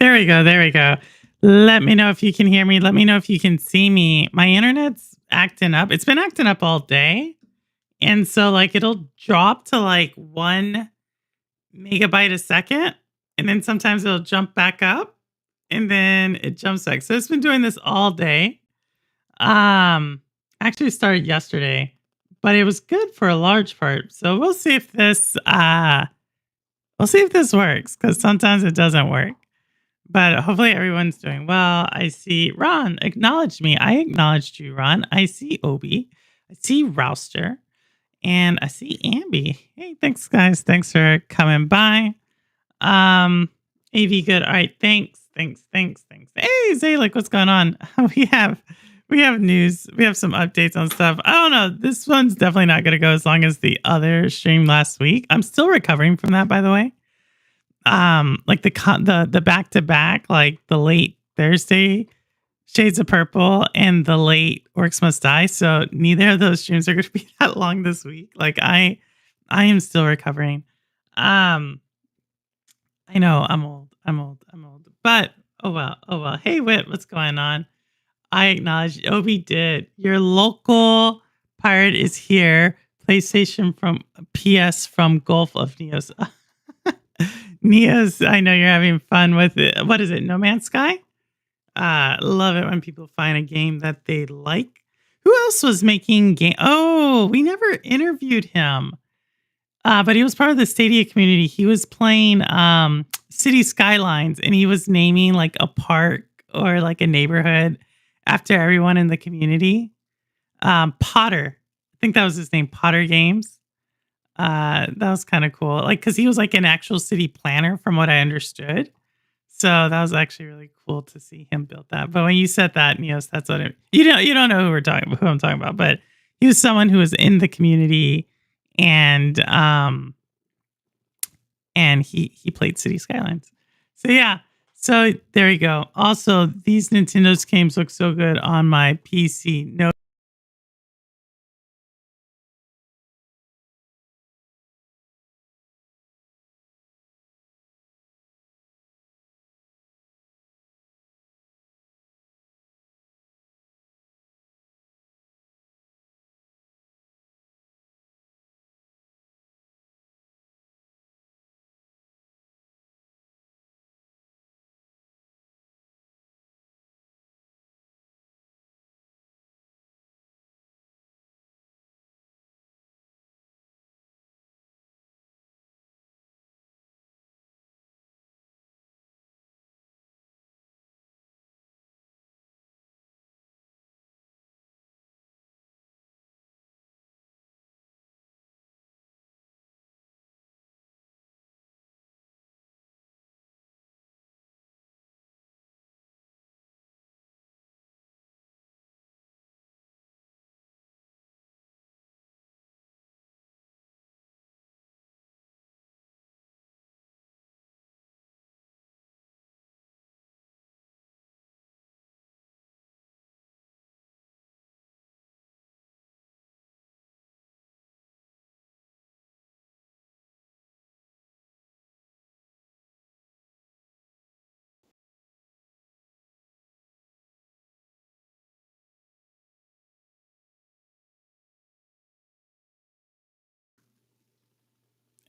There we go. There we go. Let me know if you can hear me. Let me know if you can see me. My internet's acting up. It's been acting up all day. And so, like, it'll drop to like 1 megabyte a second. And then sometimes it'll jump back up and then it jumps back. So it's been doing this all day. Actually started yesterday, but it was good for a large part. So we'll see if this works because sometimes it doesn't work. But hopefully everyone's doing well. I see Ron acknowledged me. I acknowledged you, Ron. I see Obi. I see Rouster. And I see Ambi. Hey, thanks, guys. Thanks for coming by. AV good. All right, thanks. Hey, Zalik, what's going on? We have news. We have some updates on stuff. I don't know. This one's definitely not going to go as long as the other stream last week. I'm still recovering from that, by the way. Like the back to back, like the late Thursday Shades of Purple and the late Orcs Must Die. So neither of those streams are going to be that long this week. Like I am still recovering. I know I'm old. But oh well. Hey Wit, what's going on? I acknowledge Obi did. Your local pirate is here. PlayStation from PS from Gulf of Neos. Neos, I know you're having fun with it. What is it? No Man's Sky? Love it when people find a game that they like. Who else was making game? Oh, we never interviewed him. But he was part of the Stadia community. He was playing City Skylines and he was naming like a park or like a neighborhood after everyone in the community. Potter. I think that was his name, Potter Games. That was kind of cool. Like, cause he was like an actual city planner from what I understood. So that was actually really cool to see him build that. But when you said that, Neos, that's what you don't know who I'm talking about, but he was someone who was in the community and he played City Skylines. So yeah. So there you go. Also, these Nintendo's games look so good on my PC. No.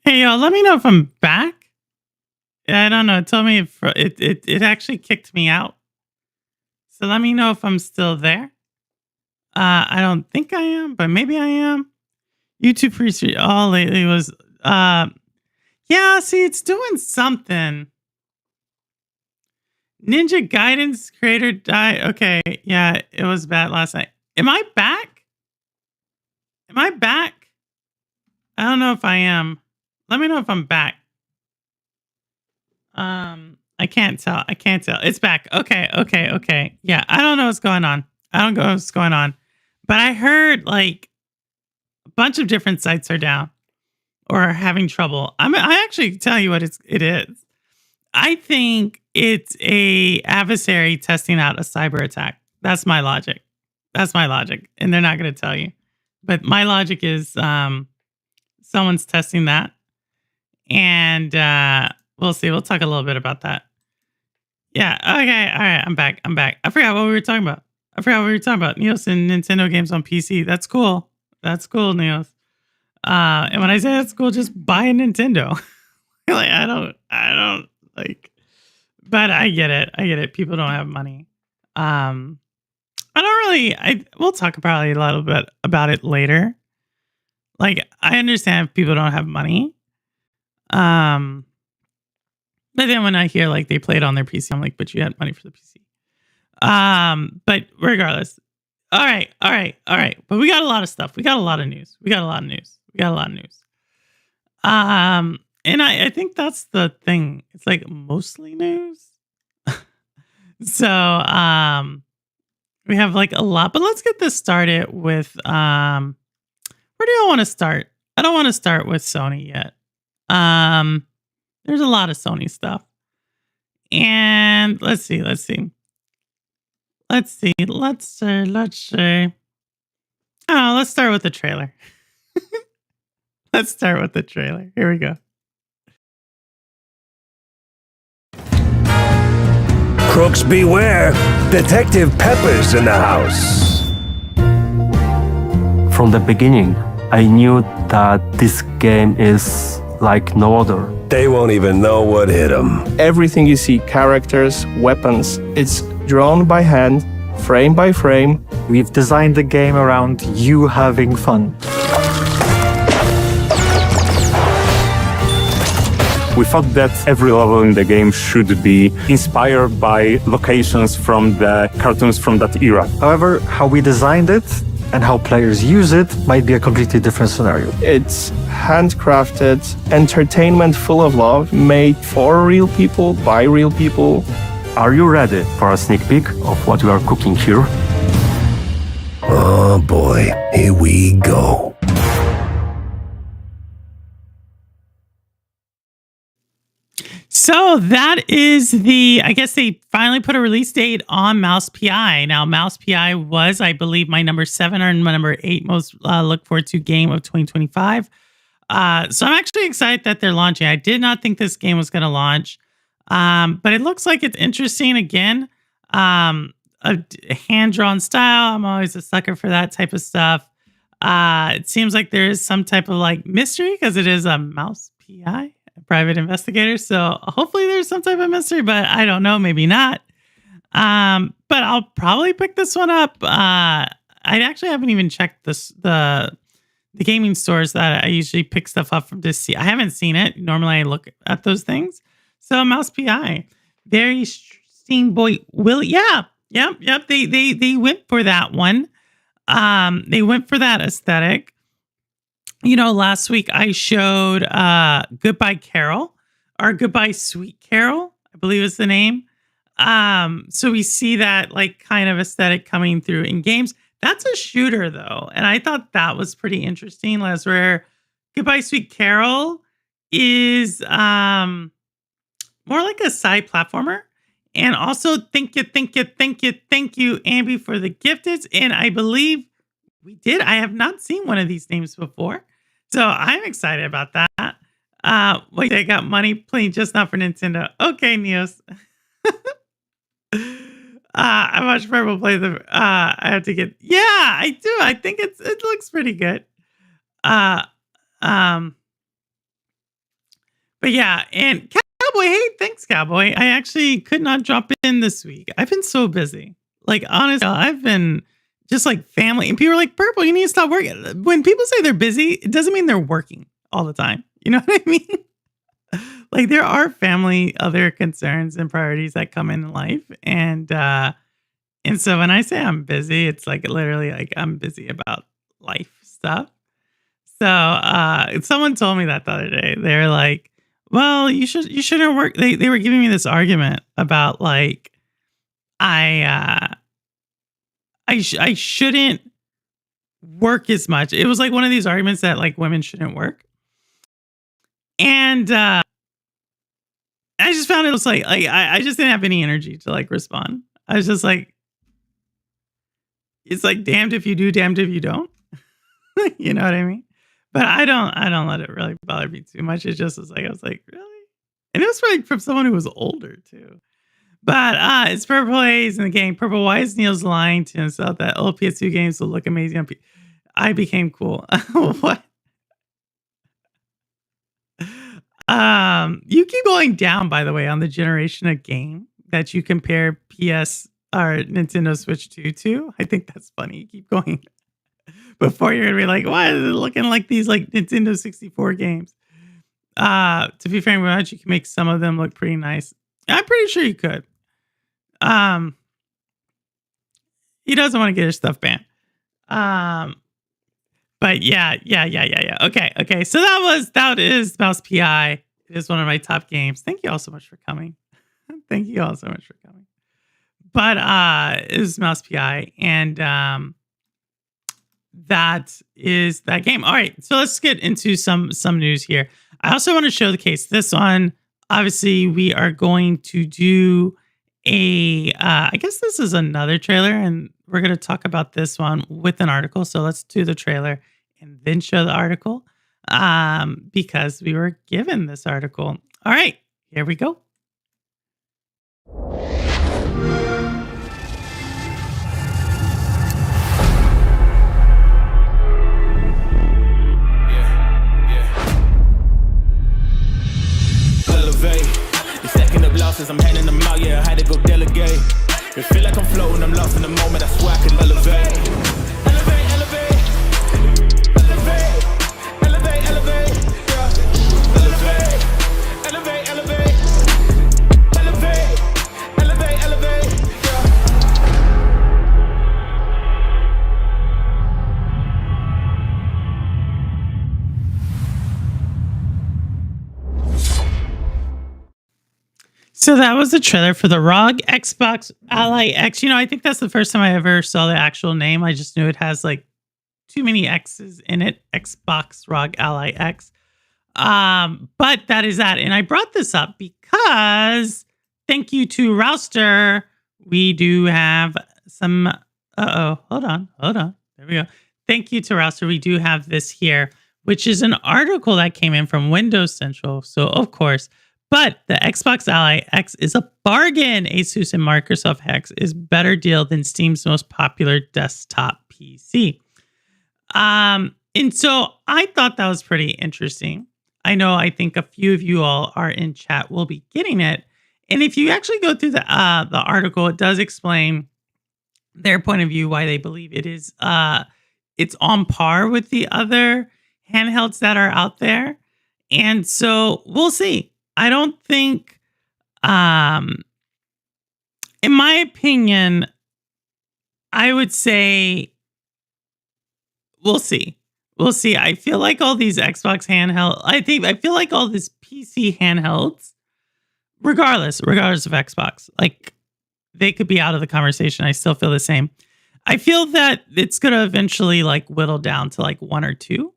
Hey y'all, let me know if I'm back. I don't know. Tell me if it actually kicked me out. So let me know if I'm still there. I don't think I am, but maybe I am. YouTube free stream all lately was yeah, see, it's doing something. Ninja Guidance creator died. Okay, yeah, it was bad last night. Am I back? I don't know if I am. Let me know if I'm back. I can't tell. It's back. Okay. Yeah, I don't know what's going on. But I heard like a bunch of different sites are down or are having trouble. I actually tell you what it is. I think it's a adversary testing out a cyber attack. That's my logic. And they're not going to tell you. But my logic is someone's testing that. And we'll see. We'll talk a little bit about that. Yeah. Okay. All right. I'm back. I forgot what we were talking about. Neos and Nintendo games on PC. That's cool. That's cool, Neos. And when I say that's cool, just buy a Nintendo. Like I don't like, but I get it. People don't have money. Um, I don't really. We'll talk probably a little bit about it later. Like I understand if people don't have money. Um, but then when I hear like they played on their PC, I'm like, but you had money for the PC. But regardless. All right. But we got a lot of stuff. We got a lot of news. And I think that's the thing. It's like mostly news. So we have like a lot, but let's get this started with where do y'all want to start? I don't want to start with Sony yet. There's a lot of Sony stuff. And let's see. Oh, let's start with the trailer. Here we go. Crooks beware. Detective Pepper's in the house. From the beginning, I knew that this game is like no other. They won't even know what hit them. Everything you see, characters, weapons, it's drawn by hand, frame by frame. We've designed the game around you having fun. We thought that every level in the game should be inspired by locations from the cartoons from that era. However, how we designed it and how players use it might be a completely different scenario. It's handcrafted entertainment full of love, made for real people, by real people. Are you ready for a sneak peek of what we are cooking here? Oh boy, here we go. So that is I guess they finally put a release date on Mouse PI. Now, Mouse PI was, I believe, my number 7 or my number 8 most look forward to game of 2025. So I'm actually excited that they're launching. I did not think this game was going to launch, but it looks like it's interesting again. A hand-drawn style. I'm always a sucker for that type of stuff. It seems like there is some type of like mystery because it is a Mouse PI. Private investigator, so hopefully there's some type of mystery, but I don't know, maybe not. But I'll probably pick this one up. I actually haven't even checked the gaming stores that I usually pick stuff up from to see. I haven't seen it. Normally I look at those things. So Mouse PI, very interesting. Boy, yep. They went for that one. They went for that aesthetic. You know, last week I showed Goodbye Carol, or Goodbye Sweet Carol, I believe is the name. So we see that like kind of aesthetic coming through in games. That's a shooter though, and I thought that was pretty interesting. As where Goodbye Sweet Carol is more like a side platformer. And also thank you, Ambi, for the gifted. And I believe we did. I have not seen one of these names before. So I'm excited about that. Wait, I got money playing just not for Nintendo. Okay, Neos. I much prefer to play the I have to get I do. I think it looks pretty good. But yeah, and Cowboy, hey, thanks, Cowboy. I actually could not drop in this week. I've been so busy. Like honestly, I've been just like family, and people are like, Purple, you need to stop working. When people say they're busy, it doesn't mean they're working all the time. You know what I mean? Like there are family, other concerns and priorities that come in life. And so when I say I'm busy, it's like literally like I'm busy about life stuff. So someone told me that the other day. They're like, well, you shouldn't work. They were giving me this argument about like, I shouldn't work as much. It was like one of these arguments that like women shouldn't work. And I just found it was like I just didn't have any energy to like respond. I was just like, it's like damned if you do, damned if you don't. You know what I mean? But I don't let it really bother me too much. It just was like, I was like, really? And it was like from someone who was older too. But it's Purple Haze in the game. Purple, why is Neil's lying to himself that old PS2 games will look amazing on I became cool. What? You keep going down, by the way, on the generation of game that you compare PS or Nintendo Switch 2 to. I think that's funny. You keep going. Before you're gonna be like, why is it looking like these like Nintendo 64 games? To be frank with you can make some of them look pretty nice. I'm pretty sure you could. He doesn't want to get his stuff banned. But yeah. Okay. So that is Mouse PI. It is one of my top games. Thank you all so much for coming. Thank you all so much for coming. But it is Mouse PI, and that is that game. All right, so let's get into some news here. I also want to show the case. This one, obviously, we are going to do I guess this is another trailer, and we're going to talk about this one with an article. So let's do the trailer and then show the article because we were given this article. All right, here we go. Losses, I'm handing them out, yeah, I had to go delegate. It feel like I'm floating, I'm lost in the moment, I swear I can elevate. Elevate, elevate. Elevate, elevate, elevate, yeah. Elevate, elevate, elevate. Elevate, elevate, elevate, yeah. So that was the trailer for the ROG Xbox Ally X. You know, I think that's the first time I ever saw the actual name. I just knew it has like too many X's in it. Xbox ROG Ally X. But that is that. And I brought this up because thank you to Rouster. We do have some. Hold on. There we go. Thank you to Rouster. We do have this here, which is an article that came in from Windows Central. So, of course. But the Xbox Ally X is a bargain. Asus and Microsoft X is better deal than Steam's most popular desktop PC. And so I thought that was pretty interesting. I think a few of you all are in chat will be getting it. And if you actually go through the article, it does explain their point of view, why they believe it is it's on par with the other handhelds that are out there. And so we'll see. I don't think, in my opinion, I would say we'll see. We'll see. I feel like all these Xbox handheld, I feel like all these PC handhelds, regardless of Xbox, like they could be out of the conversation. I still feel the same. I feel that it's going to eventually like whittle down to like one or two.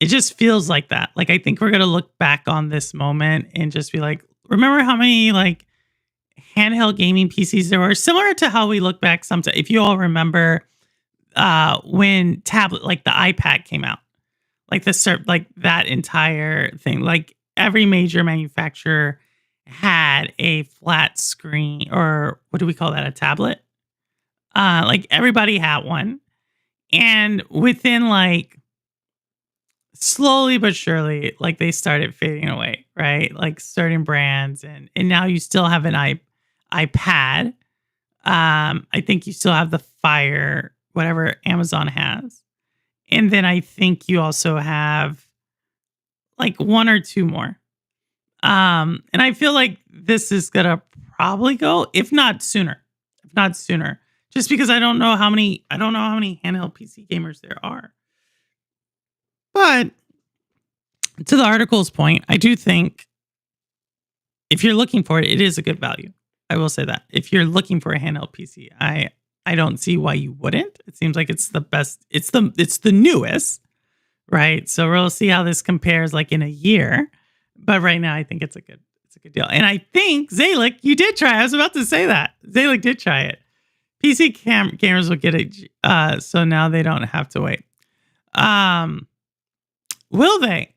It just feels like that. Like, I think we're going to look back on this moment and just be like, remember how many like handheld gaming PCs there were? Similar to how we look back sometimes. If you all remember when tablet, like the iPad came out, like like that entire thing, like every major manufacturer had a flat screen, or what do we call that? A tablet. Like everybody had one. And within like, slowly but surely, like they started fading away, right? Like certain brands, and now you still have an iPad. I think you still have the Fire, whatever Amazon has, and then I think you also have like one or two more. And I feel like this is gonna probably go, if not sooner, just because I don't know how many handheld PC gamers there are. But to the article's point, I do think if you're looking for it, it is a good value. I will say that. If you're looking for a handheld PC, I don't see why you wouldn't. It seems like it's the best. It's the newest, right? So we'll see how this compares like in a year. But right now, I think it's a good deal. And I think Zalik, you did try. I was about to say that Zalik did try it. PC gamers will get it, so now they don't have to wait. Will they?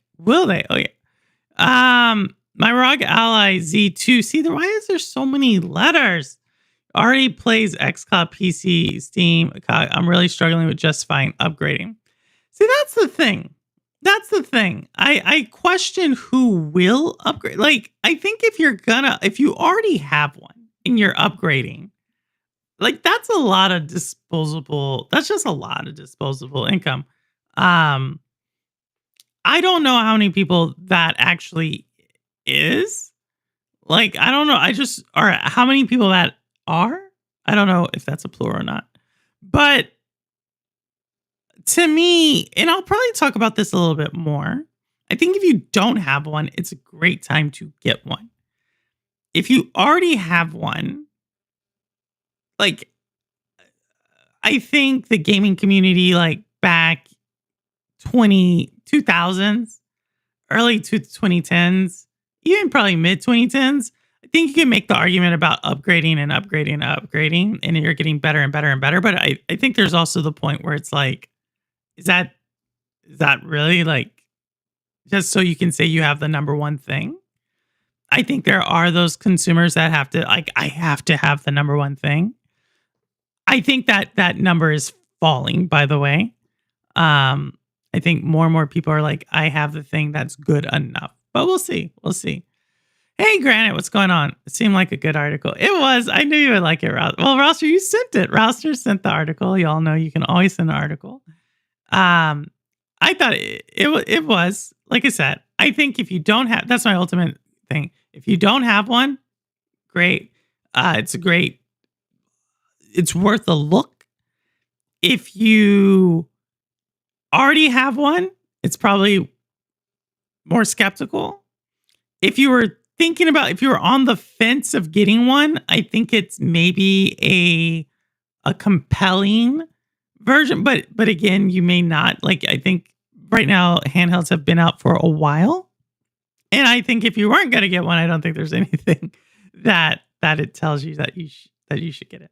Oh yeah. My ROG Ally Z2. See, why is there so many letters? Already plays xCloud, PC, Steam. I'm really struggling with justifying upgrading. See, that's the thing. That's the thing. I question who will upgrade. Like, I think if you already have one and you're upgrading, like that's a lot of disposable. That's just a lot of disposable income. I don't know how many people that actually is. Like, I don't know. Or how many people that are. I don't know if that's a plural or not. But to me, and I'll probably talk about this a little bit more. I think if you don't have one, it's a great time to get one. If you already have one, like, I think the gaming community, like back 2000s, early 2010s, even probably mid 2010s, I think you can make the argument about upgrading and upgrading and upgrading, and you're getting better and better and better. But I think there's also the point where it's like, is that really like just so you can say you have the number one thing? I think there are those consumers that have to, like, I have to have the number one thing. I think that number is falling, by the way. I think more and more people are like, I have the thing that's good enough. But we'll see. We'll see. Hey, Granite, what's going on? It seemed like a good article. It was. I knew you would like it, Rouster. Well, Rouster, you sent it. Rouster sent the article. Y'all know you can always send an article. I thought it was, like I said, I think if you don't have, that's my ultimate thing. If you don't have one, great. It's worth a look. If you already have one, it's probably more skeptical. If you were on the fence of getting one, I think it's maybe a compelling version, but again, you may not. Like, I think right now handhelds have been out for a while, and I think if you weren't going to get one, I don't think there's anything that it tells you that you should get it.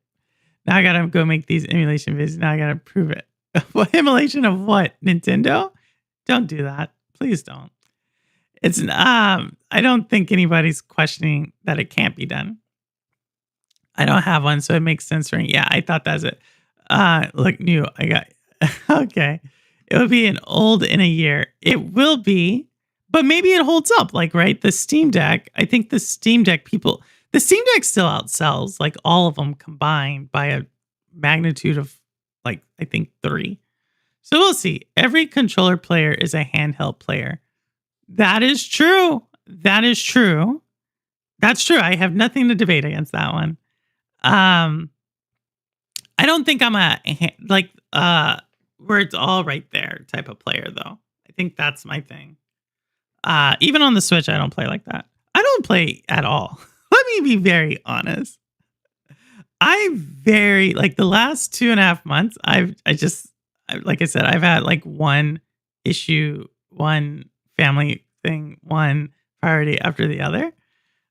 Now I gotta go make these emulation videos. Now I gotta prove it. What emulation of what? Nintendo? Don't do that. Please don't. It's I don't think anybody's questioning that it can't be done. I don't have one, so it makes sense for me. Yeah, I thought that's it. Look, new. I got okay. It would be an old in a year. It will be, but maybe it holds up. Like, right, the Steam Deck. I think the Steam Deck still outsells like all of them combined by a magnitude of like, I think 3. So we'll see. Every controller player is a handheld player. That is true. That is true. That's true. I have nothing to debate against that one. I don't think I'm where it's all right there type of player though. I think that's my thing. Even on the Switch, I don't play like that. I don't play at all. Let me be very honest. The last 2.5 months, like I said, I've had like one issue, one family thing, one priority after the other.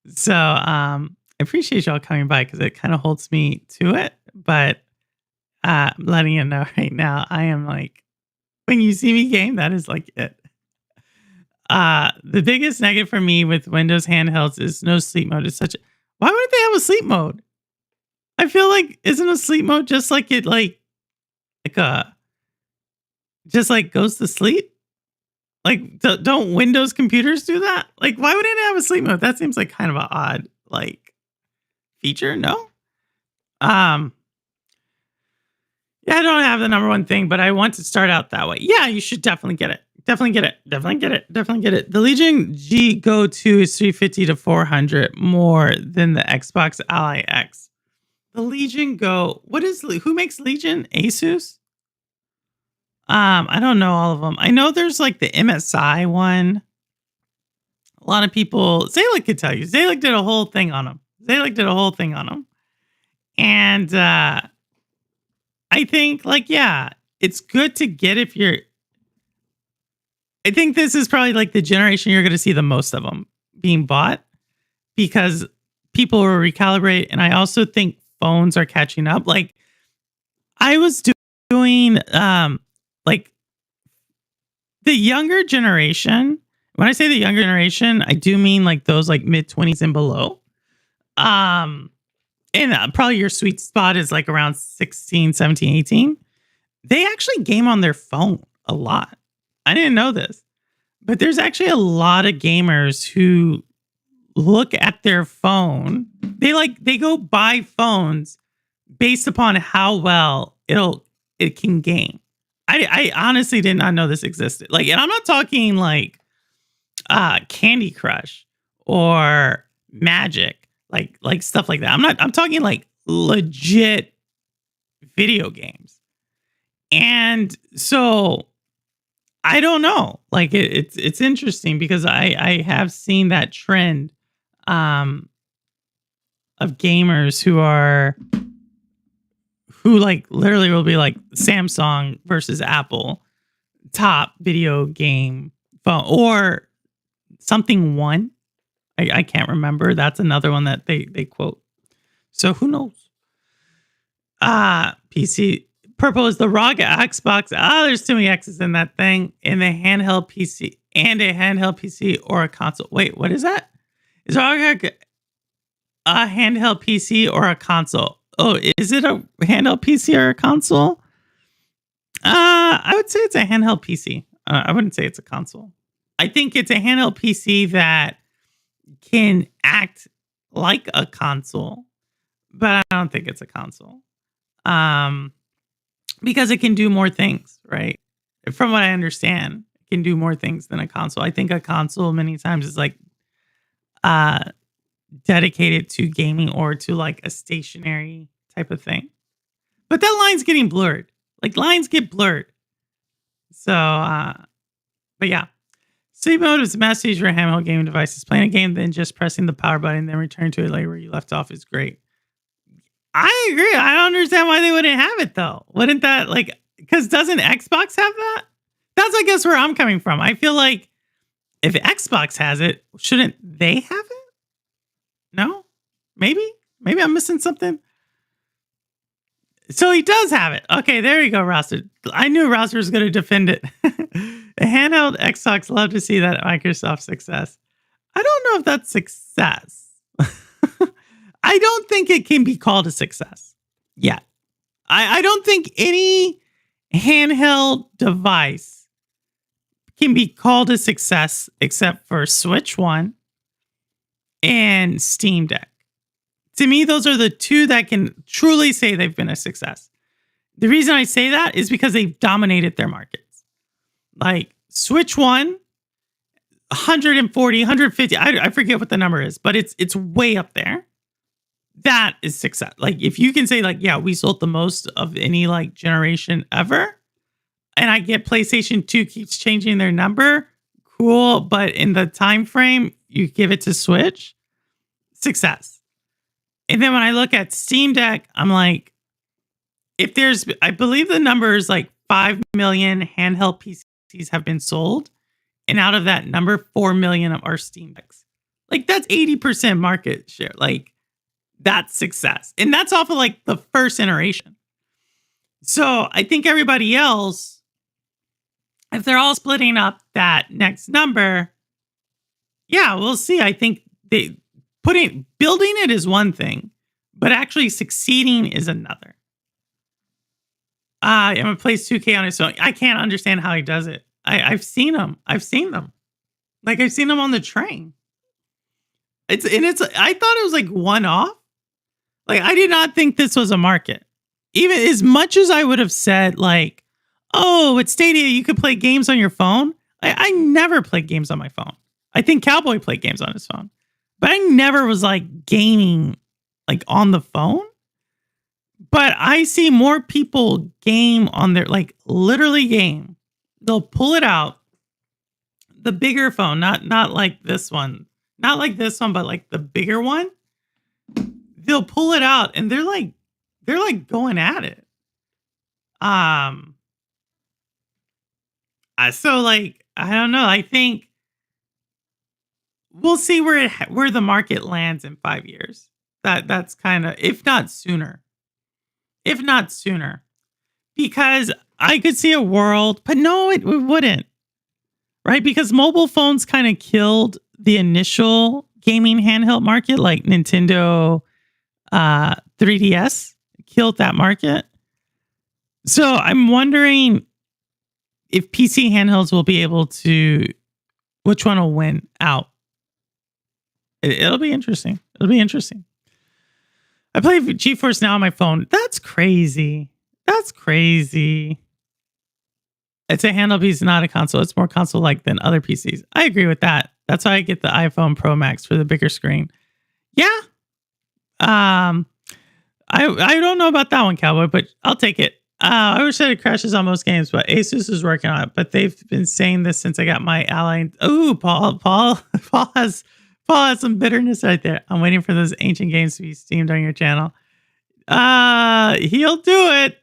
So I appreciate y'all coming by because it kind of holds me to it. But I'm letting you know right now, I am like, when you see me game, that is like it. The biggest negative for me with Windows handhelds is no sleep mode. Why wouldn't they have a sleep mode? I feel like, isn't a sleep mode just like it just like goes to sleep? Like, don't Windows computers do that? Like, why wouldn't it have a sleep mode? That seems like kind of an odd like feature. No. Yeah, I don't have the number one thing, but I want to start out that way. Yeah, you should definitely get it. Definitely get it. The Legion G Go 2 is $350 to $400 more than the Xbox Ally X. The Legion Go, who makes Legion? Asus? I don't know all of them. I know there's like the MSI one. A lot of people, Zalik could tell you. Zalik did a whole thing on them. And I think like, yeah, it's good to get if you're, I think this is probably like the generation you're going to see the most of them being bought because people will recalibrate. And I also think phones are catching up. Like I was doing like the younger generation, when I say the younger generation, I do mean like those like mid-20s and below. And probably your sweet spot is like around 16, 17, 18. They actually game on their phone a lot. I didn't know this, but there's actually a lot of gamers who look at their phone. They go buy phones based upon how well it can game. I honestly did not know this existed. Like, and I'm not talking like Candy Crush or Magic, like stuff like that. I'm talking like legit video games. And so I don't know. Like it's interesting because I have seen that trend of gamers who like literally will be like Samsung versus Apple top video game phone or something one. I can't remember. That's another one that they quote. So who knows? PC. Purple is the ROG Xbox. There's too many X's in that thing. In the handheld PC and a handheld PC or a console. Wait, what is that? Is ROG a handheld PC or a console? Oh, is it a handheld PC or a console? I would say it's a handheld PC. I wouldn't say it's a console. I think it's a handheld PC that can act like a console, but I don't think it's a console. Because it can do more things, right? From what I understand, it can do more things than a console. I think a console many times is like dedicated to gaming or to like a stationary type of thing. But that line's getting blurred. Like lines get blurred. So, but yeah. Sleep mode is a message for handheld gaming devices. Playing a game, then just pressing the power button, then return to it later where you left off is great. I agree. I don't understand why they wouldn't have it though. Wouldn't that like, because doesn't Xbox have that? That's, I guess, where I'm coming from. I feel like if Xbox has it, shouldn't they have it? No? Maybe I'm missing something. So he does have it. Okay, there you go, Roster. I knew Roster was going to defend it. The handheld Xbox, love to see that Microsoft success. I don't know if that's success. I don't think it can be called a success yet. I don't think any handheld device can be called a success except for Switch 1 and Steam Deck. To me, those are the two that can truly say they've been a success. The reason I say that is because they've dominated their markets. Like Switch 1, 140, 150, I forget what the number is, but it's way up there. That is success. Like if you can say like, yeah, we sold the most of any like generation ever, and I get PlayStation 2 keeps changing their number, cool. But in the time frame, you give it to Switch, success. And then when I look at Steam Deck, I'm like, if there's, I believe the number is like 5 million handheld PCs have been sold. And out of that number, 4 million are Steam Decks. Like that's 80% market share. Like that's success. And that's off of like the first iteration. So I think everybody else, if they're all splitting up that next number, yeah, we'll see. I think building it is one thing, but actually succeeding is another. I'm gonna play 2K on his own. I can't understand how he does it. I've seen them. Like I've seen them on the train. I thought it was like one off. Like I did not think this was a market. Even as much as I would have said like, oh, with Stadia, you could play games on your phone. I never played games on my phone. I think Cowboy played games on his phone. But I never was like gaming like on the phone. But I see more people game on their, like literally game. They'll pull it out. The bigger phone, not like this one. Not like this one, but like the bigger one. They'll pull it out and they're like going at it. So like, I don't know. I think we'll see where the market lands in 5 years. That's kind of, if not sooner, because I could see a world, but no, it wouldn't. right? Because mobile phones kind of killed the initial gaming handheld market, like Nintendo 3DS killed that market. So I'm wondering if PC handhelds will be able to, which one will win out. It'll be interesting. It'll be interesting. I play GeForce Now on my phone. That's crazy. That's crazy. It's a handheld PC, not a console. It's more console-like than other PCs. I agree with that. That's why I get the iPhone Pro Max for the bigger screen. Yeah. I don't know about that one, Cowboy, but I'll take it. I wish that it crashes on most games, but Asus is working on it. But they've been saying this since I got my Ally. Ooh, Paul has some bitterness right there. I'm waiting for those ancient games to be streamed on your channel. He'll do it.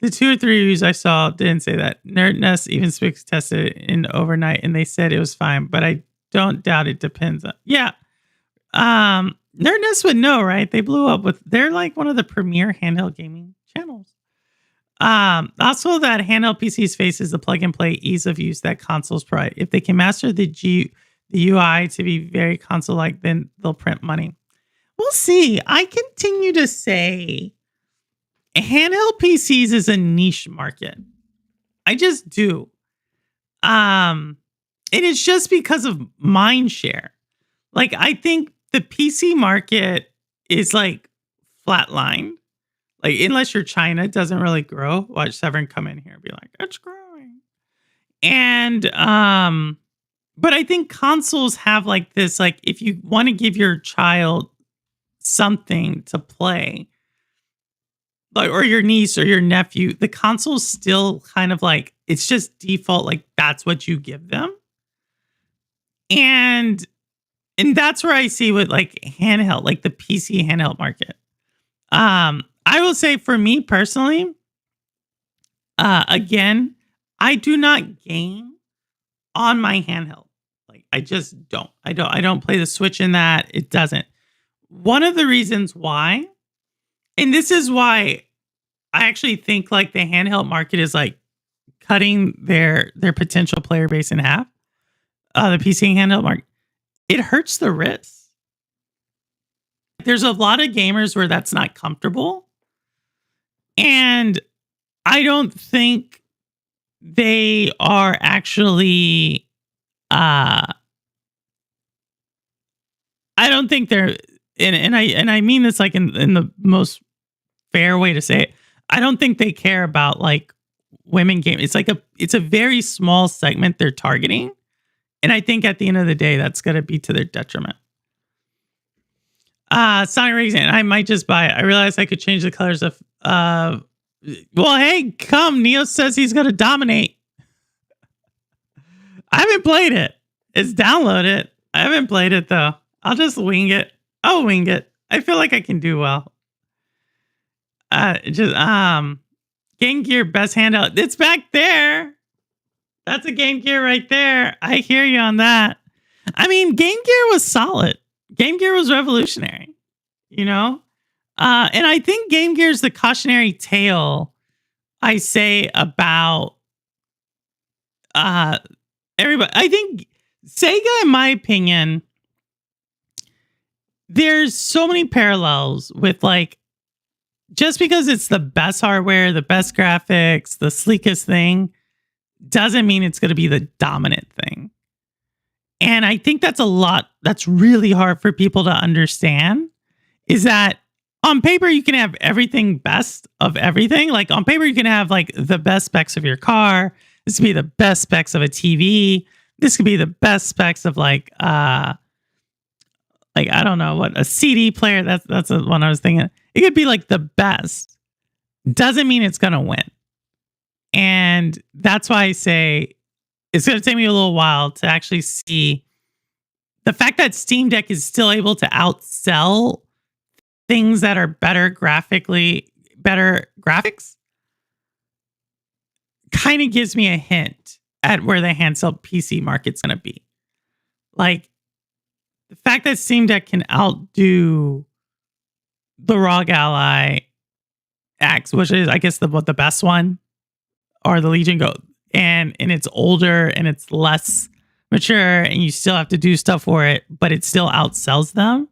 The 2 or 3 reviews I saw didn't say that. Nerdnest even Spix tested it in overnight, and they said it was fine. But I don't doubt it. Depends on Nerdnest would know, right? They blew up with. They're like one of the premier handheld gaming channels. Also, that handheld PCs faces the plug and play ease of use that consoles provide. If they can master the UI to be very console-like, then they'll print money. We'll see. I continue to say handheld PCs is a niche market. I just do. And it's just because of mind share. Like, I think the PC market is like flatlined. Like, unless you're China, it doesn't really grow. Watch Severn come in here and be like, it's growing. And, but I think consoles have like this, like, if you want to give your child something to play, like, or your niece or your nephew, the console's still kind of like, it's just default, like, that's what you give them. And that's where I see with like handheld, like the PC handheld market. I will say for me personally, again, I do not game on my handheld. Like, I just don't. I don't play the Switch in that. It doesn't. One of the reasons why, and this is why I actually think like the handheld market is like cutting their potential player base in half. The PC handheld market, it hurts the wrist. There's a lot of gamers where that's not comfortable. And I don't think they are actually, I don't think they're, and I mean this like in the most fair way to say it. I don't think they care about like women game. It's like it's a very small segment they're targeting. And I think at the end of the day, that's going to be to their detriment. Sonic Racing, I might just buy it. I realized I could change the colors of, well, hey, come. Neo says he's going to dominate. I haven't played it. It's downloaded. I haven't played it, though. I'll just wing it. I'll wing it. I feel like I can do well. Game Gear best handheld. It's back there. That's a Game Gear right there. I hear you on that. I mean, Game Gear was solid. Game Gear was revolutionary, you know? And I think Game Gear is the cautionary tale I say about everybody. I think Sega, in my opinion, there's so many parallels with like, just because it's the best hardware, the best graphics, the sleekest thing, doesn't mean it's going to be the dominant thing. And I think that's really hard for people to understand, is that on paper, you can have everything best of everything. Like on paper, you can have like the best specs of your car. This could be the best specs of a TV. This could be the best specs of like I don't know what, a CD player. That's the one I was thinking. It could be like the best. Doesn't mean it's going to win. And that's why I say it's going to take me a little while to actually see the fact that Steam Deck is still able to outsell things that are better graphics kind of gives me a hint at where the handheld PC market's going to be. Like the fact that Steam Deck can outdo the ROG Ally X, which is, I guess, the best one, or the Legion Go. and it's older and it's less mature and you still have to do stuff for it, but it still outsells them.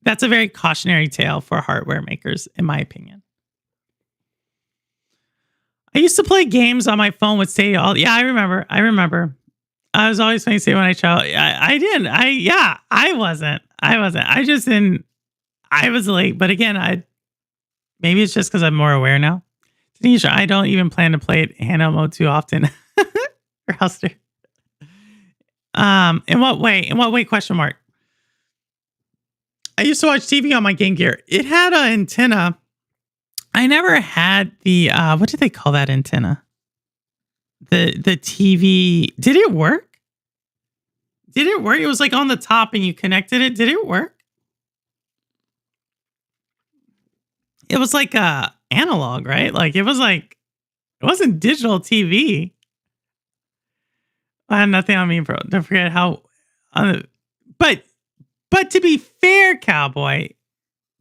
That's a very cautionary tale for hardware makers, in my opinion. I used to play games on my phone with Stadia. I remember. I was always playing Stadia when I traveled. I didn't. I wasn't. I just didn't. I was late. But again, maybe it's just because I'm more aware now. Tanisha, I don't even plan to play it handheld mode too often. Rouster. In what way? In what way? Question mark. I used to watch TV on my Game Gear. It had an antenna. I never had the what did they call that antenna? The TV. Did it work? Did it work? It was like on the top and you connected it. Did it work? It was like analog, right? Like it wasn't digital TV. I had nothing on me, bro. Don't forget how but to be fair, Cowboy,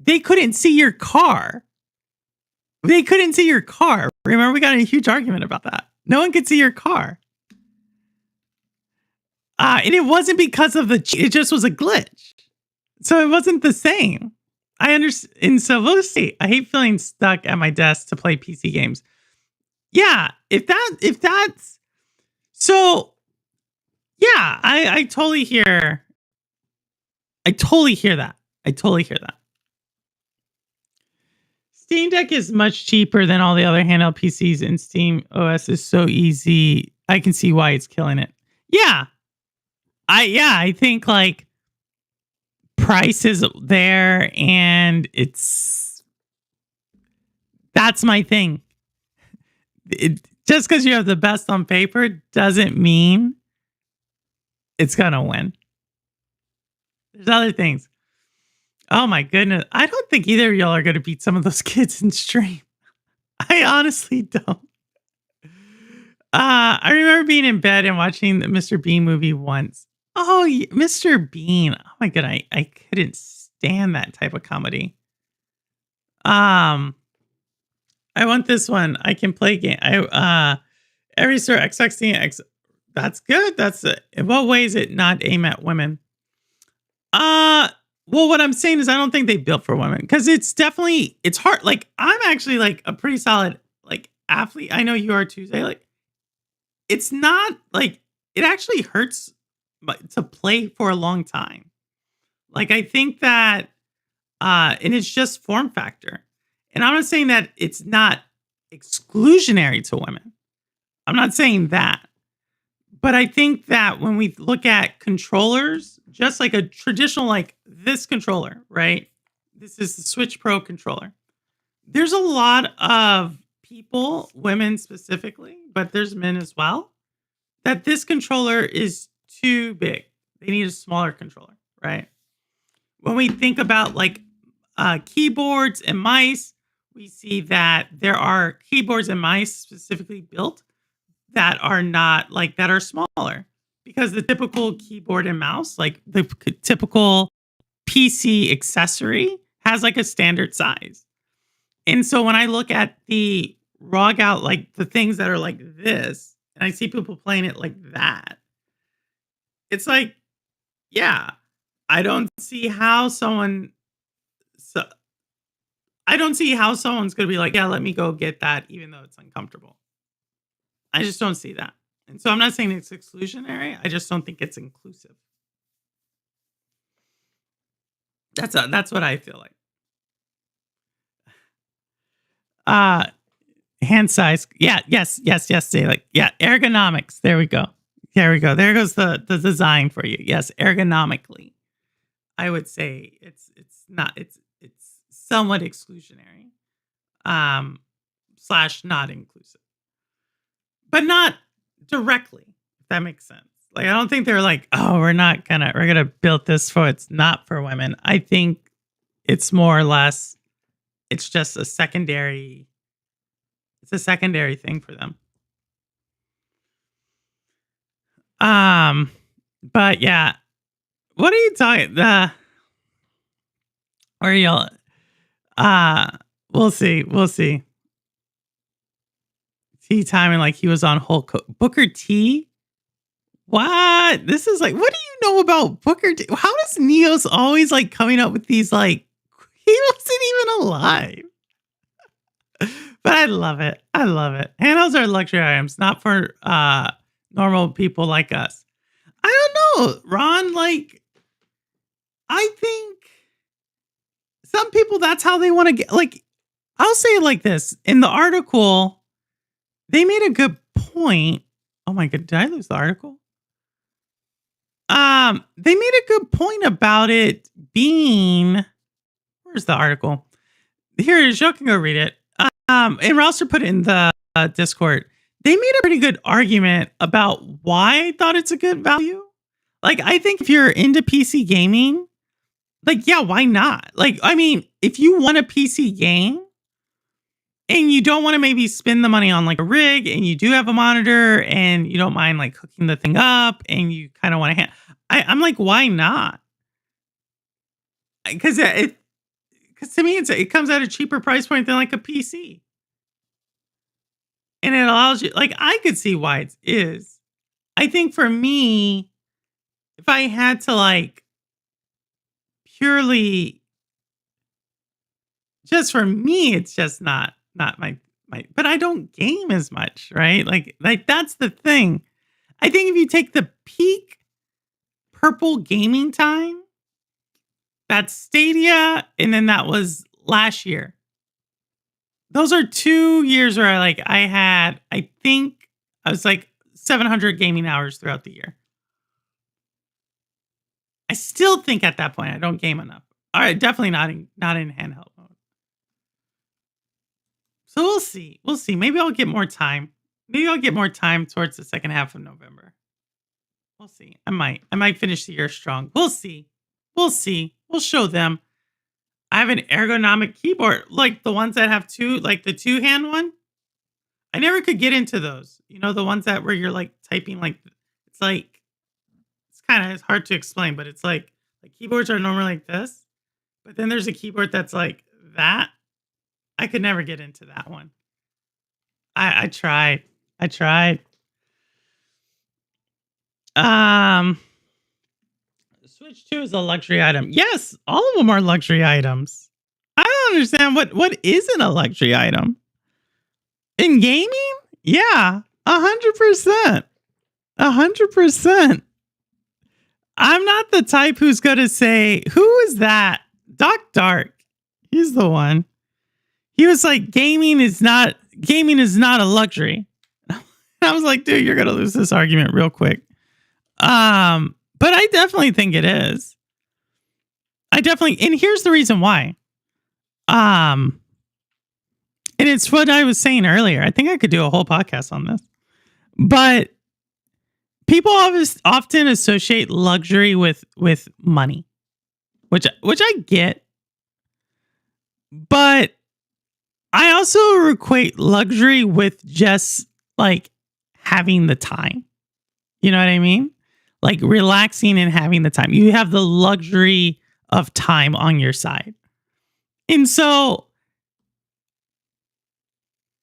they couldn't see your car. They couldn't see your car. Remember, we got in a huge argument about that. No one could see your car. And it wasn't because of it just was a glitch. So it wasn't the same. I understand. And so we'll see. I hate feeling stuck at my desk to play PC games. Yeah, if that's so, yeah, I totally hear. I totally hear that. Steam Deck is much cheaper than all the other handheld PCs, and Steam OS is so easy. I can see why it's killing it. Yeah. I think like price is there and that's my thing. Just because you have the best on paper doesn't mean it's going to win. There's other things. Oh my goodness. I don't think either of y'all are going to beat some of those kids in stream. I honestly don't. I remember being in bed and watching the Mr. Bean movie once. Oh, Mr. Bean. Oh my god, I couldn't stand that type of comedy. I want this one. I can play game. Every store X16 X. That's good. That's it. In what way is it not aim at women? Well, what I'm saying is I don't think they built for women because it's hard. Like I'm actually like a pretty solid like athlete. I know you are too. Like it's not like it actually hurts to play for a long time. Like I think that, and it's just form factor. And I'm not saying that it's not exclusionary to women. I'm not saying that. But I think that when we look at controllers, just like a traditional, like this controller, right? This is the Switch Pro controller. There's a lot of people, women specifically, but there's men as well, that this controller is too big. They need a smaller controller, right? When we think about like keyboards and mice, we see that there are keyboards and mice specifically built that are not like that are smaller because the typical keyboard and mouse, like the typical PC accessory has like a standard size. And so when I look at the ROG out, like the things that are like this, and I see people playing it like that, it's like, yeah, I don't see how someone's going to be like, yeah, let me go get that, even though it's uncomfortable. I just don't see that. And so I'm not saying it's exclusionary. I just don't think it's inclusive. That's what I feel like. Hand size. Yeah, yes. Say like, yeah, ergonomics. There we go. There goes the design for you. Yes, ergonomically. I would say it's somewhat exclusionary. / not inclusive. But not directly, if that makes sense. Like I don't think they're like, oh, we're gonna build this for it's not for women. I think it's more or less it's just a secondary thing for them. But yeah. What are you talking? Or y'all? We'll see. tea time and like he was on Booker T. What? This is like, what do you know about Booker T? How does Neos always like coming up with these like, he wasn't even alive. But I love it. I love it. Handhelds are luxury items, not for normal people like us. I don't know, Ron, like, I think some people, that's how they want to get, like, I'll say it like this. In the article, they made a good point. Oh my God, did I lose the article? They made a good point about it being, where's the article? Here it is, y'all can go read it. And Rouster put it in the Discord. They made a pretty good argument about why I thought it's a good value. Like, I think if you're into PC gaming, like, yeah, why not? Like, I mean, if you want a PC game and you don't want to maybe spend the money on like a rig and you do have a monitor and you don't mind like hooking the thing up and you kind of want to I'm like, why not? Because to me, it comes at a cheaper price point than like a PC. And it allows you, like, I could see why it is. I think for me, if I had to like purely, just for me, it's just not my, but I don't game as much, right? Like that's the thing. I think if you take the peak purple gaming time, that's Stadia, and then that was last year. Those are 2 years where I think I was like 700 gaming hours throughout the year. I still think at that point I don't game enough. All right, definitely not in handheld mode. So we'll see. We'll see. Maybe I'll get more time. Maybe I'll get more time towards the second half of November. We'll see. I might finish the year strong. We'll see. We'll see. We'll show them. I have an ergonomic keyboard, like the ones that have two, like the 2-hand one. I never could get into those. You know, the ones that where you're like typing, like it's kind of hard to explain, but it's like keyboards are normally like this, but then there's a keyboard that's like that. I could never get into that one. I tried. Switch 2 is a luxury item. Yes, all of them are luxury items. I don't understand what isn't a luxury item. In gaming? Yeah, 100%. 100%. I'm not the type who's going to say, who is that? Doc Dark. He's the one. He was like, gaming is not a luxury. I was like, dude, you're going to lose this argument real quick. But I definitely think it is. And here's the reason why. And it's what I was saying earlier. I think I could do a whole podcast on this. But people often associate luxury with money, which I get. But I also equate luxury with just like having the time. You know what I mean? Like relaxing and having the time. You have the luxury of time on your side. And so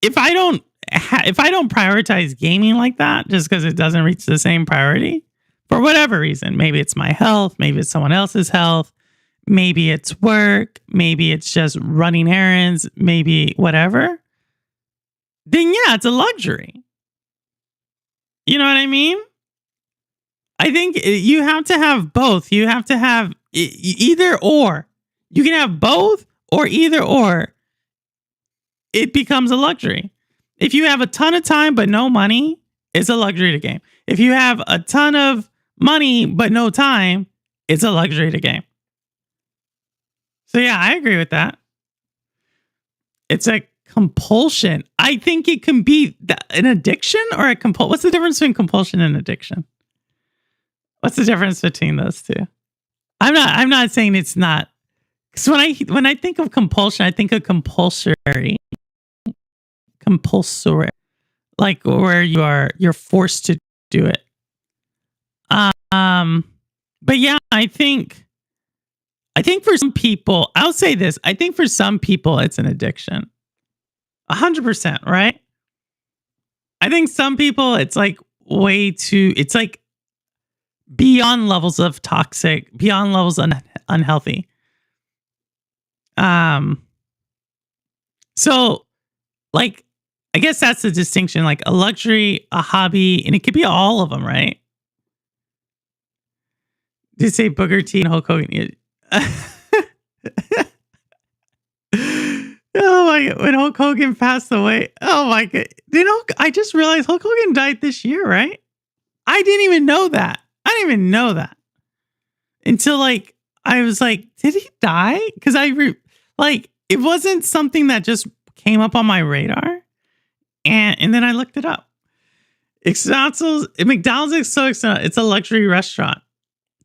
if I don't prioritize gaming like that, just because it doesn't reach the same priority for whatever reason, maybe it's my health, maybe it's someone else's health, maybe it's work, maybe it's just running errands, maybe whatever, then yeah, it's a luxury. You know what I mean? I think you have to have both. You have to have either or. You can have both or either or. It becomes a luxury. If you have a ton of time but no money, it's a luxury to game. If you have a ton of money but no time, it's a luxury to game. So yeah, I agree with that. It's a compulsion. I think it can be an addiction or a compulsion. What's the difference between compulsion and addiction? What's the difference between those two? I'm not saying it's not. Because when I think of compulsion, I think of compulsory, like where you're forced to do it. But yeah, I think for some people, I'll say this. I think for some people, it's an addiction. 100%, right? I think some people, it's like way too, it's like beyond levels of toxic, beyond levels unhealthy. So like, I guess that's the distinction, like a luxury, a hobby, and it could be all of them, right? Did you say Booker T and Hulk Hogan? Oh my God. When Hulk Hogan passed away. Oh my God. I just realized Hulk Hogan died this year, right? I didn't even know that. I didn't even know that until like, I was like, did he die? Because it wasn't something that just came up on my radar. And then I looked it up. McDonald's is so expensive. It's a luxury restaurant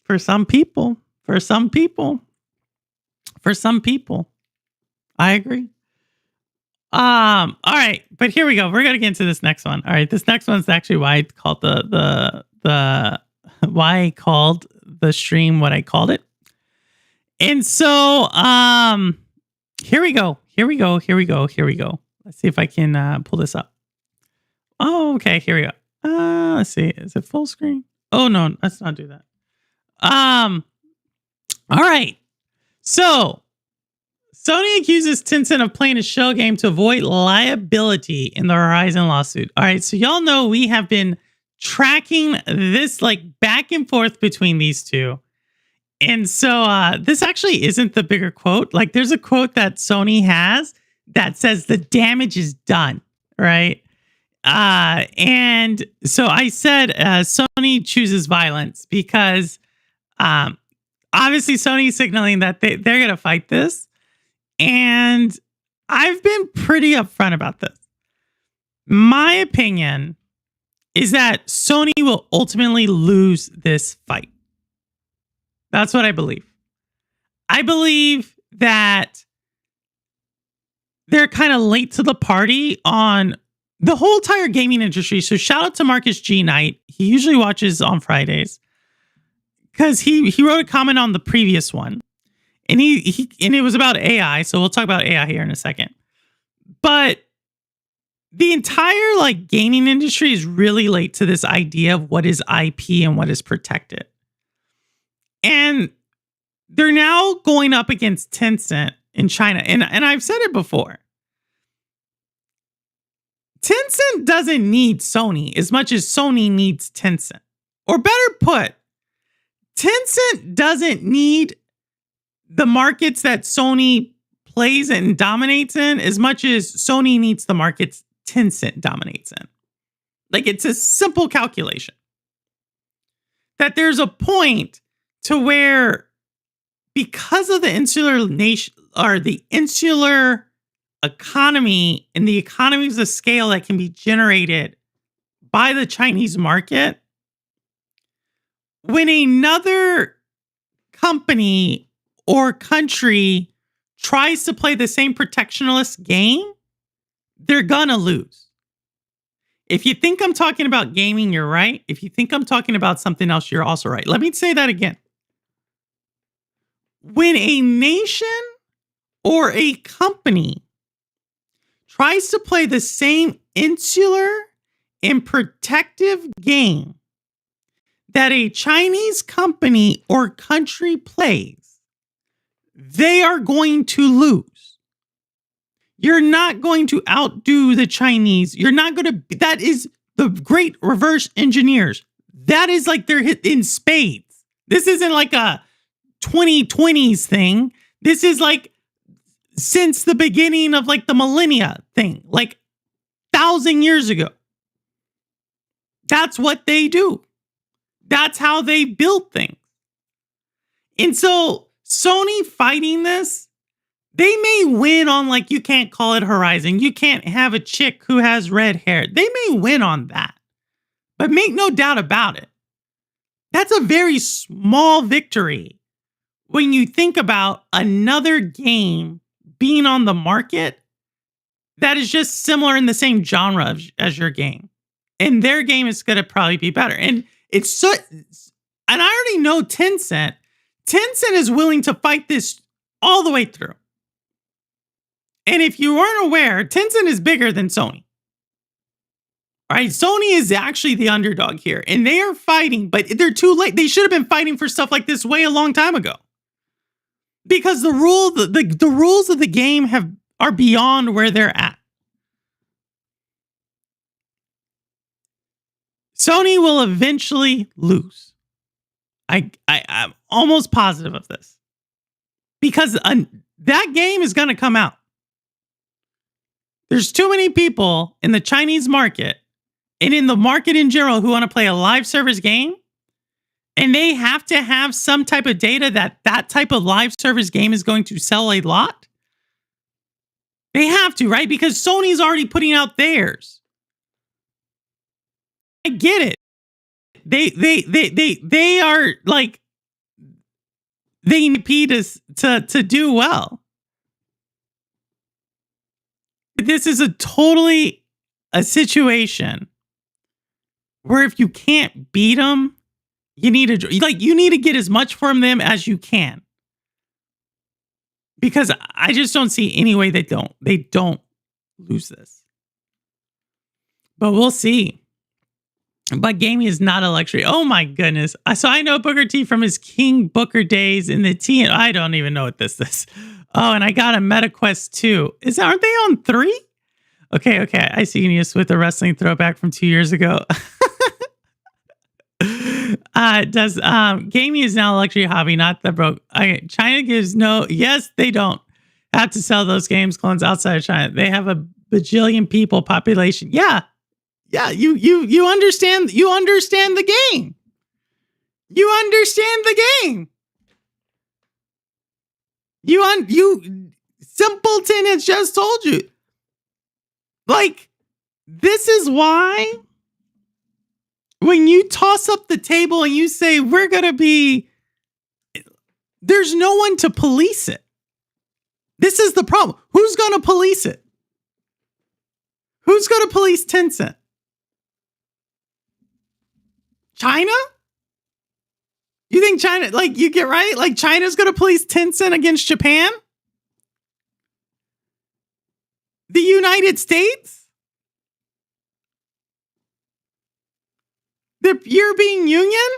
for some people. For some people. I agree. All right, but here we go. We're gonna get into this next one. All right, this next one's actually why I called why I called the stream what I called it. And so here we go. Let's see if I can pull this up. Oh, okay, here we go. Let's see. Is it full screen? Oh no, let's not do that. All right. So Sony accuses Tencent of playing a shell game to avoid liability in the Horizon lawsuit. All right, so y'all know we have been tracking this like back and forth between these two. And so this actually isn't the bigger quote. Like there's a quote that Sony has that says the damage is done, right? And so I said Sony chooses violence because obviously Sony is signaling that they're going to fight this. And I've been pretty upfront about this. My opinion is that Sony will ultimately lose this fight. That's what I believe. I believe that they're kind of late to the party on the whole entire gaming industry. So shout out to Marcus G. Knight. He usually watches on Fridays because he wrote a comment on the previous one. And and it was about AI, so we'll talk about AI here in a second. But the entire like gaming industry is really late to this idea of what is IP and what is protected. And they're now going up against Tencent in China. And I've said it before. Tencent doesn't need Sony as much as Sony needs Tencent. Or better put, Tencent doesn't need the markets that Sony plays and dominates in as much as Sony needs the markets Tencent dominates in. Like it's a simple calculation. That there's a point to where because of the insular nation or the insular economy and the economies of scale that can be generated by the Chinese market, when another company or country tries to play the same protectionist game, they're gonna lose. If you think I'm talking about gaming, you're right. If you think I'm talking about something else, you're also right. Let me say that again. When a nation or a company tries to play the same insular and protective game that a Chinese company or country plays, they are going to lose. You're not going to outdo the Chinese. You're not going to, that is the great reverse engineers. That is like they're hit in spades. This isn't like a 2020s thing. This is like since the beginning of like the millennia thing, like 1,000 years ago. That's what they do. That's how they build things. And so Sony fighting this, they may win on like, you can't call it Horizon. You can't have a chick who has red hair. They may win on that. But make no doubt about it. That's a very small victory when you think about another game being on the market that is just similar in the same genre as your game. And their game is going to probably be better. And it's so, and I already know Tencent is willing to fight this all the way through. And if you weren't aware, Tencent is bigger than Sony. All right, Sony is actually the underdog here, and they are fighting, but they're too late. They should have been fighting for stuff like this way a long time ago. Because the rules of the game are beyond where they're at. Sony will eventually lose. I'm almost positive of this. Because that game is going to come out. There's too many people in the Chinese market and in the market in general who want to play a live service game. And they have to have some type of data that type of live service game is going to sell a lot. They have to, right? Because Sony's already putting out theirs. I get it. They are like, they need to do well. This is a situation where if you can't beat them, you need to get as much from them as you can. Because I just don't see any way they don't lose this. But we'll see. But gaming is not a luxury. Oh my goodness. So I know Booker T from his King Booker days in the T, and I don't even know what this is. Oh, and I got a MetaQuest 2. Aren't they on 3? Okay. I see you with the wrestling throwback from 2 years ago. Gaming is now a luxury hobby, not the broke. China gives yes, they don't have to sell those games clones outside of China. They have a bajillion people population. Yeah. You understand the game. You understand the game. You simpleton has just told you. Like, this is why when you toss up the table and you say, there's no one to police it. This is the problem. Who's going to police it? Who's going to police Tencent? China? You think China, you get right? Like, China's going to police Tencent against Japan? The United States? The European Union?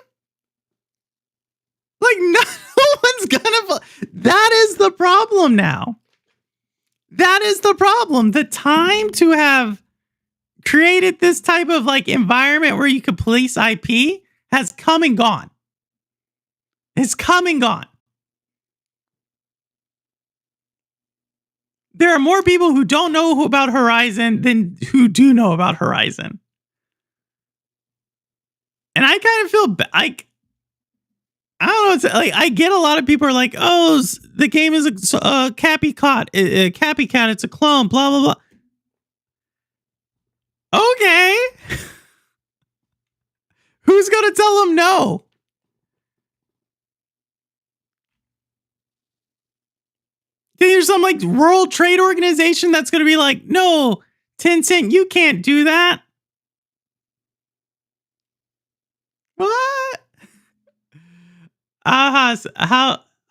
Like, no one's gonna. That is the problem now. That is the problem. The time to have created this type of environment where you could police IP has come and gone. It's come and gone. There are more people who don't know about Horizon than who do know about Horizon. And I kind of feel like, I don't know. It's I get a lot of people are like, oh, the game is a copycat. It's a clone, blah, blah, blah. Okay. Who's going to tell them no? There's some World Trade Organization that's going to be like, no, Tencent, you can't do that. What? I'll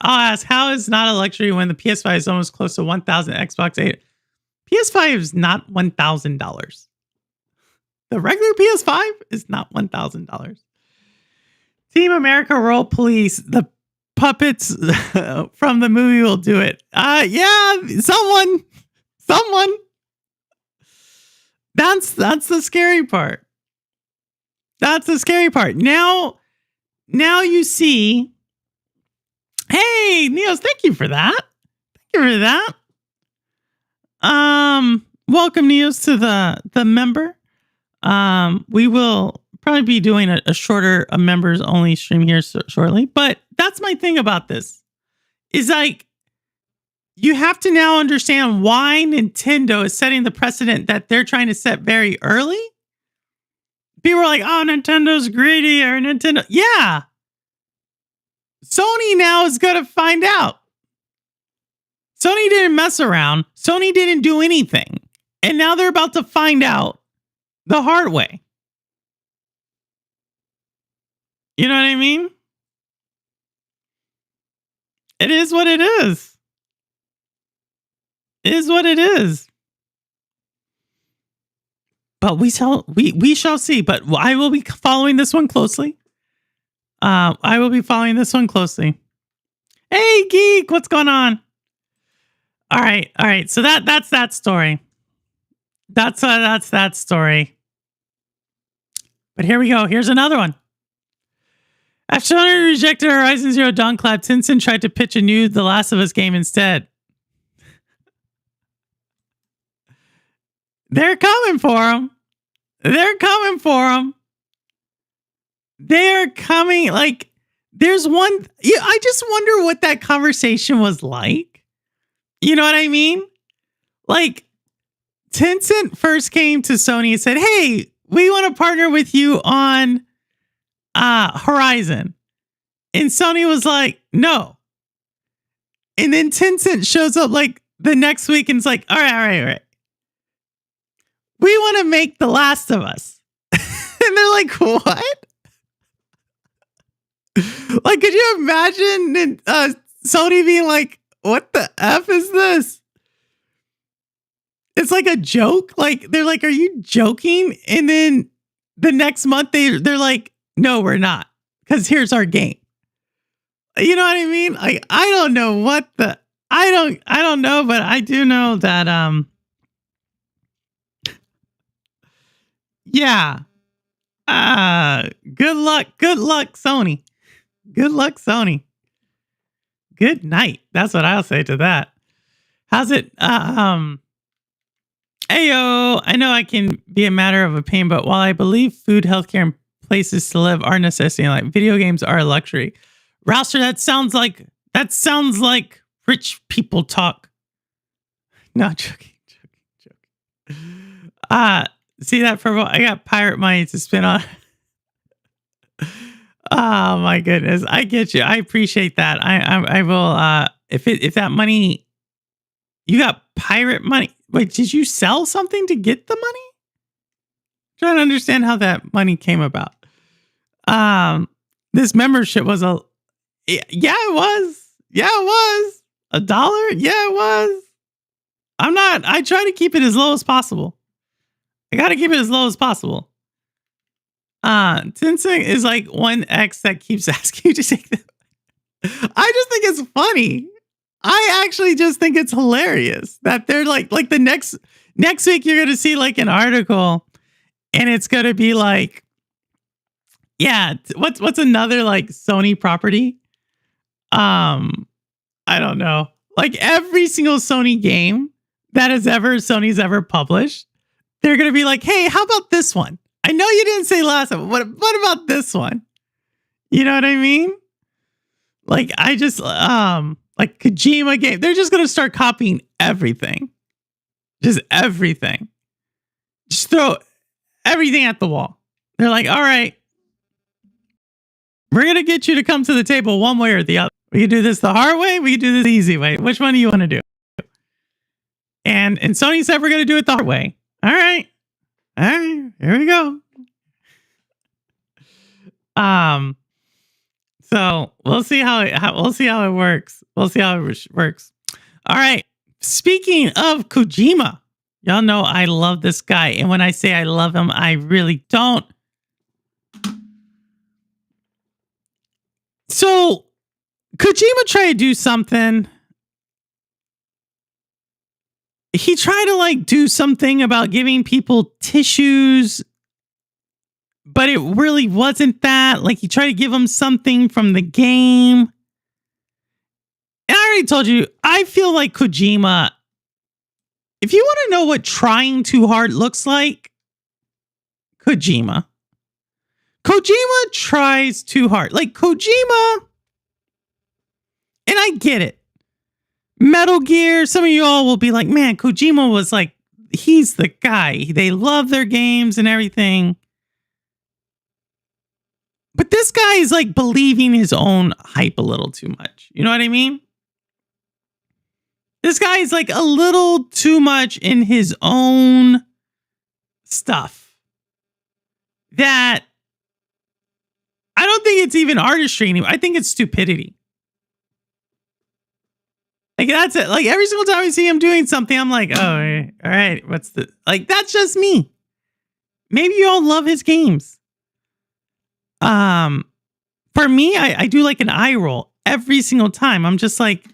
ask, how is not a luxury when the PS5 is almost close to 1,000 Xbox 8? PS5 is not $1,000. The regular PS5 is not $1,000. Team America World Police, the puppets from the movie will do it. Yeah, someone. That's the scary part. That's the scary part. Now you see. Hey, Neos, thank you for that. Welcome, Neos, to the member. We will probably be doing a shorter members only stream here shortly. But that's my thing about this. Is you have to now understand why Nintendo is setting the precedent that they're trying to set very early. People are like, oh, Nintendo's greedy or Nintendo. Yeah. Sony now is going to find out. Sony didn't mess around. Sony didn't do anything. And now they're about to find out the hard way. You know what I mean? It is what it is. It is what it is. But we shall see. But I will be following this one closely. I will be following this one closely. Hey, Geek, what's going on? All right. So that's that story. That's that story. But here we go. Here's another one. After Sony rejected Horizon Zero Dawn collab, Tencent tried to pitch a new The Last of Us game instead. They're coming for him. They're coming for him. They're coming. Like, there's one. Yeah, I just wonder what that conversation was like. You know what I mean? Like, Tencent first came to Sony and said, hey, we want to partner with you on Horizon. And Sony was like, no. And then Tencent shows up like the next week and it's like, all right. We want to make The Last of Us. And they're like, what? Like, could you imagine Sony being like, what the F is this? It's like a joke. Like, they're like, are you joking? And then the next month they're like, no, we're not. Because here's our game. You know what I mean? Like, I don't know what the, I don't know, but I do know that, yeah. Good luck, Sony. Good luck, Sony. Good night. That's what I'll say to that. How's it? Ayo, I know I can be a matter of a pain, but while I believe food, healthcare, and places to live are necessity, like video games are a luxury. Rouster, that sounds like rich people talk. No, joking. See that for I got pirate money to spin on. Oh my goodness, I get you. I appreciate that. I will. If that money, you got pirate money. Wait, did you sell something to get the money? I'm trying to understand how that money came about. This membership was it was $1. Yeah, it was. I try to keep it as low as possible. I got to keep it as low as possible. Tencent is like one X that keeps asking you to take them. I just think it's funny. I actually just think it's hilarious that they're like the next week you're going to see like an article and it's going to be like, yeah, what's another like Sony property? I don't know. Like every single Sony game that Sony's ever published, they're going to be like, hey, how about this one? I know you didn't say last one. What about this one? You know what I mean? Like, I just, like Kojima game, they're just going to start copying everything. Just everything. Just throw everything at the wall. They're like, all right, we're going to get you to come to the table one way or the other. We can do this the hard way. We can do this the easy way. Which one do you want to do? And Sony said we're going to do it the hard way. All right, here we go. So we'll see how it works. We'll see how it works. All right. Speaking of Kojima, y'all know I love this guy, and when I say I love him, I really don't. So Kojima tried to do something. He tried to like do something about giving people tissues, but it really wasn't that. Like he tried to give them something from the game. And I already told you, I feel like Kojima, if you want to know what trying too hard looks like, Kojima tries too hard. Like Kojima, and I get it. Metal Gear, some of you all will be like, man, Kojima was like, he's the guy. They love their games and everything. But this guy is like believing his own hype a little too much. You know what I mean? This guy is like a little too much in his own stuff. That I don't think it's even artistry anymore. I think it's stupidity. Like, that's it. Like, every single time I see him doing something, I'm like, oh, all right, what's the... Like, that's just me. maybe you all love his games. For me, I do like an eye roll every single time. I'm just like,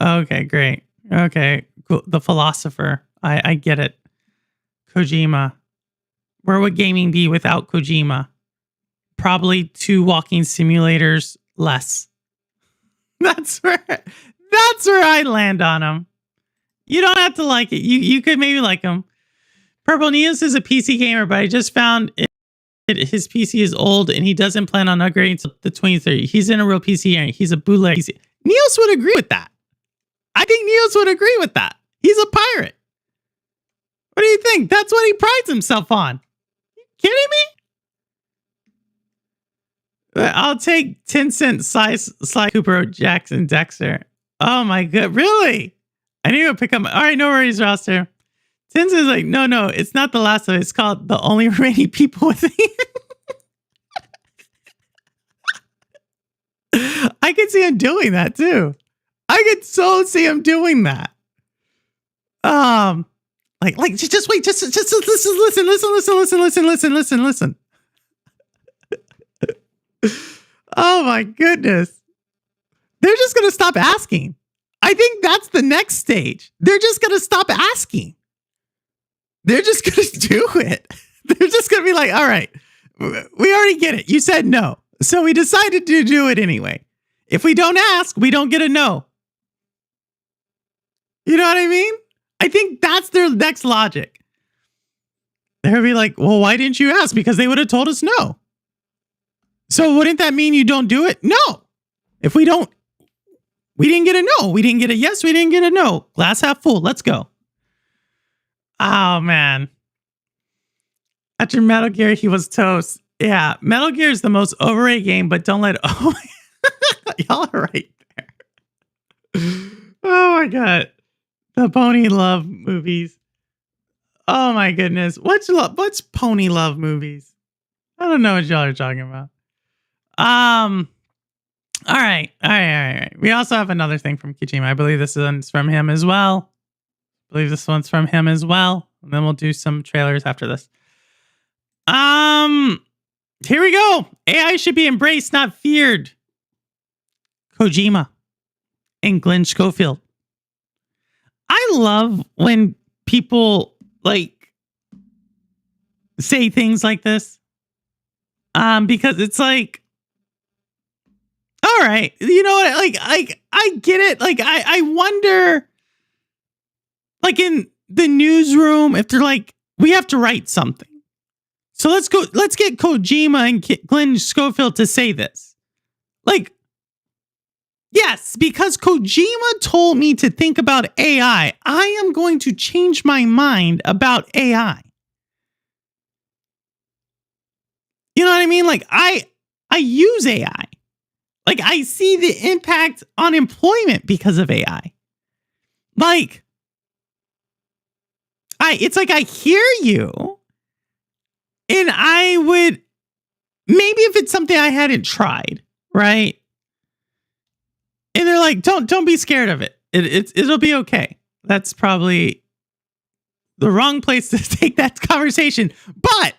okay, great. Okay, cool. The philosopher. I get it. Kojima. Where would gaming be without Kojima? Probably 2 walking simulators less. That's where I land on him. You don't have to like it. You could maybe like him. Purple Neos is a PC gamer, but I just found his PC is old and he doesn't plan on upgrading until the 2030. He's in a real PC and he's a bootleg PC. Neos would agree with that. I think Neos would agree with that. He's a pirate. What do you think? That's what he prides himself on. You kidding me? I'll take 10-cent Sly Cooper, Jackson, Dexter. Oh my god, really? I need to pick up. All right, no worries, roster. Tins is like, no, it's not The Last of Us. It's called The Only Remaining People Within. I could see him doing that too. I could so see him doing that. Like, just wait, just listen. Oh my goodness. They're just going to stop asking. I think that's the next stage. They're just going to stop asking. They're just going to do it. They're just going to be like, all right, we already get it. You said no. So we decided to do it anyway. If we don't ask, we don't get a no. You know what I mean? I think that's their next logic. They'll be like, well, why didn't you ask? Because they would have told us no. So wouldn't that mean you don't do it? No. If we didn't get a no. We didn't get a yes. We didn't get a no. Glass half full. Let's go. Oh, man. After Metal Gear, he was toast. Yeah, Metal Gear is the most overrated game, but don't let it... Oh, y'all are right there. Oh, my God. The Pony Love movies. Oh, my goodness. What's Pony Love movies? I don't know what y'all are talking about. All right. We also have another thing from Kojima. I believe this one's from him as well. And then we'll do some trailers after this. Here we go. AI should be embraced, not feared. Kojima and Glenn Schofield. I love when people like say things like this. Because it's like, all right, you know what? Like, I get it. Like, I wonder, like in the newsroom, if they're like, we have to write something. So let's get Kojima and Glenn Schofield to say this. Like, yes, because Kojima told me to think about AI, I am going to change my mind about AI. You know what I mean? Like, I use AI. Like, I see the impact on employment because of AI. Like, it's like I hear you, and I would, maybe if it's something I hadn't tried, right? And they're like, don't be scared of it. It'll be okay. That's probably the wrong place to take that conversation. But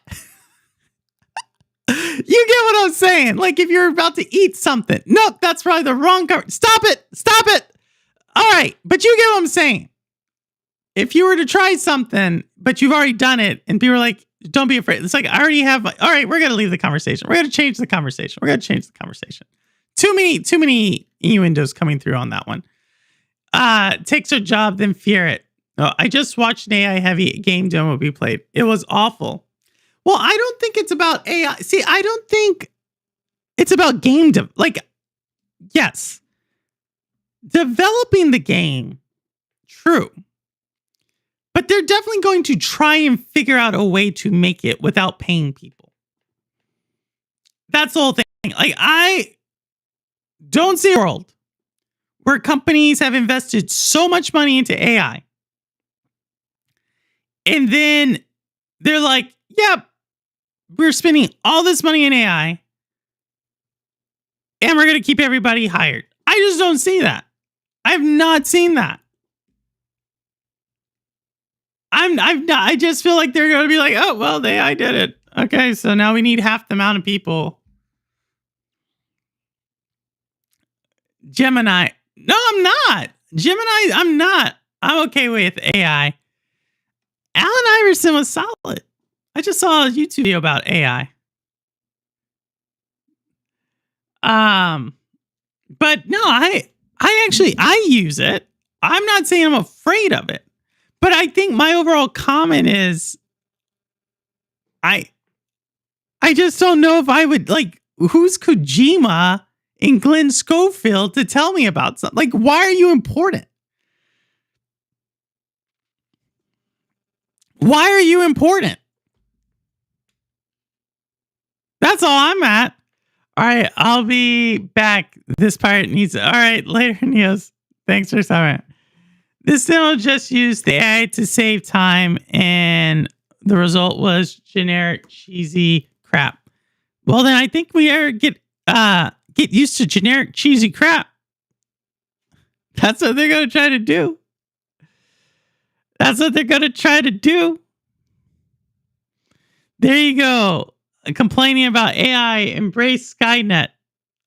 you get what I'm saying. Like if you're about to eat something. Nope, that's probably the wrong Stop it. All right. But you get what I'm saying. If you were to try something, but you've already done it and people are like, don't be afraid. It's like, I already have, all right, we're going to leave the conversation. We're going to change the conversation. Too many innuendos coming through on that one. Takes a job, then fear it. Oh, I just watched an AI heavy game demo we played. It was awful. Well, I don't think it's about AI. See, I don't think it's about game yes. Developing the game, true. But they're definitely going to try and figure out a way to make it without paying people. That's the whole thing. Like, I don't see a world where companies have invested so much money into AI. And then they're like, yeah, we're spending all this money in AI. And we're going to keep everybody hired. I just don't see that. I've not seen that. I just feel like they're going to be like, oh, well, I did it. Okay, so now we need half the amount of people. Gemini. No, I'm not. Gemini, I'm not. I'm okay with AI. Allen Iverson was solid. I just saw a YouTube video about AI. But no, I use it. I'm not saying I'm afraid of it. But I think my overall comment is I just don't know if I would like who's Kojima and Glenn Schofield to tell me about something. Like, why are you important? Why are you important? That's all I'm at. All right, I'll be back. This part needs. All right, later, Niels. Thanks for coming. This demo just used the AI to save time, and the result was generic cheesy crap. Well, then I think we are get used to generic cheesy crap. That's what they're gonna try to do. That's what they're gonna try to do. There you go. Complaining about AI, embrace Skynet.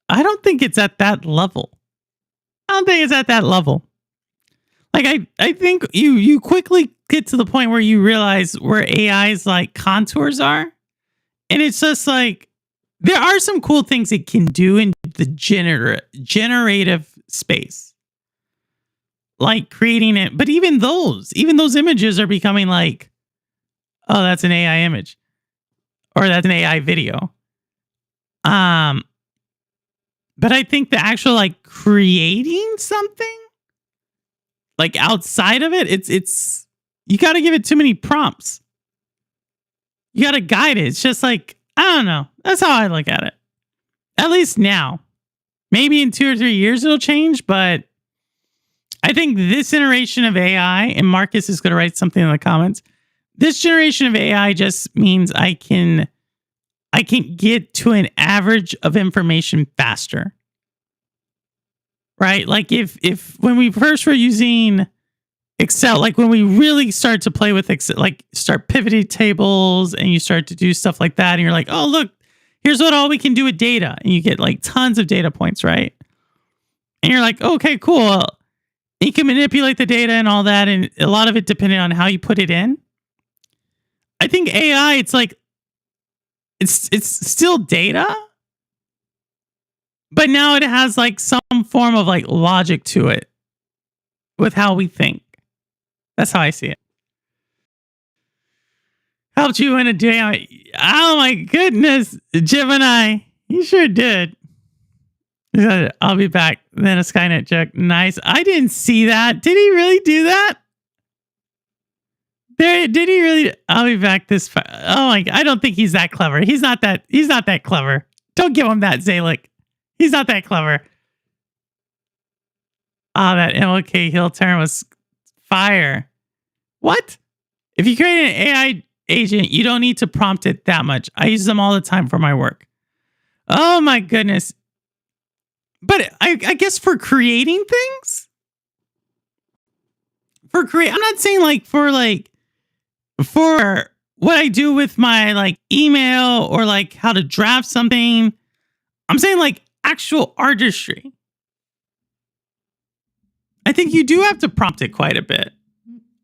I don't think it's at that level. Like I think you quickly get to the point where you realize where AI's like contours are. And it's just like there are some cool things it can do in the generative space. Like creating it, but even those images are becoming like, oh, that's an AI image. Or that's an AI video. But I think the actual like creating something like outside of it, it's you got to give it too many prompts. You got to guide it. It's just like, I don't know. That's how I look at it. At least now. Maybe in 2 or 3 years it'll change, but I think this generation of AI, and Marcus is going to write something in the comments. This generation of AI just means I can get to an average of information faster. Right? Like if when we first were using Excel, like when we really start to play with Excel, like start pivoting tables and you start to do stuff like that, and you're like, oh, look, here's what all we can do with data. And you get like tons of data points, right? And you're like, okay, cool. You can manipulate the data and all that, and a lot of it depending on how you put it in. I think AI, it's like, it's still data, but now it has like some form of like logic to it with how we think. That's how I see it. Helped you in a day. Oh my goodness, Gemini. You sure did. I'll be back. Then a Skynet joke. Nice. I didn't see that. Did he really do that? Did he really? I'll be back this far. Oh my God. I don't think he's that clever. He's not that clever. Don't give him that, Zalik. He's not that clever. Ah, that MLK Hill turn was fire. What? If you create an AI agent, you don't need to prompt it that much. I use them all the time for my work. Oh my goodness. But I guess for creating things, I'm not saying like for what I do with my like email or like how to draft something. I'm saying like actual artistry. I think you do have to prompt it quite a bit.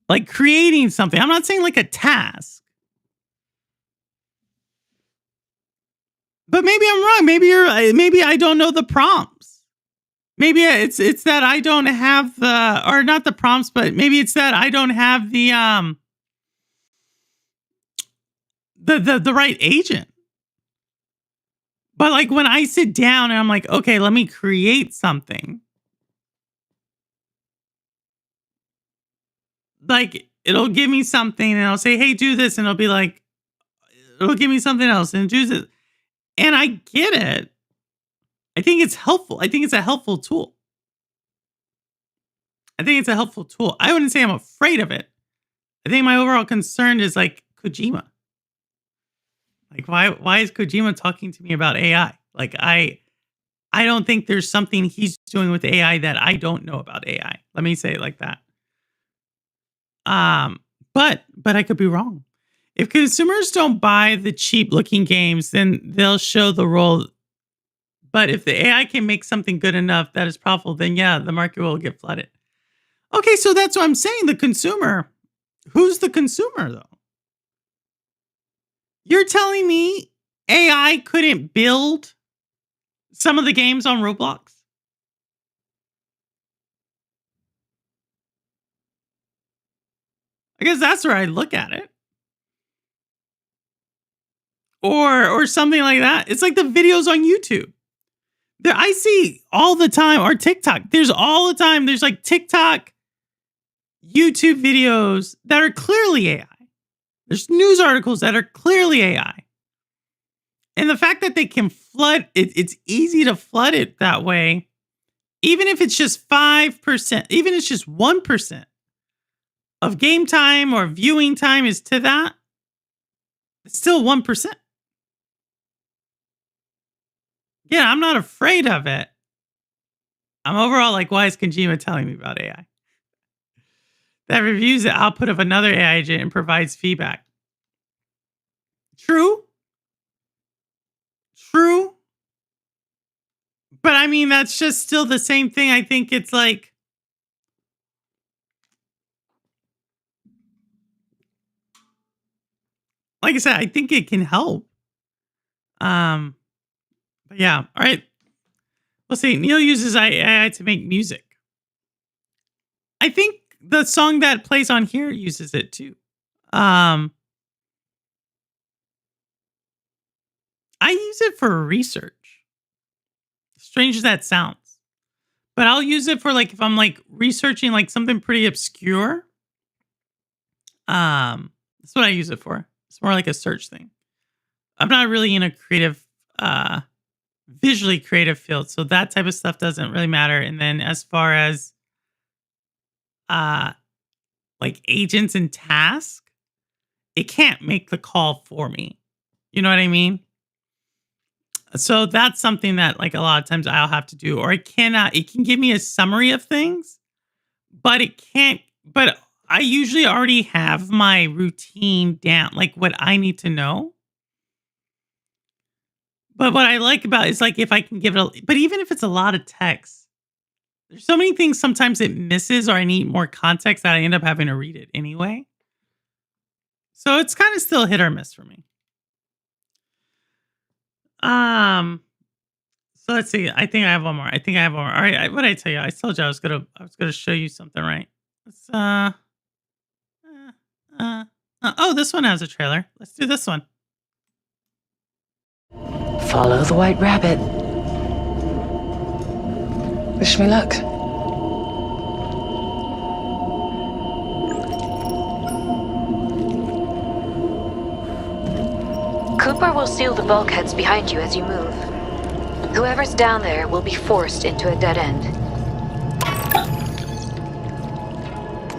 Like creating something. I'm not saying like a task. But maybe I'm wrong. Maybe I don't know the prompts. Maybe it's that I don't have or not the prompts, but maybe it's that I don't have the right agent. But like when I sit down and I'm like, okay, let me create something. Like it'll give me something and I'll say, hey, do this. And it'll be like, it'll give me something else and do this. And I get it. I think it's helpful. I think it's a helpful tool. I wouldn't say I'm afraid of it. I think my overall concern is like Kojima. Like why is Kojima talking to me about AI? Like I don't think there's something he's doing with AI that I don't know about AI. Let me say it like that. But I could be wrong. If consumers don't buy the cheap looking games, then they'll show the role. But if the AI can make something good enough that is profitable, then yeah, the market will get flooded. Okay, so that's what I'm saying. The consumer. Who's the consumer, though? You're telling me AI couldn't build some of the games on Roblox? I guess that's where I look at it. Or something like that. It's like the videos on YouTube. I see all the time, or TikTok. There's all the time. There's like TikTok, YouTube videos that are clearly AI. There's news articles that are clearly AI. And the fact that they can flood, it's easy to flood it that way. Even if it's just 5%, even if it's just 1% of game time or viewing time is to that, it's still 1%. Yeah, I'm not afraid of it. I'm overall like, why is Kojima telling me about AI? That reviews the output of another AI agent and provides feedback. True. But I mean, that's just still the same thing. I think it's like, I said, I think it can help. But yeah, all right. We'll see. Neil uses AI to make music. I think the song that plays on here uses it too. I use it for research. Strange as that sounds. But I'll use it for like if I'm like researching like something pretty obscure. That's what I use it for. It's more like a search thing. I'm not really in a creative visually creative field, so that type of stuff doesn't really matter. And then as far as like agents and tasks, it can't make the call for me. You know what I mean? So that's something that like a lot of times I'll have to do, or it can give me a summary of things, but it can't, but I usually already have my routine down, like what I need to know. But what I like about it is like if I can give it but even if it's a lot of text, there's so many things sometimes it misses or I need more context that I end up having to read it anyway. So it's kind of still hit or miss for me. So let's see. I think I have one more. All right. What did I tell you? I told you I was gonna show you something, right? Let's oh, this one has a trailer. Let's do this one. Follow the white rabbit. Wish me luck. Cooper will seal the bulkheads behind you as you move. Whoever's down there will be forced into a dead end.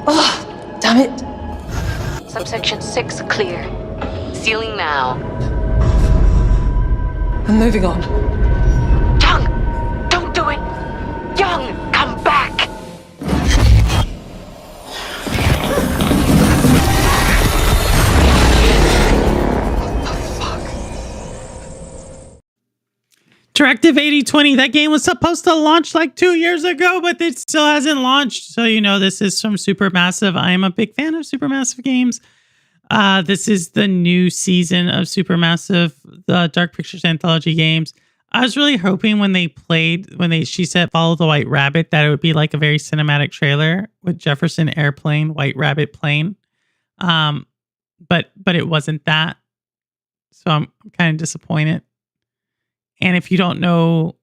Oh, damn it. Subsection 6 clear. Sealing now. I'm moving on. Young! Don't do it! Young, come back! Directive 8020. That game was supposed to launch like 2 years ago, but it still hasn't launched. So, you know, this is from Supermassive. I am a big fan of Supermassive games. This is the new season of Supermassive, the Dark Pictures Anthology games. I was really hoping when she said follow the white rabbit, that it would be like a very cinematic trailer with Jefferson airplane, white rabbit plane. But it wasn't that. So I'm kind of disappointed. And if you don't know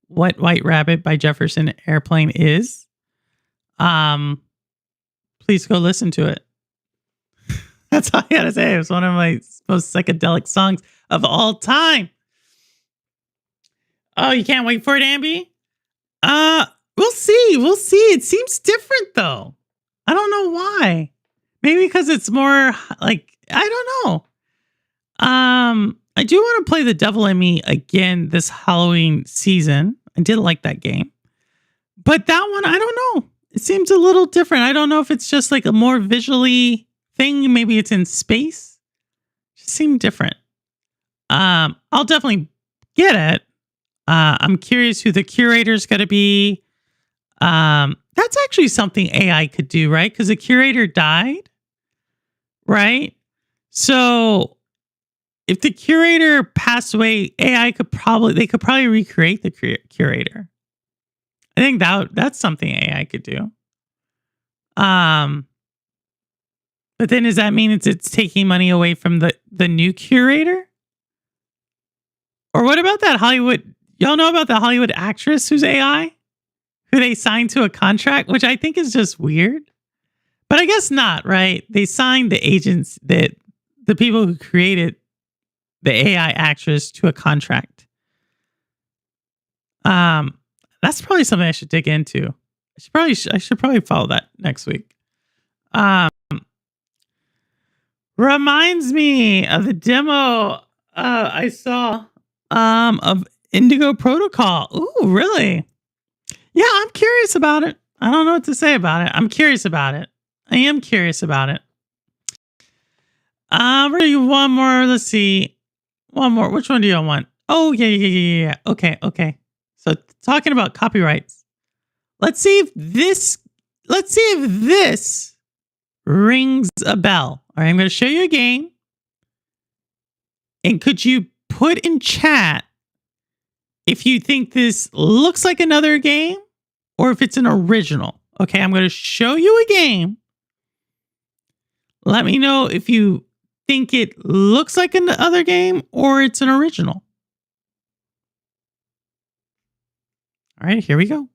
what White Rabbit by Jefferson Airplane is, please go listen to it. That's all I gotta say. It was one of my most psychedelic songs of all time. Oh, you can't wait for it, Ambi? We'll see. We'll see. It seems different though. I don't know why. Maybe because it's more like, I don't know. I do want to play The Devil in Me again this Halloween season. I did like that game. But that one, I don't know. It seems a little different. I don't know if it's just like a more visually thing. Maybe it's in space. just seem different. I'll definitely get it. I'm curious who the curator's going to be. That's actually something AI could do, right? Because the curator died, right? So if the curator passed away, they could probably recreate the curator. I think that's something AI could do. But then does that mean it's taking money away from the new curator? Or what about that Hollywood? Y'all know about the Hollywood actress who's AI? Who they signed to a contract, which I think is just weird. But I guess not, right? They signed the agents, the people who created the AI actress to a contract. That's probably something I should dig into. I should probably follow that next week. Reminds me of the demo I saw of Indigo Protocol. Ooh, really? Yeah, I'm curious about it. I don't know what to say about it. I'm curious about it. I am curious about it. We're gonna do one more. Let's see. One more. Which one do you want? Oh, yeah. Okay. So talking about copyrights. Let's see if this rings a bell. All right, I'm going to show you a game. And could you put in chat if you think this looks like another game or if it's an original? Okay, I'm going to show you a game. Let me know if you think it looks like another game or it's an original. All right, here we go.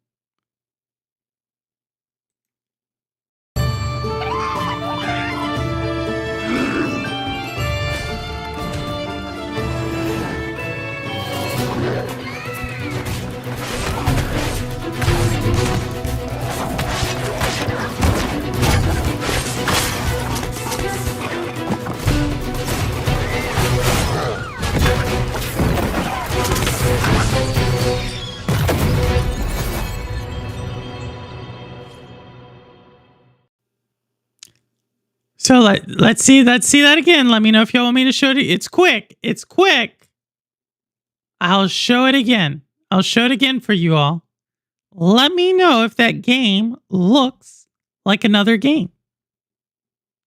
So let's see that again. Let me know if y'all want me to show it. It's quick. I'll show it again. I'll show it again for you all. Let me know if that game looks like another game.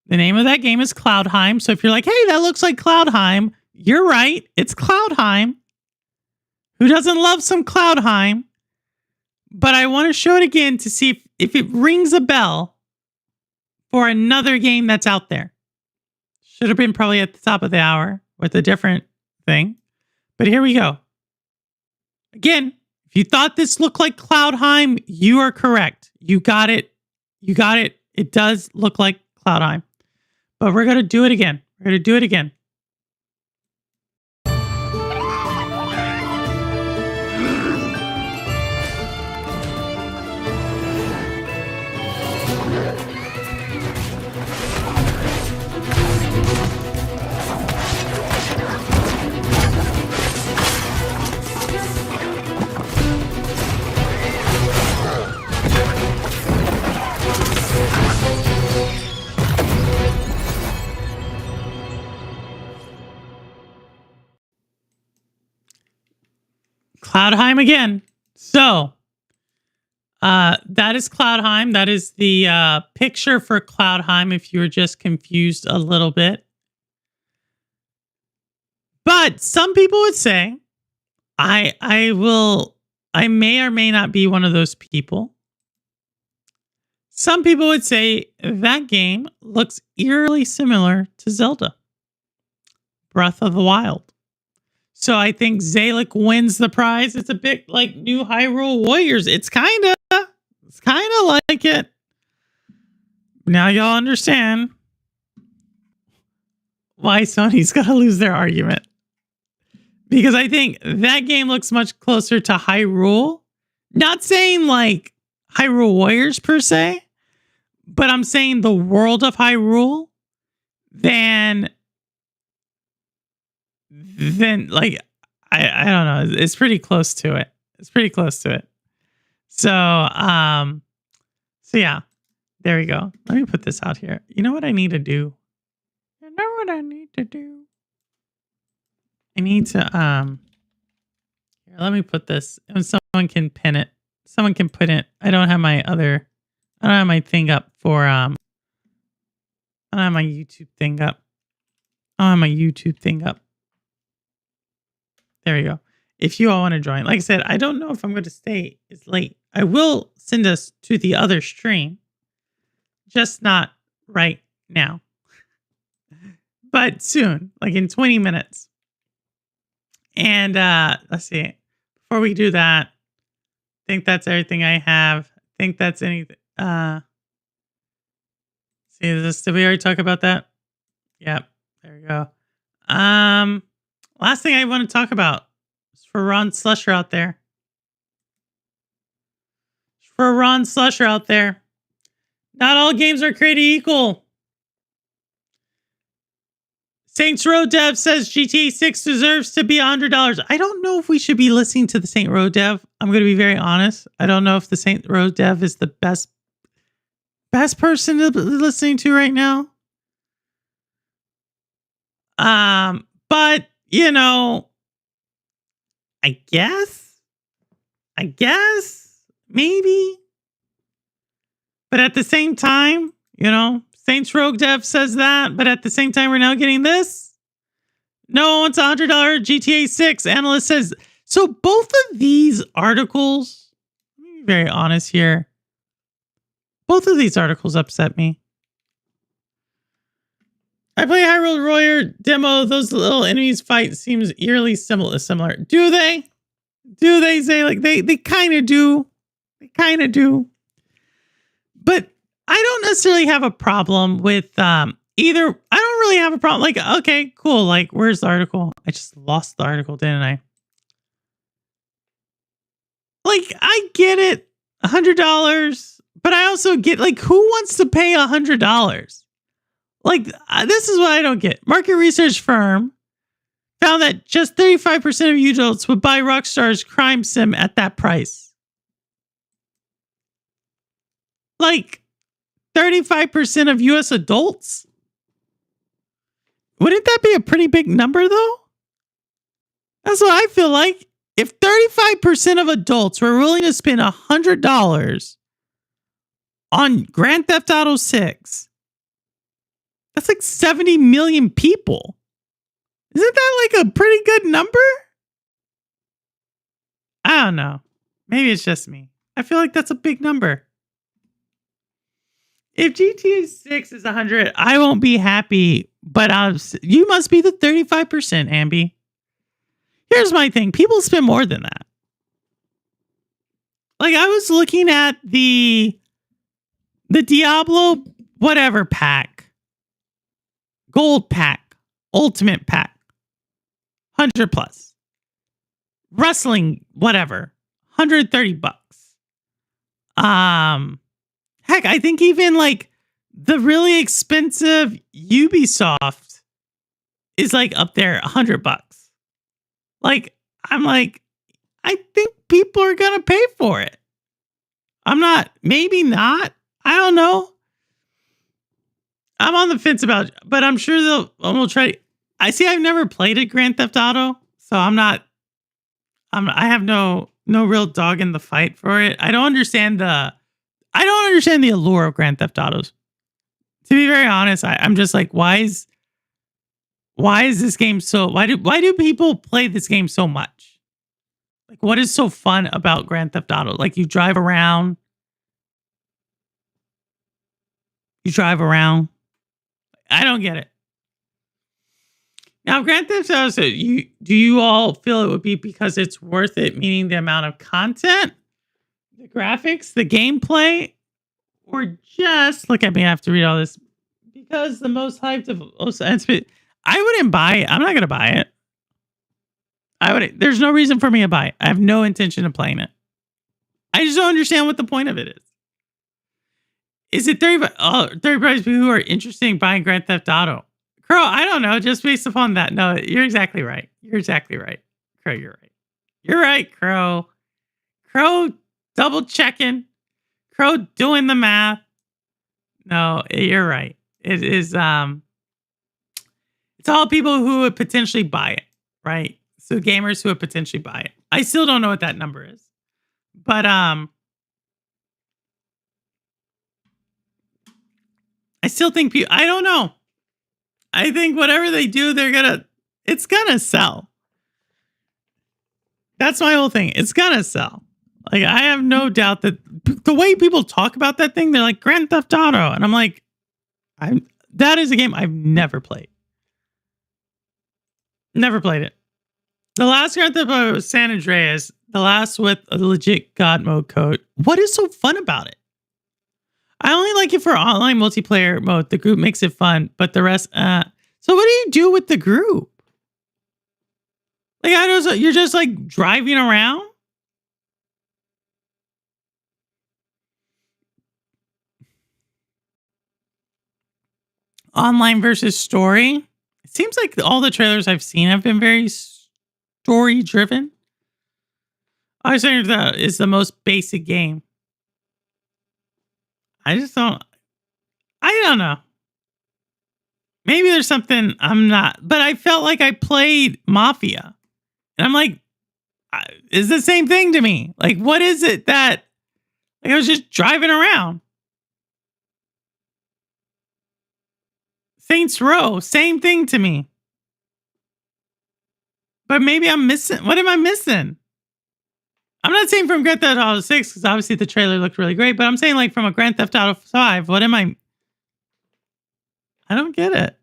The name of that game is Cloudheim. So if you're like, hey, that looks like Cloudheim, you're right. It's Cloudheim. Who doesn't love some Cloudheim? But I want to show it again to see if it rings a bell for another game that's out there. Should have been probably at the top of the hour with a different thing. But here we go. Again, if you thought this looked like Cloudheim, you are correct. You got it. It does look like Cloudheim. But we're going to do it again. Cloudheim again. So, that is Cloudheim. That is the picture for Cloudheim if you were just confused a little bit. But some people would say, I may or may not be one of those people. Some people would say that game looks eerily similar to Zelda Breath of the Wild. So I think Zalek wins the prize. It's a bit like New Hyrule Warriors. It's kind of like it. Now y'all understand why Sony's got to lose their argument. Because I think that game looks much closer to Hyrule. Not saying like Hyrule Warriors per se, but I'm saying the world of Hyrule than like I don't know. It's pretty close to it. So yeah, there we go. Let me put this out here. You know what I need to do? I need to here, let me put this and someone can pin it. Someone can put it. I don't have my thing up for I don't have my YouTube thing up. I don't have my YouTube thing up. There we go. If you all want to join, like I said, I don't know if I'm going to stay. It's late. I will send us to the other stream, just not right now, but soon, like in 20 minutes. And let's see. Before we do that, I think that's everything I have. I think that's anything. See this? Did we already talk about that? Yep. There we go. Last thing I want to talk about is for Ron Slusher out there. For Ron Slusher out there. Not all games are created equal. Saints Row Dev says GTA 6 deserves to be $100. I don't know if we should be listening to the Saint Row Dev. I'm going to be very honest. I don't know if the Saint Row Dev is the best person to be listening to right now. But you know, I guess maybe. But at the same time, you know, Saints Row Dev says that, but at the same time, we're now getting this. No one wants $100 GTA 6. Analyst says so. Both of these articles, let me be very honest here. Both of these articles upset me. I play Hyrule Warrior demo. Those little enemies fight seems eerily similar. Do they? Do they say like they kind of do? They kind of do. But I don't necessarily have a problem with either. I don't really have a problem. Like, okay, cool. Like, where's the article? I just lost the article, didn't I? Like, I get it, $100, but I also get like, who wants to pay $100? Like, this is what I don't get. Market research firm found that just 35% of adults would buy Rockstar's crime sim at that price. Like, 35% of US adults? Wouldn't that be a pretty big number, though? That's what I feel like. If 35% of adults were willing to spend $100 on Grand Theft Auto 6, that's like 70 million people. Isn't that like a pretty good number? I don't know. Maybe it's just me. I feel like that's a big number. If GTA 6 is 100, I won't be happy, but you must be the 35%, Ambi. Here's my thing. People spend more than that. Like, I was looking at the Diablo whatever pack. Gold pack. Ultimate pack. 100 plus. Wrestling whatever. $130. Heck, I think even like the really expensive Ubisoft is like up there $100. Like, I'm like, I think people are gonna pay for it. I'm not, maybe not. I don't know. I'm on the fence about it, but I'm sure we'll try. I see. I've never played a Grand Theft Auto, so I have no real dog in the fight for it. I don't understand the allure of Grand Theft Autos. To be very honest, I'm just like, why is this game so? Why do people play this game so much? Like, what is so fun about Grand Theft Auto? Like, you drive around. I don't get it. Now, Grand Theft Auto, do you all feel it would be because it's worth it, meaning the amount of content, the graphics, the gameplay, or just look at me? I have to read all this because the most hyped of I wouldn't buy it. I'm not gonna buy it. There's no reason for me to buy it. I have no intention of playing it. I just don't understand what the point of it is. Is it 30 people who are interested in buying Grand Theft Auto? Crow, I don't know. Just based upon that. No, you're exactly right. Crow, you're right. You're right, Crow. Crow double checking. Crow doing the math. No, you're right. It is it's all people who would potentially buy it, right? So gamers who would potentially buy it. I still don't know what that number is. But I still think I don't know. I think whatever they do, it's gonna sell. That's my whole thing. It's gonna sell. Like, I have no doubt that the way people talk about that thing, they're like Grand Theft Auto, and I'm like, that is a game I've never played. Never played it. The last Grand Theft Auto was San Andreas. The last with a legit God mode code. What is so fun about it? I only like it for online multiplayer mode. The group makes it fun, but the rest. So what do you do with the group? Like, you're just like driving around. Online versus story. It seems like all the trailers I've seen have been very story driven. I think that is the most basic game. I don't know. Maybe there's something I'm not, but I felt like I played Mafia. And I'm like, it's the same thing to me. Like, what is it that, like, I was just driving around. Saints Row, same thing to me. But maybe I'm missing. What am I missing? I'm not saying from Grand Theft Auto 6, because obviously the trailer looked really great, but I'm saying like from a Grand Theft Auto 5, what am I don't get it.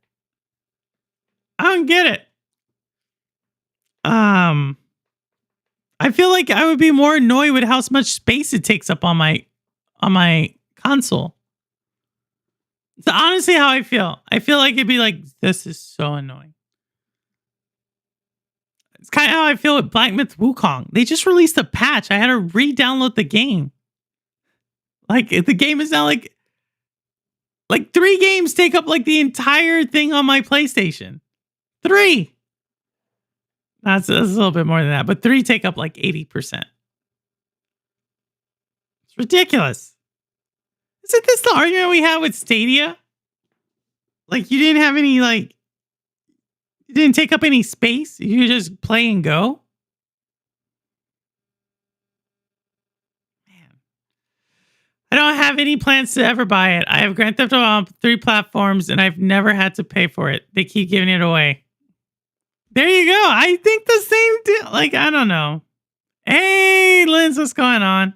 I don't get it. I feel like I would be more annoyed with how much space it takes up on my console. It's honestly how I feel. I feel like it'd be like, this is so annoying. It's kind of how I feel with Black Myth Wukong. They just released a patch. I had to re-download the game. Like, the game is now like 3 games take up like the entire thing on my PlayStation. 3. That's a little bit more than that, but 3 take up like 80%. It's ridiculous. Isn't this the argument we had with Stadia? Like, you didn't have any, like, you didn't take up any space. You just play and go. Man, I don't have any plans to ever buy it. I have Grand Theft Auto on 3 platforms, and I've never had to pay for it. They keep giving it away. There you go. I think the same deal. Like, I don't know. Hey, Linz, what's going on?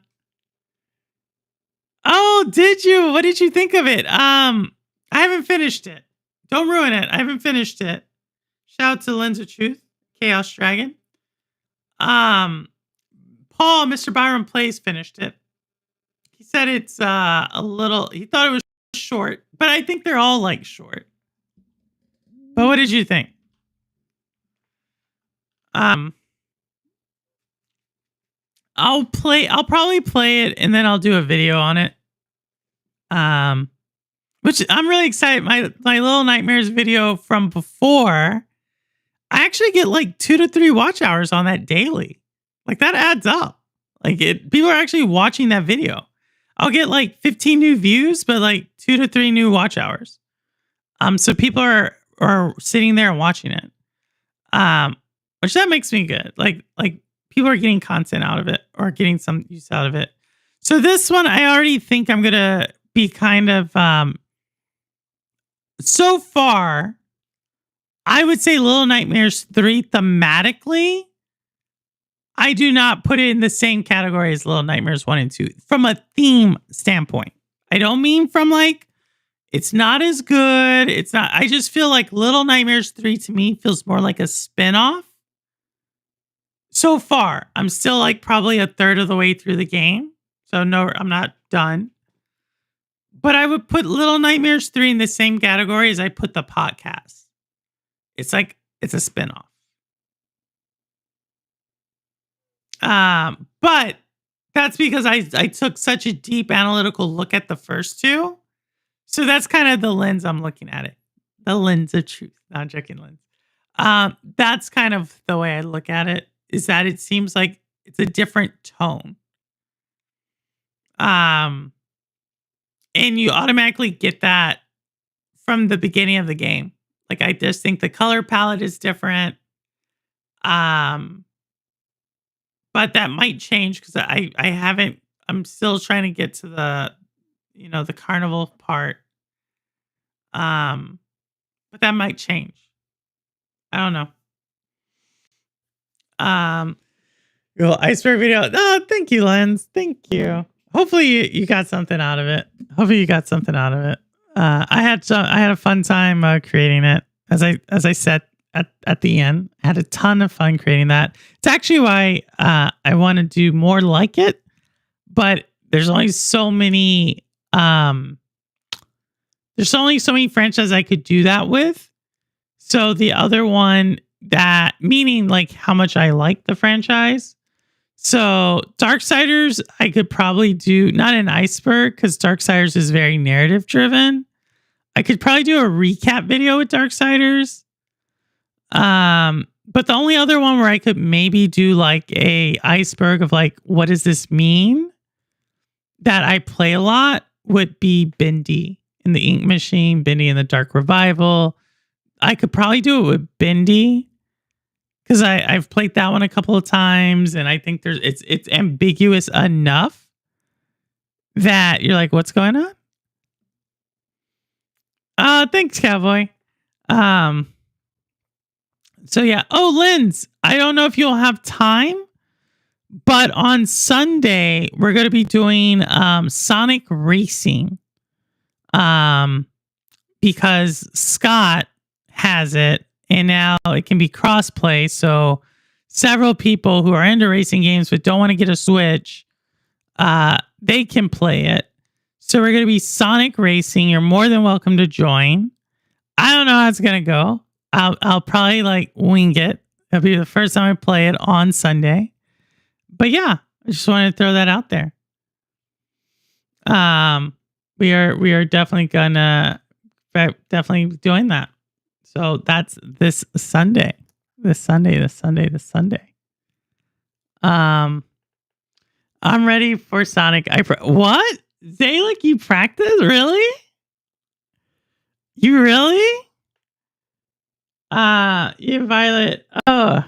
Oh, did you? What did you think of it? I haven't finished it. Don't ruin it. I haven't finished it. Shout out to Lens of Truth, Chaos Dragon. Paul, Mr. Byron Plays finished it. He said it's a little, he thought it was short, but I think they're all like short. But what did you think? I'll probably play it and then I'll do a video on it. Which I'm really excited. My Little Nightmares video from before, I actually get like 2 to 3 watch hours on that daily. Like, that adds up. Like, people are actually watching that video. I'll get like 15 new views, but like 2 to 3 new watch hours. So people are sitting there and watching it. Which that makes me good. Like people are getting content out of it or getting some use out of it. So this one, I already think I'm gonna be kind of so far, I would say Little Nightmares 3 thematically, I do not put it in the same category as Little Nightmares 1 and 2 from a theme standpoint. I don't mean from like, it's not as good. It's not, I just feel like Little Nightmares 3 to me feels more like a spinoff. So far, I'm still like probably a third of the way through the game. So no, I'm not done. But I would put Little Nightmares 3 in the same category as I put the podcast. It's like, it's a spinoff. But that's because I took such a deep analytical look at the first 2. So that's kind of the lens I'm looking at it. The lens of truth. Not joking lens. That's kind of the way I look at it, is that it seems like it's a different tone. And you automatically get that from the beginning of the game. Like, I just think the color palette is different. Um, but that might change because I haven't. I'm still trying to get to the carnival part. But that might change. I don't know. Iceberg video. Oh, thank you, Lens. Thank you. Hopefully you got something out of it. I had a fun time creating it. As I said at the end, I had a ton of fun creating that. It's actually why I want to do more like it, but there's only so many franchises I could do that with. So the other one, that meaning like how much I like the franchise. So Darksiders, I could probably do not an iceberg because Darksiders is very narrative driven. I could probably do a recap video with Darksiders. But the only other one where I could maybe do like a iceberg of like, what does this mean? That I play a lot would be Bindi in the Ink Machine, Bindi in the Dark Revival. I could probably do it with Bindi because I've played that one a couple of times, and I think it's ambiguous enough that you're like, what's going on? Thanks, Cowboy. So yeah. Oh, Linz, I don't know if you'll have time, but on Sunday we're going to be doing Sonic Racing. Because Scott has it, and now it can be cross-play. So several people who are into racing games but don't want to get a Switch, they can play it. So we're going to be Sonic Racing. You're more than welcome to join. I don't know how it's going to go. I'll probably like wing it. It'll be the first time I play it on Sunday. But yeah, I just wanted to throw that out there. We are definitely doing that. So that's this Sunday. I'm ready for Sonic. What? Zalek, you practice? Really? You really? You Violet. Oh.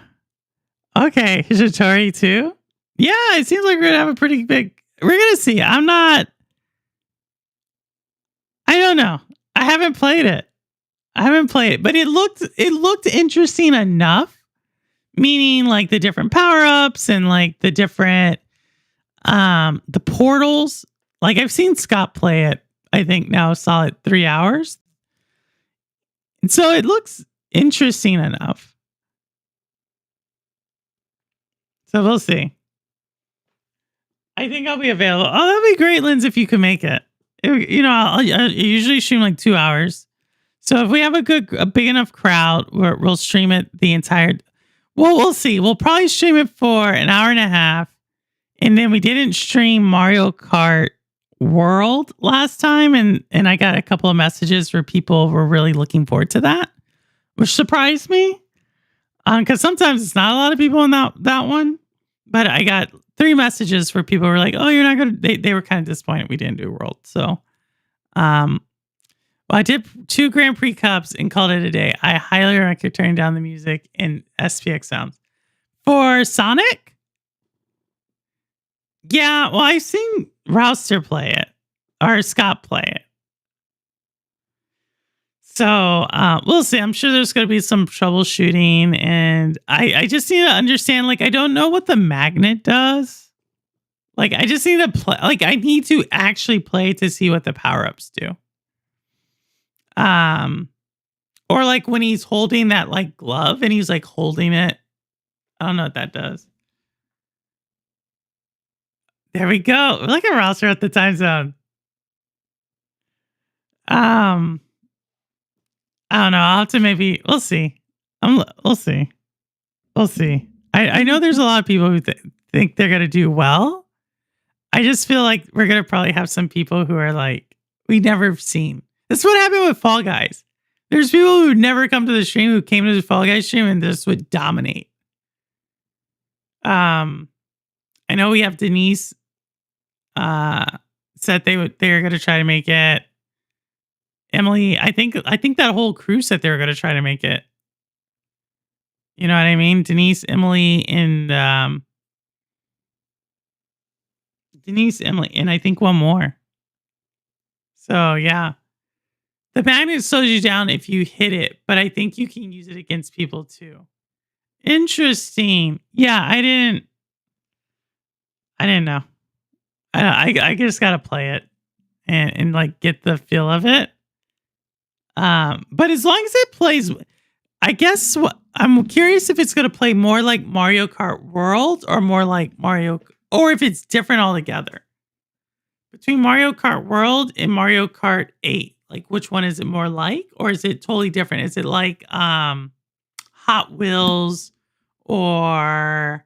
Okay. Shitori too? Yeah, it seems like we're gonna have a pretty big. We're gonna see. I don't know. I haven't played it, but it looked interesting enough. Meaning like the different power-ups and like the different the portals. Like I've seen Scott play it, I think now a solid 3 hours. And so it looks interesting enough. So we'll see. I think I'll be available. Oh, that'd be great, Linz, if you could make it. I usually stream like 2 hours. So if we have a big enough crowd, we'll stream it the entire. Well, we'll see. We'll probably stream it for an hour and a half. And then we didn't stream Mario Kart World last time. And I got a couple of messages where people were really looking forward to that, which surprised me. Because sometimes it's not a lot of people in that one. But I got 3 messages where people were like, "Oh, you're not going to." They were kind of disappointed we didn't do World. So, well, I did 2 Grand Prix Cups and called it a day. I highly recommend turning down the music in SPX sounds for Sonic. Yeah, well, I've seen Rouster play it or Scott play it. So we'll see. I'm sure there's going to be some troubleshooting, and I just need to understand. Like, I don't know what the magnet does. Like, I just need to play. Like, I need to actually play to see what the power ups do. Or like when he's holding that like glove and he's like holding it. I don't know what that does. There we go. Look at Rouster at the time zone. I don't know. I'll have to maybe. We'll see. We'll see. I know there's a lot of people who think they're gonna do well. I just feel like we're gonna probably have some people who are like we never seen. That's what happened with Fall Guys. There's people who never come to the stream who came to the Fall Guys stream and just would dominate. I know we have Denise. Said they're gonna try to make it. Emily, I think that whole crew said they were going to try to make it. You know what I mean? Denise, Emily, and I think one more. So yeah. The magnet slows you down if you hit it, but I think you can use it against people too. Interesting. Yeah, I didn't know. I just gotta play it and like get the feel of it. But as long as it plays, I guess I'm curious if it's gonna play more like Mario Kart World or more like or if it's different altogether. Between Mario Kart World and Mario Kart 8, like which one is it more like, or is it totally different? Is it like Hot Wheels or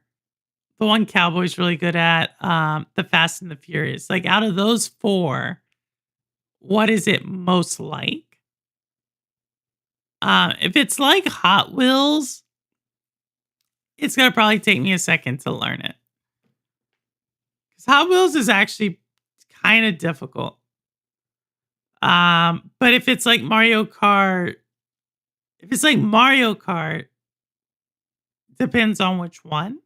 the one Cowboy's really good at, the Fast and the Furious? Like out of those four, what is it most like? If it's like Hot Wheels, it's gonna probably take me a second to learn it. Because Hot Wheels is actually kind of difficult. But if it's like Mario Kart, depends on which one.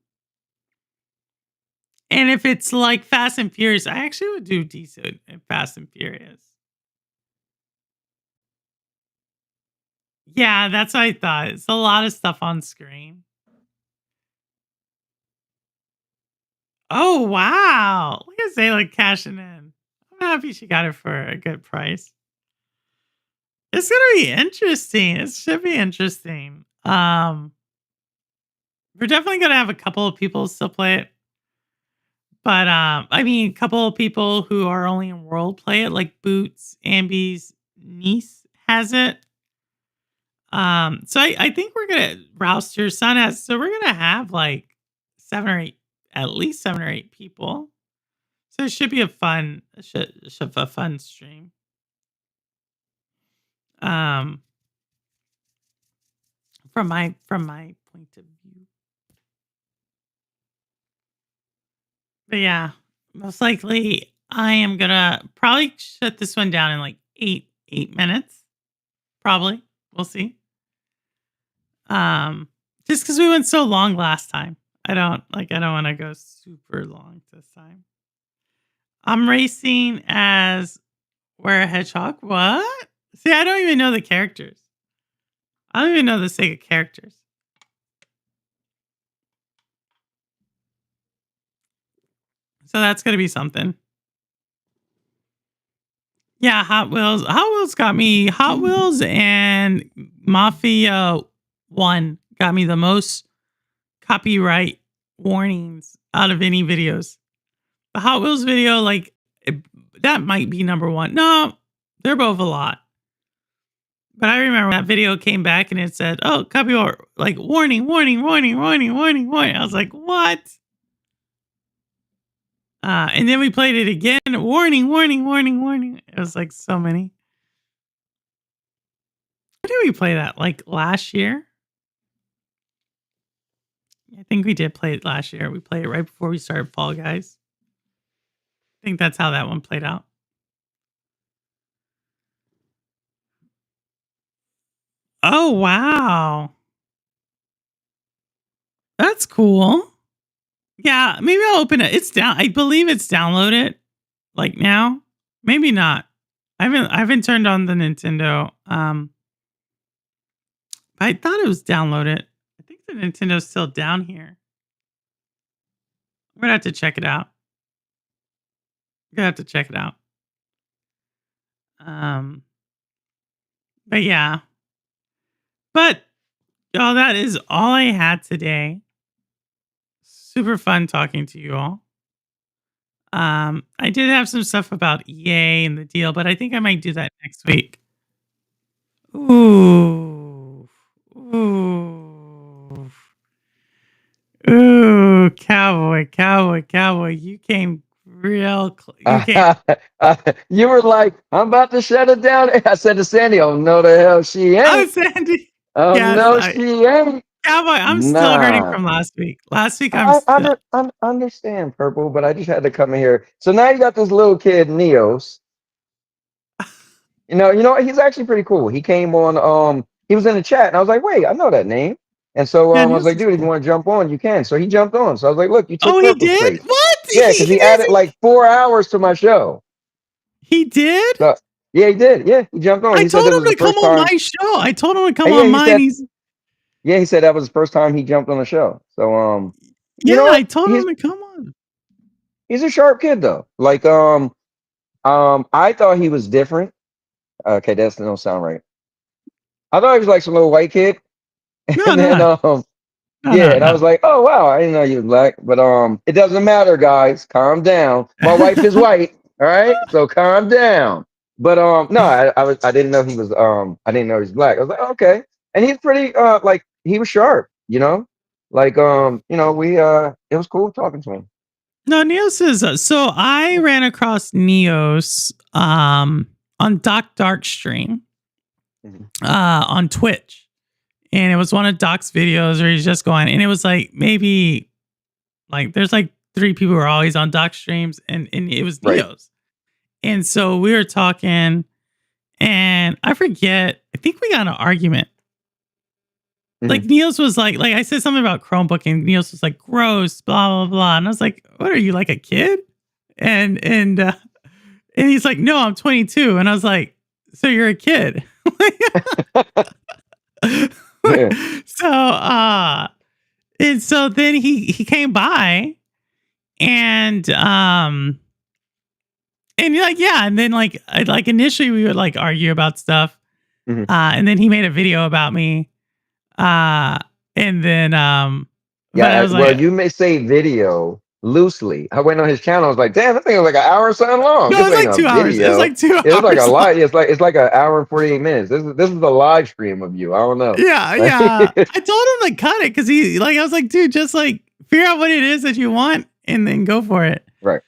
And if it's like Fast and Furious, I actually would do decent in Fast and Furious. Yeah, that's what I thought. It's a lot of stuff on screen. Oh, wow. Look at Zayla cashing in. I'm happy she got it for a good price. It's gonna be interesting. It should be interesting. We're definitely gonna have a couple of people still play it. But I mean, a couple of people who are only in World play it, like Boots, Ambi's niece has it. So I think we're gonna Roust, your son has, so we're gonna have like at least 7 or 8 people. So it should be a fun stream. From my point of view. But yeah, most likely I am gonna probably shut this one down in like 8 minutes. Probably. We'll see. Just because we went so long last time. I don't want to go super long this time. I'm racing as Wear a Hedgehog. What? See, I don't even know the characters. I don't even know the Sega characters. So that's gonna be something. Yeah, Hot Wheels. Hot Wheels got me. Hot Wheels and Mafia 1 got me the most copyright warnings out of any videos. The Hot Wheels video, like, that might be number one. No, they're both a lot. But I remember that video came back and it said, oh, copyright, like, warning, warning, warning, warning, warning, warning. I was like, what? And then we played it again. Warning, warning, warning, warning. It was like so many. When did we play that? Like last year? I think we did play it last year. We played it right before we started Fall Guys. I think that's how that one played out. Oh, wow. That's cool. Yeah, maybe I'll open it. It's down. I believe it's downloaded like now. Maybe not. I haven't turned on the Nintendo. I thought it was downloaded. I think the Nintendo's still down here. I'm gonna have to check it out. But yeah. But y'all, that is all I had today. Super fun talking to you all. I did have some stuff about EA and the deal, but I think I might do that next week. Ooh. Cowboy. You came real close. You were like, I'm about to shut it down. I said to Sandy, oh, no, the hell she ain't. Oh, Sandy. Oh, yes, no, she ain't. Cowboy, I'm still hurting from last week. I understand, Purple, but I just had to come in here. So now you got this little kid, Neos. You know, he's actually pretty cool. He came on, he was in the chat, and I was like, wait, I know that name. And so Yeah, I was Niels like, is dude, if you cool. want to jump on, you can. So he jumped on. So I was like, look, you took Oh, he Purple's did? place. What? Yeah, because he added like 4 hours to my show. He did? So yeah, he did. Yeah, he jumped on. I He said told that him was the to come first on time. my show. I told him to come Yeah, on he mine. said. Yeah, he said that was the first time he jumped on the show. So you Yeah, know I what? told him to come on. He's a sharp kid though. Like I thought he was different. Okay, that don't sound right. I thought he was like some little white kid, No, and then no, no, yeah, no, and I was no. like, oh wow, I didn't know you was black. But it doesn't matter, guys. Calm down. My wife is white. All right, so calm down. But no, I didn't know he was I didn't know he was black. I was like, okay, and he's pretty like he was sharp, like we it was cool talking to him. No, Neos is so I ran across Neos on Doc Dark stream Mhm. on Twitch. And it was one of Doc's videos where he's just going, and it was like maybe like there's like 3 people who are always on Doc streams, and it was Right. Neos. And so we were talking, and I forget, I think we got in an argument. Like Niels was like I said something about Chromebook, and Niels was like, gross, blah, blah, blah. And I was like, what are you, like a kid? And he's like, no, I'm 22. And I was like, so you're a kid. Yeah. And so then he came by and you're like, yeah. And then like initially we would like argue about stuff. Mhm. And then he made a video about me. And then but I Yeah, was well, like, you may say video loosely. I went on his channel. I was like, damn, that thing was like an hour or something long. no, it This was ain't like a 2 hours. It was video. like 2 It was like a hours. live. It's like an hour and 48 minutes. This is a live stream of you. I don't know. Yeah, yeah. I told him to cut it because he I was like, dude, just like figure out what it is that you want and then go for it. Right.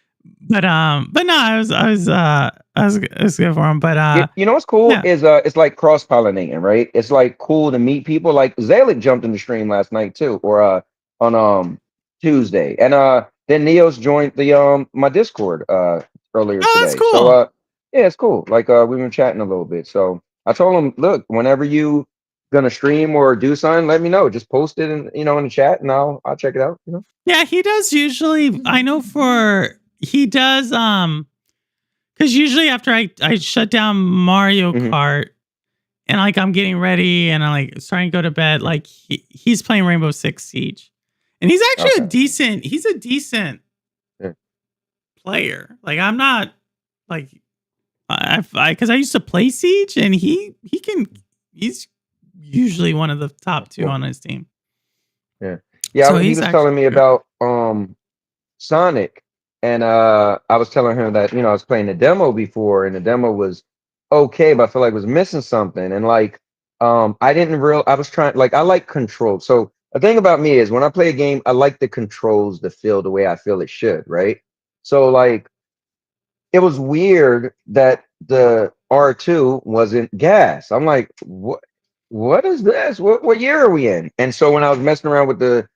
But no, I was good for him. But You know what's cool yeah. is it's like cross pollinating, right? It's like cool to meet people. Like Zalik jumped in the stream last night too, or on Tuesday, and then Neos joined the my Discord earlier Oh, that's today. cool. So yeah, it's cool. Like we've been chatting a little bit. So I told him, look, whenever you gonna stream or do something, let me know. Just post it in in the chat, and I'll check it out. Yeah, he does usually. I know he does because usually after I shut down Mario Mhm. Kart and like I'm getting ready and I'm like starting to go to bed, like he's playing Rainbow Six Siege. And he's actually he's a decent Yeah. player. Like I'm not like because I used to play Siege and he's usually one of the top 2 on his team. Yeah, So he he's was telling me actually good. about Sonic, and I was telling him that I was playing the demo before, and the demo was okay, but I feel like it was missing something, and like I didn't real I was trying like I like control. So the thing about me is when I play a game, I like the controls to feel the way I feel it should, right? So like it was weird that the R2 wasn't gas. I'm like, what is this? What year are we in? And so when I was messing around with the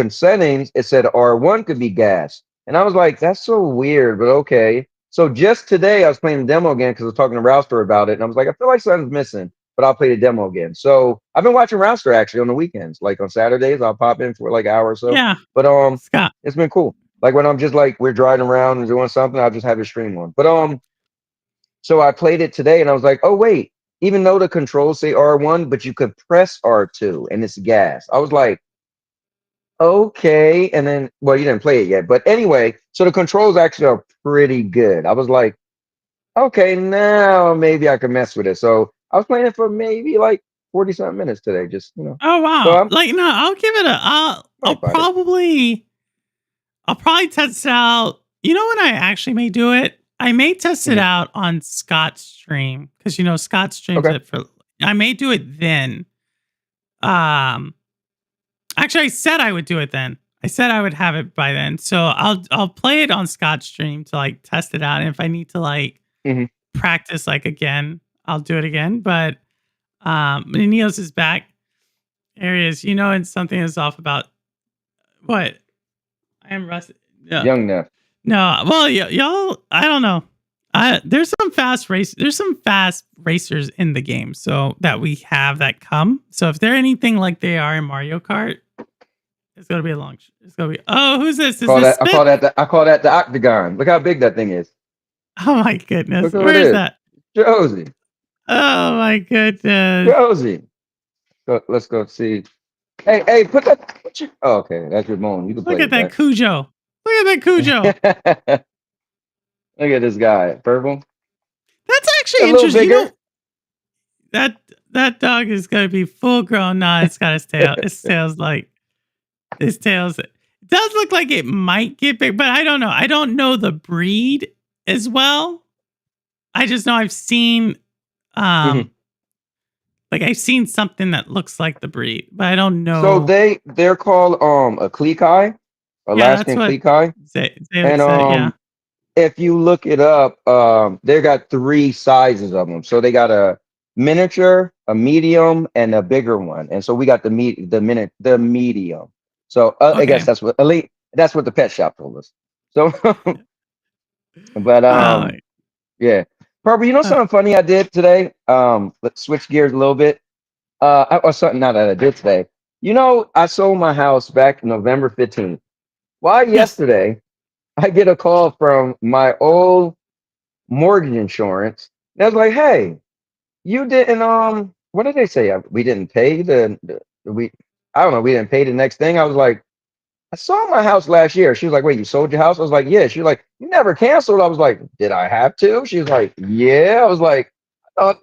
settings, it said R1 could be gas. And I was like, that's so weird, but okay. So just today I was playing the demo again because I was talking to Rouster about it. And I was like, I feel like something's missing, but I'll play the demo again. So I've been watching Rouster actually on the weekends. Like on Saturdays, I'll pop in for like an hour or so. Yeah. But Scott. it's been cool. Like when I'm just like we're driving around and doing something, I'll just have a stream on. But so I played it today and I was like, oh wait, even though the controls say R1, but you could press R2 and it's gas. I was like, okay. And then well, you didn't play it yet. But anyway, so the controls actually are pretty good. I was like, okay, now maybe I can mess with it. So I was playing it for maybe like 40 something minutes today. Just Oh wow. So like no, I'll give it I'll probably test it out. You know when I actually may do it? I may test it out on Scott's stream because Scott streams it for. I may do it then. Actually, I said I would do it then. I said I would have it by then. So I'll play it on Scott's stream to like test it out, and if I need to like practice like again, I'll do it again. But Niels is back. There he is. And something is off about what I am rusty. Yeah. Young Neff. No, well, y'all, I don't know. There's some fast race. There's some fast racers in the game, so that we have that come. So if they're anything like they are in Mario Kart, it's gonna be a long. It's gonna be. Oh, who's this? Is Call this that I Spit? call that the, I call that the octagon. Look how big that thing is. Oh my goodness, Look who where it is is. that? Josie. Oh my goodness. Josie. Let's go see. Hey, put that. Oh, okay, that's your moan. You can Look play at with that Cujo. Look at that Cujo. that. Look at this guy, purple. That's actually A little interesting. bigger. That dog is gonna be full grown. Nah, it's got his tail. His tail's. It does look like it might get big, but I don't know. I don't know the breed as well. I just know I've seen, Mhm. like I've seen something that looks like the breed, but I don't know. So they're called a Klekai, Yeah, that's Alaskan what Klekai, Zalek and said. Yeah. if you look it up, they got three sizes of them. So they got a miniature, a medium, and a bigger one. And so we got the medium. So I Okay. guess that's what the pet shop told us. So, but Oh, yeah, Purple. You know uh, something funny I did today? Let's switch gears a little bit. Or something not that I did today. You know, I sold my house back November 15th. Why yes. yesterday I get a call from my old mortgage insurance. And I was like, hey, you didn't what did they say? We didn't pay we I don't know, we didn't pay the next thing. I was like, I sold my house last year. She was like, wait, you sold your house? I was like, yeah. She was like, you never canceled. I was like, did I have to? She was like, yeah. I was like,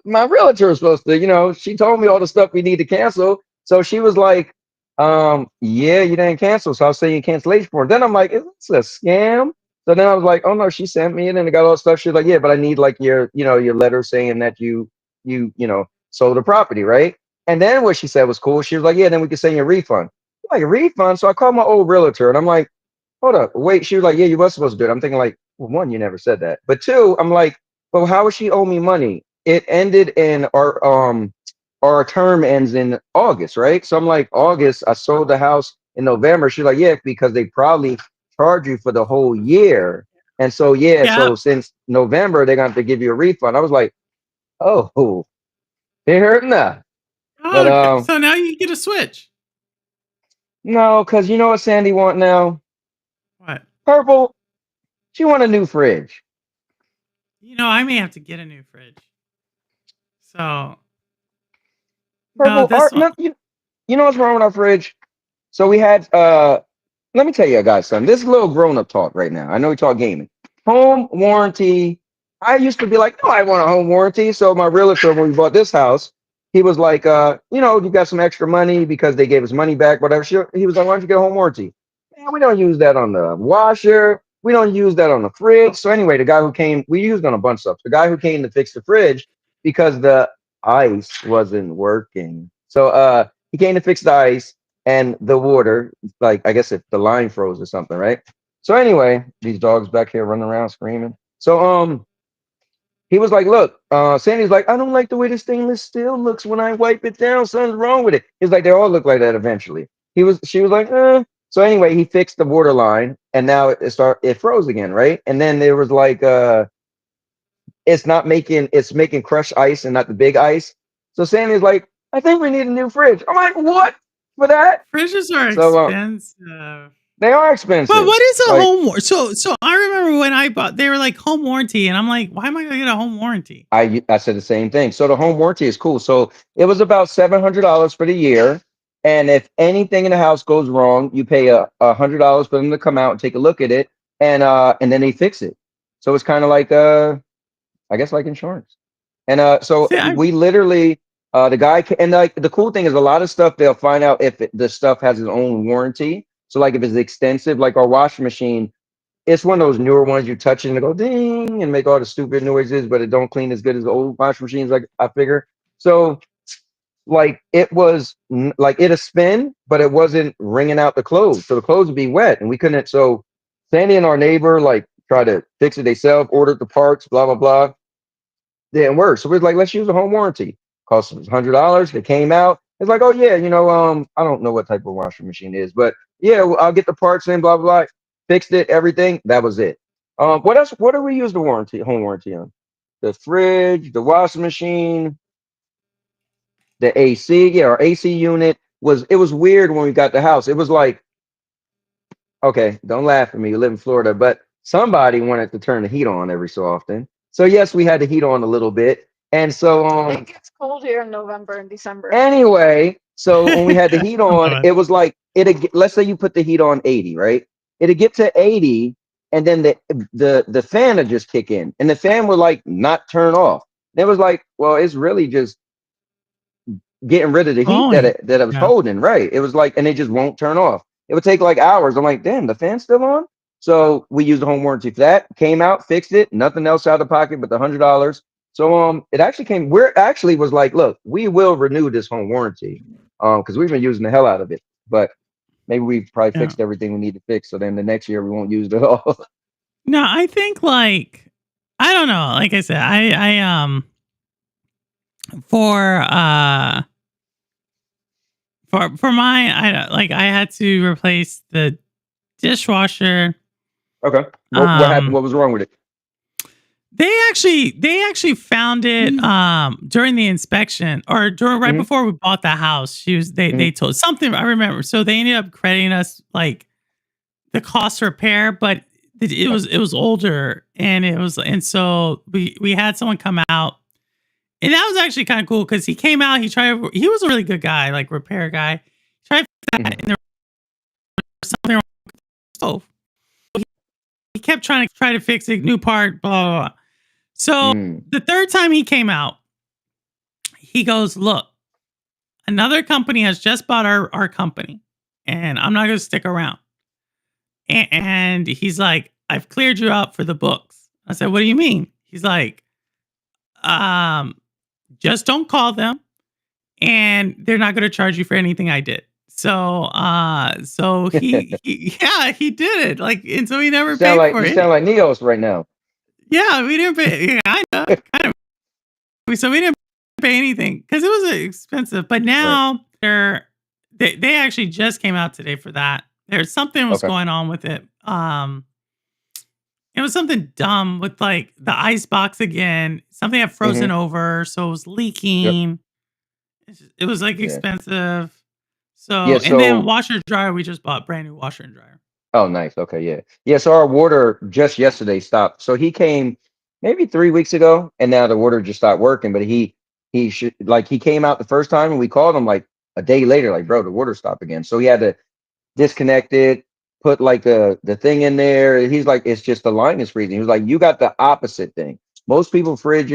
my realtor was supposed to, she told me all the stuff we need to cancel. So she was like, yeah, you didn't cancel. So I was saying cancellation form. Then I'm like, is this a scam? So then I was like, oh no, she sent me it and it got all the stuff. She was like, yeah, but I need like your letter saying that you sold the property, right? And then what she said was cool. She was like, yeah, then we can send you a refund. Like a refund. So I called my old realtor and I'm like, hold up, wait. She was like, yeah, you were supposed to do it. I'm thinking like, well, one, you never said that. But two, I'm like, well, how would she owe me money? It ended in our term ends in August, right? So I'm like, August, I sold the house in November. She's like, yeah, because they probably charge you for the whole year. And so yeah, Yeah. so since November, they're gonna have to give you a refund. I was like, oh, it hurt enough. But Oh, okay. So now you get a Switch. no, because you know what Sandy want now? What? Purple, she want a new fridge. I may have to get a new fridge. So no, Purple, this one. no, you know what's wrong with our fridge? So we had let me tell you guys something. This is a little grown-up talk right now. I know we talk gaming. Home warranty. I used to be like, no, I want a home warranty. So my realtor, when we bought this house, he was like, you got some extra money because they gave us money back, whatever. He was like, why don't you get a home warranty? Man, we don't use that on the washer. We don't use that on the fridge. So anyway, the guy who came, we used on a bunch of stuff. The guy who came to fix the fridge because the ice wasn't working. So he came to fix the ice and the water, like I guess if the line froze or something, right? So anyway, these dogs back here running around screaming. So he was like, look, Sandy's like, I don't like the way the stainless steel looks when I wipe it down. Something's wrong with it. He's like, they all look like that eventually. She was like, eh. So anyway, he fixed the water line and now it froze again, right? And then there was like it's making crushed ice and not the big ice. So Sandy's like, I think we need a new fridge. I'm like, what for that? Fridges are So expensive. they are But expensive. what is a Like home warranty? So I remember when I bought, they were like home warranty, and I'm like, why am I gonna get a home warranty? I said the same thing. So the home warranty is cool. So it was about $700 for the year. And if anything in the house goes wrong, you pay $100 for them to come out and take a look at it, and then they fix it. So it's kind of like I guess like insurance. And so See, we literally the guy and like the cool thing is a lot of stuff they'll find out if the stuff has its own warranty. So like if it's extensive, like our washing machine, it's one of those newer ones you touch it and it go ding and make all the stupid noises, but it don't clean as good as the old washing machines. Like I figure. So like it was like it'll spin, but it wasn't wringing out the clothes. So the clothes would be wet, and we couldn't. So Sandy and our neighbor like tried to fix it themselves, ordered the parts, blah blah blah. Didn't work. So we was like, let's use a home warranty. Cost us $100. They came out. It's like, oh yeah, I don't know what type of washing machine it is, but yeah, I'll get the parts in, blah blah blah. Fixed it, everything. That was it. What else? What do we use the home warranty on? The fridge, the washing machine, the AC. Yeah, our AC unit was weird when we got the house. It was like, okay, don't laugh at me. You live in Florida, but somebody wanted to turn the heat on every so often. So yes, we had the heat on a little bit, and so It gets cold here in November and December. anyway, so when we had the heat on, God. it was like let's say you put the heat on 80, right? It'd get to 80, and then the fan would just kick in, and the fan would like not turn off. And it was like, well, it's really just getting rid of the heat that Only. it was Yeah. holding, right? It was like, and it just won't turn off. It would take like hours. I'm like, damn, the fan's still on. So we used the home warranty for that. Came out, fixed it. Nothing else out of pocket but the $100. So it actually came. We're actually was like, look, we will renew this home warranty, because we've been using the hell out of it. But maybe we've probably Yeah. fixed everything we need to fix. So then the next year we won't use it at all. No, I think like I don't know. Like I said, I for for mine, I had to replace the dishwasher. Okay. What happened? Um, What was wrong with it? they actually found it during the inspection or during right Mhm. before we bought the house. They told something I remember. So they ended up crediting us like the cost repair, but it was older and so we had someone come out. And that was actually kind of cool because he came out, he was a really good guy, like repair guy. He tried to fix that Mhm. and there was something wrong with the stove. He kept trying to fix it, new part, blah, blah, blah. So Mm. the third time he came out, he goes, look, another company has just bought our company, and I'm not going to stick around. And he's like, I've cleared you out for the books. I said, what do you mean? He's like, um, just don't call them, and they're not going to charge you for anything I did. So yeah, he did it. Like, and so he You never sound paid like for you it. sound like Neos right now. Yeah, we didn't pay. Yeah, kind of. So we didn't pay anything because it was expensive. But Right. now they actually just came out today for that. There's something was Okay. going on with it. It was something dumb with like the ice box again. Something had frozen Mhm. over, so it was Yep. leaking. It was like Yeah. expensive. Yeah. So and then So, washer dryer, we just bought brand new washer and dryer. oh, nice. Okay. Yeah. Yeah. So our water just yesterday stopped. So he came maybe 3 weeks ago, and now the water just stopped working. But he should like he came out the first time, and we called him like a day later, like, bro, the water stopped again. So he had to disconnected, put like the thing in there. He's like, it's just the line is freezing. He was like, you got the opposite thing. Most people fridge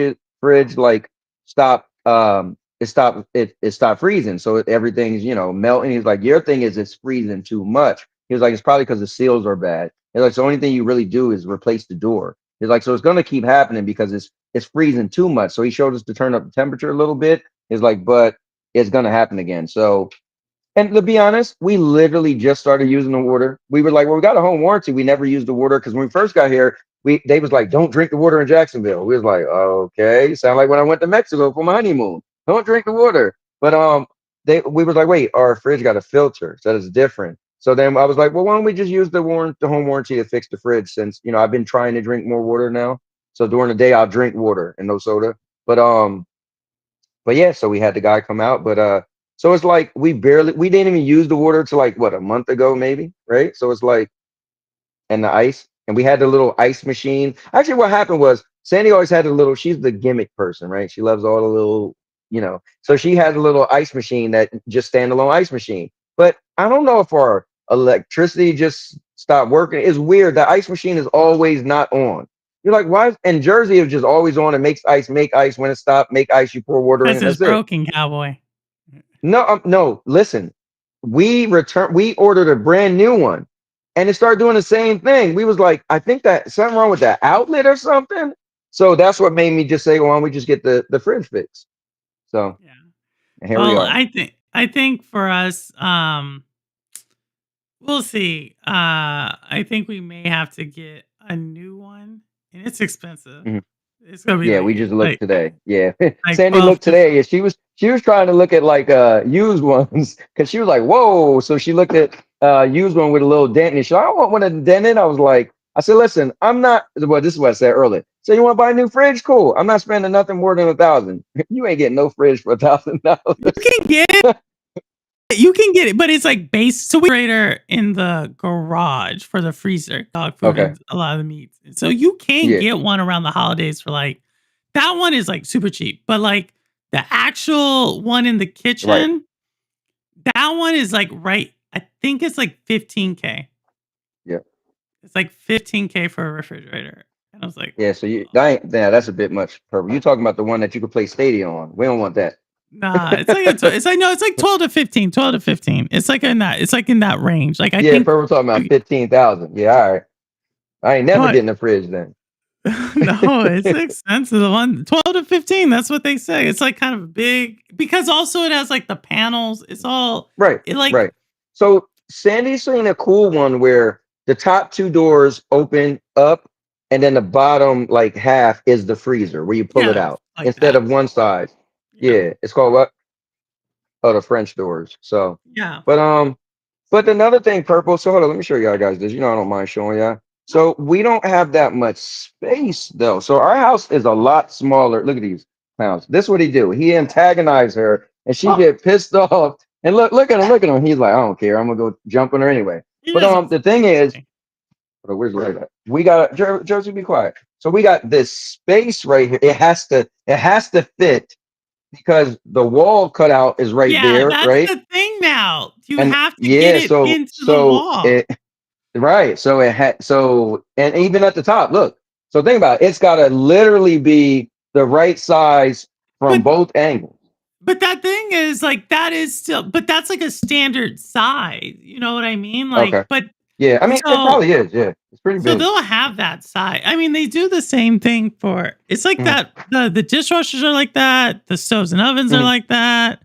like stop it stopped freezing. So everything's melting. He's like, your thing is it's freezing too much. He was like, it's probably because the seals are bad. He's like, the only thing you really do is replace the door. He's like, so it's gonna keep happening because it's freezing too much. So he showed us to turn up the temperature a little bit. He's like, but it's gonna happen again. So, and to be honest, we literally just started using the water. We were like, well, we got a home warranty. We never used the water because when we first got here, they was like, don't drink the water in Jacksonville. We was like, okay, sound like when I went to Mexico for my honeymoon. Don't drink the water. But we was like, wait, our fridge got a filter, so it's different. So then I was like, well, why don't we just use the home warranty to fix the fridge since I've been trying to drink more water now. So during the day I'll drink water and no soda. But yeah, so we had the guy come out, but so it's like we didn't even use the water to like what, a month ago maybe, right? So it's like, and the ice, and we had the little ice machine. Actually, what happened was Sandy always had a little. She's the gimmick person, right? She loves all the little. So she had a little ice machine that just standalone ice machine. But I don't know if our electricity just stopped working. It's weird. The ice machine is always not on. You're like, why? In Jersey, it's just always on. It makes ice, make ice. When it stops, make ice. You pour water in, Because and it's that's it. broken, cowboy. No, no. Listen, we ordered a brand new one, and it started doing the same thing. We was like, I think that something wrong with that outlet or something. So that's what made me just say, well, why don't we just get the fridge fixed? So Yeah. here we Well, are. I think for us, we'll see. I think we may have to get a new one, and it's expensive. Mhm. It's gonna be Yeah, we just looked like today. Yeah, like Sandy 12 looked today, and she was trying to look at like used ones because she was like, whoa. So she looked at used one with a little dent, and she's like, I want one of the dented. I was like, I said, listen, I'm not. Well, this is what I said earlier. So you want to buy a new fridge? Cool. I'm not spending nothing more than $1,000. You ain't getting no fridge for $1,000. You can get it. You can get it, but it's like base. So we in the garage for the freezer, dog food, Okay. and a lot of the meats. So you can Yeah. get one around the holidays for like that one is like super cheap, but like the actual one in the kitchen, that one is like I think it's like 15K. Yeah. It's like 15K for a refrigerator. And I was like, Yeah. So that's a bit much. Purple. You're talking about the one that you could play Stadia on. We don't want that. nah, it's like 12 to 15, 12 to 15. It's like in that range. Like I Yeah, think Purple talking about 15,000. Yeah, all right. I ain't never what? getting a fridge then. No, it's expensive. The one 12 to 15, that's what they say. It's like kind of big because also it has like the panels. It's all Right. it like Right. So Sandy's saying a cool one where the top two doors open up and then the bottom like half is the freezer where you pull it yeah, out like instead that. of one side. Yeah. Yeah, it's called what? Oh, the French doors. So, Yeah. but another thing, Purple. So hold on, let me show y'all guys this. You know, I don't mind showing y'all. So we don't have that much space though. So our house is a lot smaller. Look at these clowns. This what he do. He antagonized her and she get pissed off. And look at him. He's like, I don't care. I'm gonna go jump on her anyway. He But doesn't the thing is, me. where's the light at? We got Jersey, be quiet. So we got this space right here. It has to fit because the wall cutout is right Yeah, there, that's right? the thing now. You And have to get yeah, it so into the so wall. it right. So it had and even at the top, look. So think about it. It's gotta literally be the right size from But both angles. but that thing is like that is still but that's like a standard size. You know what I mean? Okay. Like but Yeah, I mean it so probably is. Yeah, it's pretty so big. they'll have that size. I mean, they do the same thing for it's like Mhm, that the dishwashers are like that, the stoves and ovens are mhm. like that.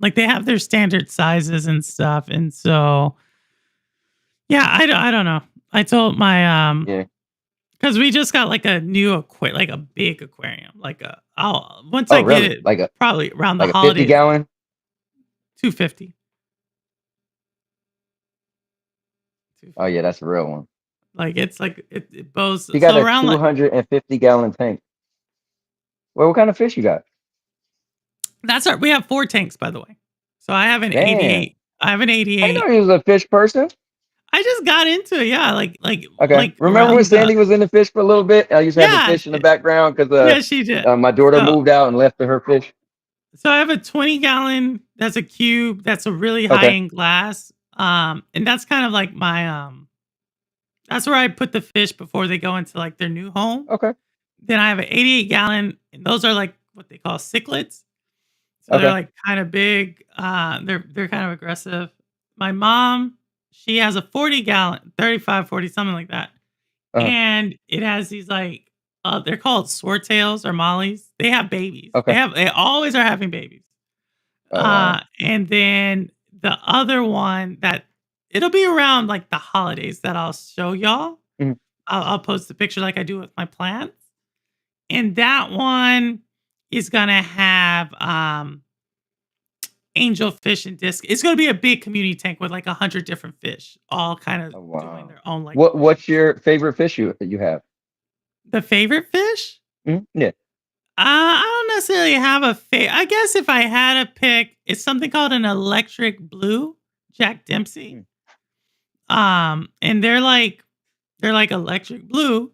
Like they have their standard sizes and stuff. And so yeah, I don't know. I told my Yeah. because we just got like a new like a big aquarium. Like I'll once Oh, I get really? it probably around the Like a 50 holidays, gallon? 250. Oh yeah, that's a real one. Like it's like it bows You got so a around like 250-gallon tank. Well, what kind of fish you got? that's our we have 4 tanks by the way. So I have an Damn. 88. I have an I know 88. he was a fish person. I just got into it. Yeah, Okay. like Remember when around the Sandy was in the fish for a little bit? I used to have the yeah, fish in the background because yeah, she did. my daughter So moved out and left her fish. so I have a 20-gallon. That's a cube. That's a really high Okay. end glass. And that's kind of like my that's where I put the fish before they go into like their new home. Okay. Then I have an 88-gallon, and those are like what they call cichlids. So they're Okay. like kind of big. They're kind of aggressive. My mom, she has a 40-gallon, 35, 40, something like that. Uh-huh. And it has these like they're called swordtails or mollies. They have babies. Okay. They always are having babies. Oh wow. And then the other one that it'll be around like the holidays that I'll show y'all. Mhm. I'll post a picture like I do with my plants. And that one is gonna have angelfish and disc. It's gonna be a big community tank with like 100 different fish, all kind of Oh doing wow. their own like What's your favorite fish you have? the favorite fish. Yeah. I don't necessarily have a favorite. I guess if I had a pick, it's something called an electric blue Jack Dempsey. And they're like electric blue,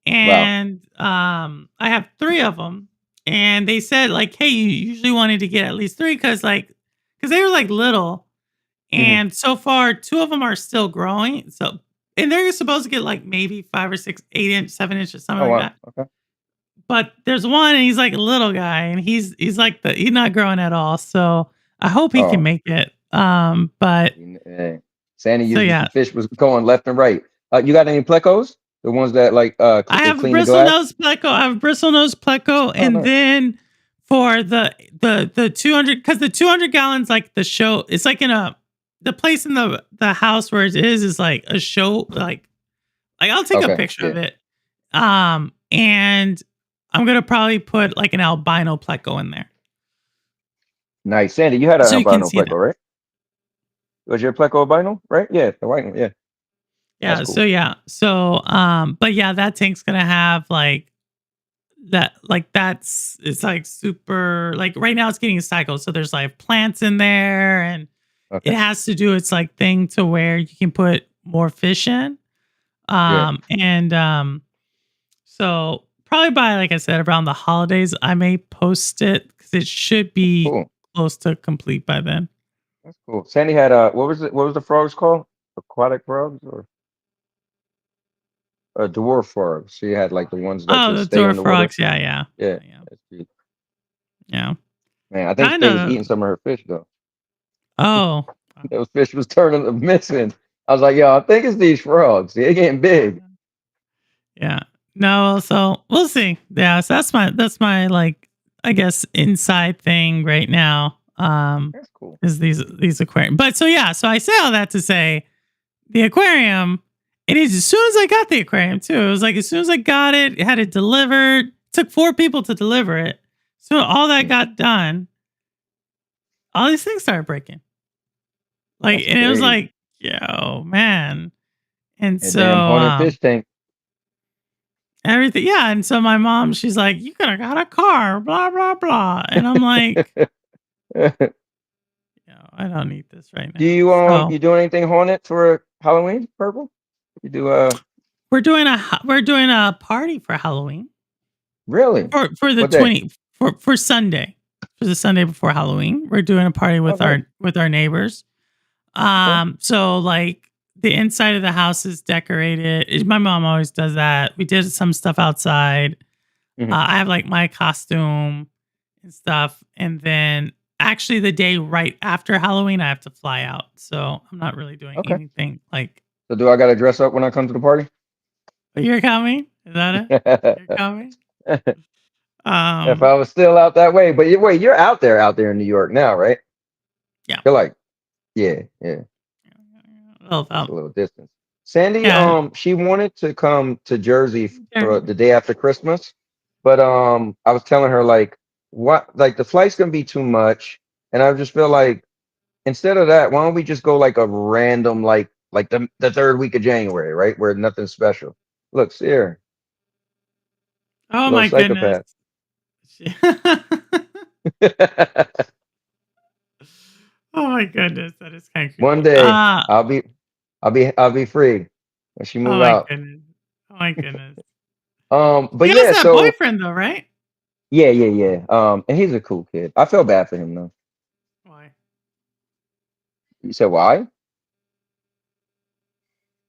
Wow. and I have 3 of them. And they said like, hey, you usually wanted to get at least 3 because they were like little, Mhm. and so far 2 of them are still growing. So and they're supposed to get like maybe 5 or 6, 8 inch, 7 inches, something Oh like wow. that. Okay. But there's one, and he's like a little guy, and he's like he's not growing at all. So I hope he can Oh. make it. But Sandy, so you yeah, the fish was going left and right. You got any plecos? The ones that like I they have a clean the glass? bristlenose pleco. I have a bristlenose pleco, Oh and nice. then for the 200 because the 200 gallons like the show. It's like in the place in the house where it is like a show like I'll take a Okay. picture of Yeah. it. And I'm gonna probably put like an albino pleco in there Nice. Sandy, you had an so you can albino see that. pleco, right? Was your pleco albino? Right? Yeah, the white one. Yeah. Yeah. That's So cool. yeah. So but yeah, that tank's gonna have like that like that's it's like super like right now it's getting cycled. So there's like plants in there and it Okay. has to do its like thing to where you can put more fish in. Yeah. And so probably by like I said, around the holidays, I may post it because it should be Cool. close to complete by then. That's cool. Sandy had what was it? What was the frogs called? Aquatic frogs or dwarf frogs? She had like the ones that Oh, just the stay dwarf underwater. frogs. Yeah, yeah. Yeah. Yeah. That's cute. Yeah. Man, I think Kind they was of. eating some of her fish though. Oh. Those fish was turning missing. I was like, yo, I think it's these frogs. They're getting big. Yeah. No, so we'll see. Yeah, so that's my like I guess inside thing right now. That's cool. Is these aquarium. But so yeah, so I say all that to say the aquarium, it is as soon as I got the aquarium too. It was like as soon as I got it, had it delivered. It took 4 people to deliver it. So all that got done, all these things started breaking. Like That's and it was crazy. like, yo, man. And A so damn haunted fish tank. everything, yeah. And so my mom, she's like, "You could have got a car, blah blah blah." And I'm like, Do I don't need this right now. you So do anything haunted for Halloween, Purple? You do we're doing a party for Halloween really? for the What day? 20 for Sunday, for the Sunday before Halloween. We're doing a party Oh, nice. with our neighbors. Okay. So like the inside of the house is decorated. My mom always does that. We did some stuff outside. Hmm. I have like my costume and stuff. And then actually the day right after Halloween, I have to fly out. So I'm not really doing Okay. anything like, So do I gotta dress up when I come to the party? you're coming? Is that it? You're coming? If Um, I was still out that way, but wait, you're out there in New York now, right? yeah. You're like, yeah, yeah. Well, It's a little distance. Sandy, yeah. she wanted to come to Jersey There- for the day after Christmas, but I was telling her like, what, like the flight's gonna be too much, and I just feel like instead of that, why don't we just go like a random like the third week of January, right, where nothing's special. Look, see her, Oh little my goodness. psychopath. Oh my goodness. That is kind of One creepy. day I'll be free when she Oh move my out. goodness. Oh my goodness. But He has yeah, that so boyfriend though, right? yeah. And he's a cool kid. I feel bad for him though. Why? You said why?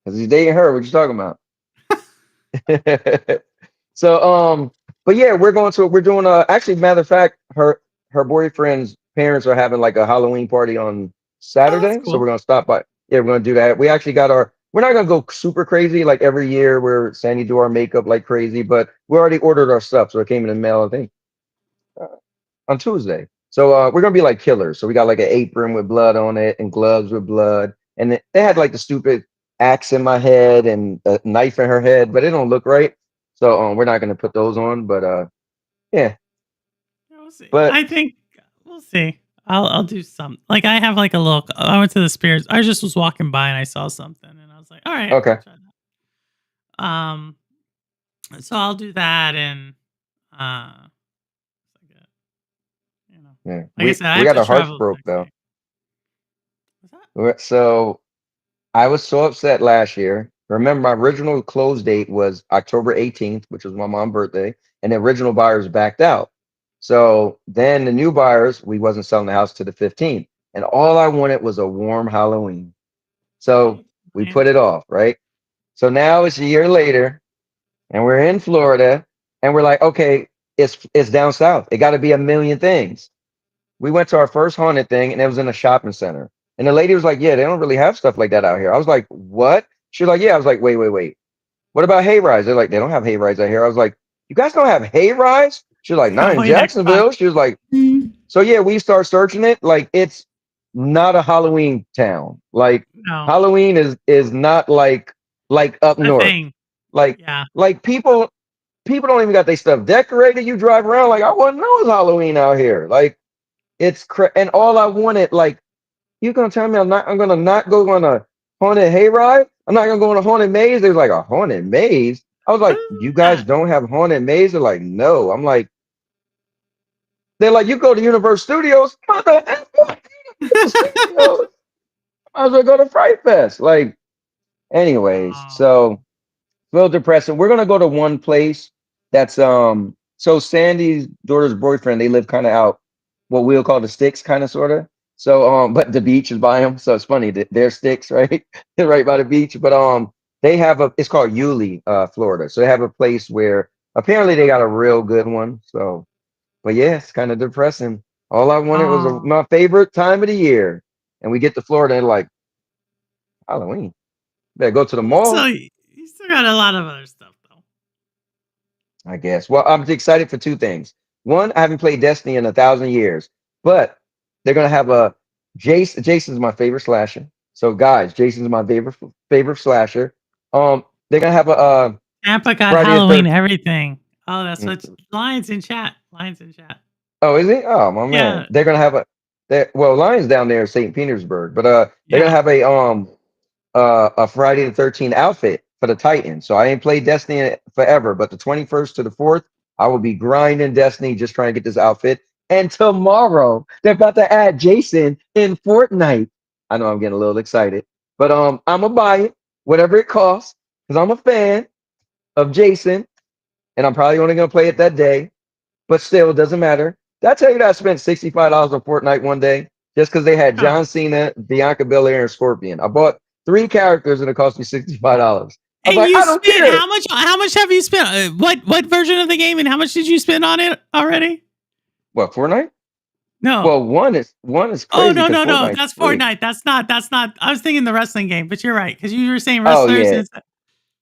Because he's dating her. What you talking about? So but yeah, we're doing actually matter of fact, her boyfriend's parents are having like a Halloween party on Oh, that's Saturday. So cool. we're gonna stop by. Yeah, we're gonna do that. We actually got we're not gonna go super crazy like every year where Sandy do our makeup like crazy, but we already ordered our stuff, so it came in the mail, I think, uh, on Tuesday. So we're gonna be like killers. So we got like an apron with blood on it and gloves with blood. And they had like the stupid axe in my head and a knife in her head, but it don't look right. So we're not gonna put those on. But yeah. We'll see. But I think we'll see. I'll do some. Like I have like a look. I went to the spirits. I just was walking by and I saw something and I was like, all right, okay. I'll try that. So I'll do that and uh you know, Yeah. like I said, I We have got to our hearts travel the broke next though. day. What's that? So I was so upset last year. Remember, my original close date was October 18th, which was my mom's birthday, and the original buyers backed out. So then the new buyers, we wasn't selling the house to the 15th, and all I wanted was a warm Halloween. So we Man. put it off, right? So now it's a year later, and we're in Florida, and we're like, okay, it's down south. It got to be a million things. We went to our first haunted thing, and it was in a shopping center. And the lady was like, "Yeah, they don't really have stuff like that out here." I was like, "What?" She was like, "Yeah." I was like, "Wait. What about hay rides?" They're like, "They don't have hay rides out here." I was like, "You guys don't have hay rides?" She was like, "Not in Cowboy X Pac. Jacksonville." She was like, "So yeah, we start searching it. Like it's not a Halloween town. Like No, Halloween is not like up a north. thing. Like Yeah. like people don't even got their stuff decorated. You drive around like I wouldn't know it's Halloween out here. Like and all I wanted like you gonna tell me I'm gonna not go on a haunted hayride? I'm not gonna go on a haunted maze. They was like, a haunted maze. I was What like, is you guys that? don't have haunted maze? They're like, no. I'm like, they're like, you go to Universal Studios. What the heck? Universal Studios. I was gonna go to Fright Fest. Like, anyways, Oh. so a little depressing. We're gonna go to one place that's so Sandy's daughter's boyfriend, they live kind of out what we'll call the sticks, kind of sorta. So but the beach is by them. So it's funny that they're sticks, right? They're right by the beach. But they have a it's called Yulee, Florida. So they have a place where apparently they got a real good one. So but yeah, it's kind of depressing. All I wanted was Oh. my favorite time of the year. And we get to Florida and like Halloween. Better go to the So mall. you still got a lot of other stuff though. I guess. Well, I'm excited for two things. One, I haven't played Destiny in 1,000 years, but they're gonna have a Jason. Jason's my favorite slasher. So, guys, Jason's my favorite slasher. They're gonna have a Tampa got Friday the Halloween 13th. everything. Oh, that's what Lions in chat. Lions in chat. Oh, is it? Oh, my man. Yeah. They're gonna have a. Well, Lions down there in St. Petersburg, but they're gonna Yeah. have a Friday the 13th outfit for the Titans. So I ain't played Destiny forever, but the 21st to the 4th, I will be grinding Destiny just trying to get this outfit. And tomorrow they're about to add Jason in Fortnite. I know I'm getting a little excited, but I'm gonna buy it, whatever it costs, because I'm a fan of Jason, and I'm probably only gonna play it that day. But still, it doesn't matter. Did I tell you that I spent $65 on Fortnite one day just because they had Oh. John Cena, Bianca Belair, and Scorpion? I bought three characters and it cost me $65. I was And like, you I don't spent care. how much have you spent? What version of the game and how much did you spend on it already? What, Fortnite? No. Well, one is Oh crazy no, because no, no. Fortnite's That's free. Fortnite. That's not I was thinking the wrestling game, but you're right, because you were saying Oh wrestlers yeah. is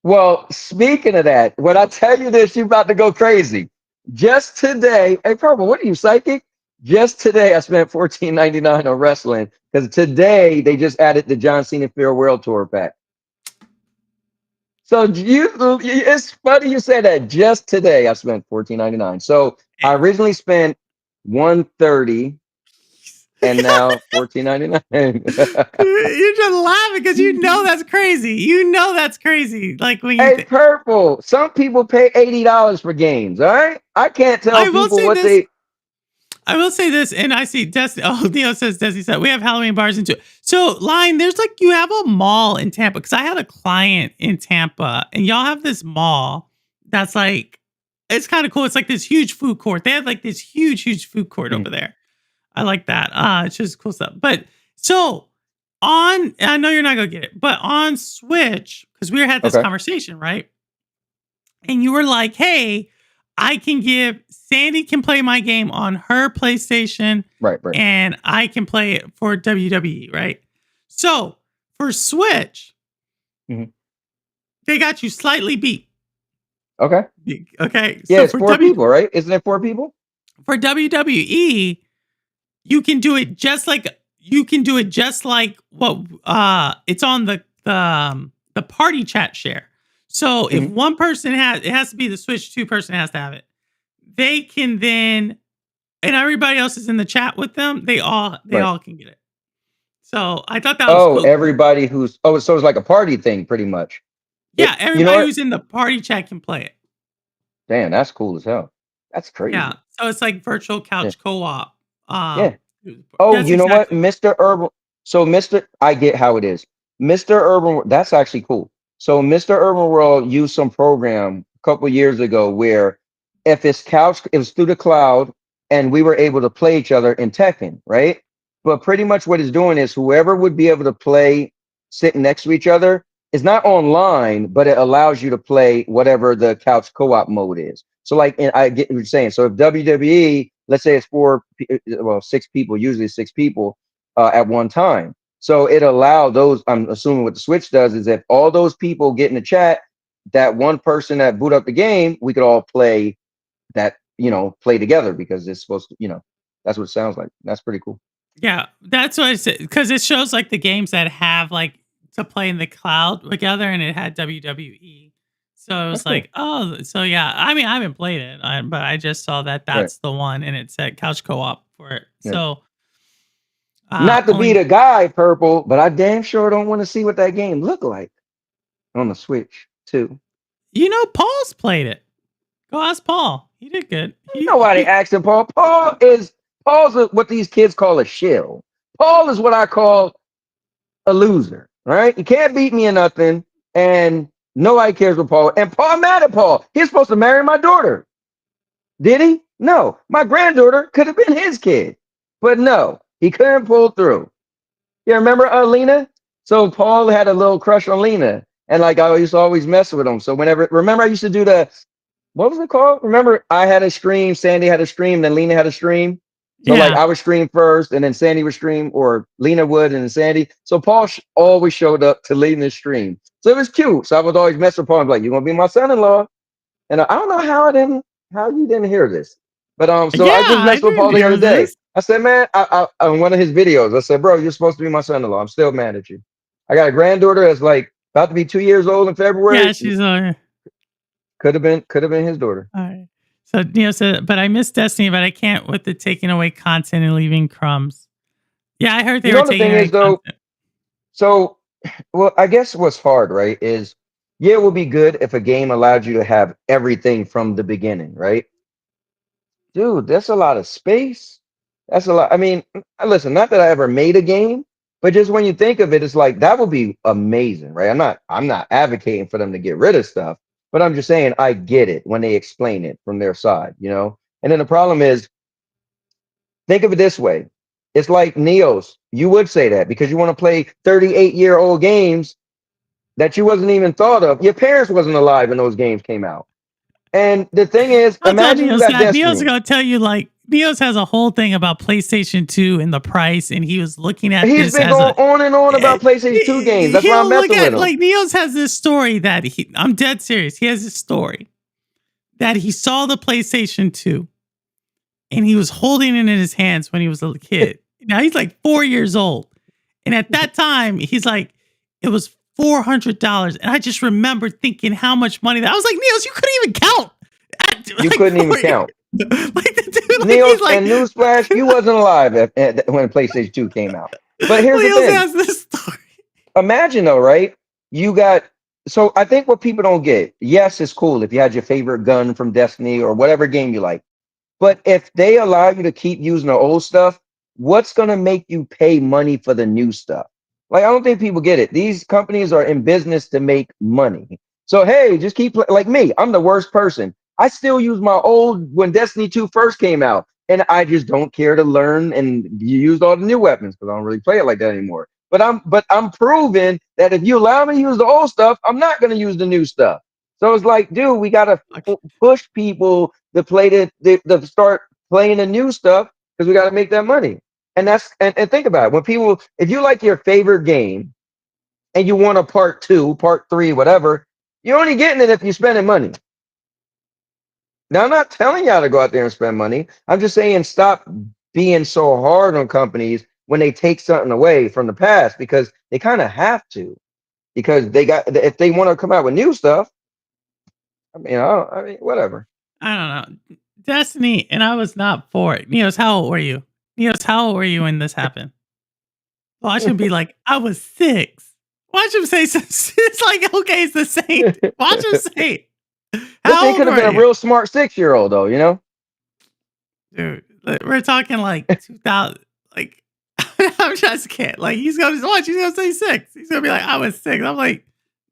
Well, speaking of that, when I tell you this, you're about to go crazy. Just today, hey Purple, what are you psychic? Just today, I spent $14.99 on wrestling because today they just added the John Cena Farewell Tour pack. So it's funny you say that. Just today, I spent $14.99. So I originally spent 130, and now $14.99. you're just laughing because you know that's crazy. You know that's crazy. Like when you Hey, Purple. Some people pay $80 for games. All right, I can't tell I will people say what this. they. I will say this, and I see Destiny. Oh, Neo says Destiny said we have Halloween bars in too. So, Line, there's like you have a mall in Tampa because I had a client in Tampa, and y'all have this mall that's like it's kind of cool. It's like this huge food court. They have like this huge food court over there. I like that. It's just cool stuff. But so on, I know you're not gonna get it, but on Switch because we had this Okay. conversation, right? And you were like, hey, I can give Sandy can play my game on her PlayStation, Right. and I can play it for WWE, right? So for Switch, Mhm. they got you slightly beat. Okay. Okay. Yeah, So it's four people, right? Isn't it four people? for WWE, you can do it just like what it's on the party chat share. So if Mhm. one person has it has to be the Switch 2 person has to have it. They can then and everybody else is in the chat with them, they all Right. can get it. So I thought that was Oh, cool. everybody who's so it's like a party thing, pretty much. Yeah, You know everybody what? who's in the party chat can play it. Damn, that's cool as hell. That's Yeah. crazy. So it's like virtual Yeah. couch co-op. Yeah. Um Oh, that's you know what, exactly Mr. Urban. So, I get how it is. Mr. Urban, that's actually cool. So, Mr. Urban World used some program a couple years ago where if it's couch, it was through the cloud, and we were able to play each other in Tekken, right? But pretty much what it's doing is whoever would be able to play sitting next to each other is not online, but it allows you to play whatever the couch co-op mode is. So, like, and I get what you're saying. So, if WWE, let's say it's well, six people, usually six people at one time. So it allowed those. I'm assuming what the Switch does is if all those people get in the chat, that one person that boot up the game, we could all play that. Play together because it's supposed to. That's what it sounds like. That's pretty cool. Yeah, that's what I said because it shows like the games that have like to play in the cloud together, and it had WWE. So it That's was cool. like, oh, so yeah. I mean, I haven't played it, but I just saw that Right. that's the one, and it said couch co-op for it. Yeah. So, Not to be only the guy, Purple, but I damn sure don't want to see what that game look like. on the Switch too. You know, Paul's played it. Go ask Paul. He did good. Nobody asking Paul. Paul's what these kids call a shill. Paul is what I call a loser. Right? You can't beat me in nothing, and nobody cares what Paul. And Paul mad at Paul. He's supposed to marry my daughter. Did he? No. My granddaughter could have been his kid, but no, he couldn't pull through. Yeah, remember Lena? So Paul had a little crush on Lena, and like I used to always mess with him. So remember I used to do what was it called? Remember I had a stream, Sandy had a stream, then Lena had a stream. So like I would stream first, and then Sandy would stream, or Lena would, and then Sandy. So Paul always showed up to Lena's stream. So it was cute. So I would always mess with Paul and be like, "You're gonna be my son-in-law." And I don't know how you didn't hear this, but so I just messed with Paul the other day. I said, man, I on one of his videos, I said, bro, you're supposed to be my son-in-law. I'm still mad at you. I got a granddaughter that's like about to be 2 years old in February. Yeah, she's could have been his daughter. All right. So Neo said, but I miss Destiny, but I can't with the taking away content and leaving crumbs. Yeah, I heard they were taking away content. So, well, I guess what's hard, right, is it would be good if a game allowed you to have everything from the beginning, right? Dude, that's a lot of space. That's a lot. I mean, listen, not that I ever made a game, but just when you think of it, it's like that would be amazing, right? I'm not advocating for them to get rid of stuff, but I'm just saying I get it when they explain it from their side, you know? And then the problem is, think of it this way. It's like Neos. You would say that because you want to play 38-year-old games that you wasn't even thought of. Your parents wasn't alive when those games came out. And the thing is, imagine you got Destiny. Neo's going to tell you, like, Neos has a whole thing about PlayStation 2 and the price, and he was looking at He's been going on and on about PlayStation 2 games. That's why I'm messing with him. Like, Neos has this story that I'm dead serious. He has this story that he saw the PlayStation 2, and he was holding it in his hands when he was a kid. Now he's like 4 years old. And at that time, he's like, it was $400. And I just remember thinking how much money that I was like, Neos, you couldn't even count. You couldn't even count. Like the dude, Neos, and newsflash, you wasn't alive when PlayStation 2 came out. But here's the thing. Has this story. Imagine though, right? So I think what people don't get, yes, it's cool if you had your favorite gun from Destiny or whatever game you like. But if they allow you to keep using the old stuff, what's going to make you pay money for the new stuff? Like, I don't think people get it. These companies are in business to make money. So, hey, just keep like me. I'm the worst person. I still use my old when Destiny 2 first came out, and I just don't care to learn and use all the new weapons because I don't really play it like that anymore. But I'm proving that if you allow me to use the old stuff, I'm not going to use the new stuff. So it's like, dude, we got to push people to play to start playing the new stuff because we got to make that money. And and think about it. If you like your favorite game and you want a part 2, part 3, whatever, you're only getting it if you're spending money. Now, I'm not telling y'all to go out there and spend money. I'm just saying stop being so hard on companies when they take something away from the past because they kind of have to. Because if they want to come out with new stuff, I mean, whatever. I don't know. Destiny, and I was not for it. Neos, how old were you? Neos, how old were you when this happened? Watch him be like, I was 6. Watch him say, it's like, okay, it's the same. Watch him say it. But they could have been a real smart 6-year-old, though, you know? Dude, we're talking like 2000. Like, I'm just kidding. Like, he's going to say 6. He's going to be like, I was 6. I'm like,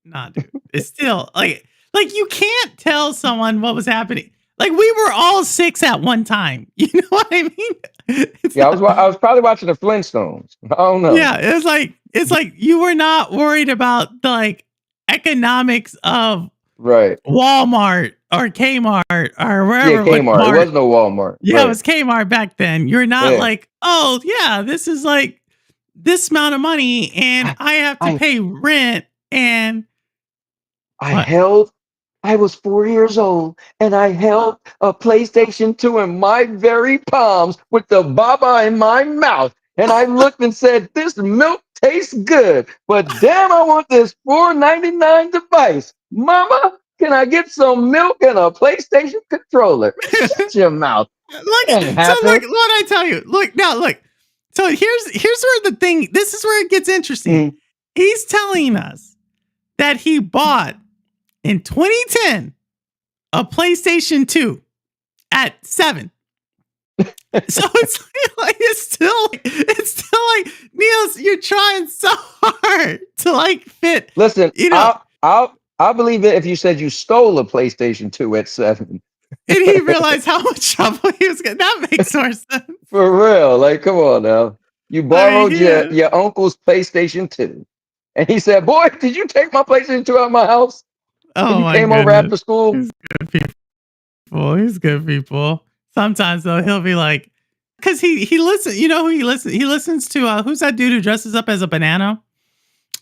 nah, dude. It's still, like you can't tell someone what was happening. Like, we were all 6 at one time. You know what I mean? I was probably watching the Flintstones. I don't know. Yeah, it's like you were not worried about the like economics of Walmart or Kmart or wherever. Yeah, Kmart. It was no Walmart. Yeah, it was Kmart back then. You're not like, oh yeah, this is like this amount of money, and I have to pay rent. And I was 4 years old, and I held a PlayStation 2 in my very palms with the baba in my mouth. And I looked and said, this milk tastes good, but damn, I want this $4.99 device. Mama, can I get some milk and a PlayStation controller? Shut your mouth. Look, what I tell you. Look. So here's where this is where it gets interesting. He's telling us that he bought in 2010 a PlayStation 2 at 7. So it's still like Niels, you're trying so hard to like fit. Listen, You know, I'll believe it if you said you stole a PlayStation 2 at 7. and he realized how much trouble he was getting. That makes more sense. For real. Like, come on now. You borrowed your uncle's PlayStation 2. And he said, "Boy, did you take my PlayStation 2 out of my house?" Oh And you my came over goodness. after school. He's good people. He's good people. Sometimes though, he'll be like, because he listens. You know who he listens? He listens to who's that dude who dresses up as a banana?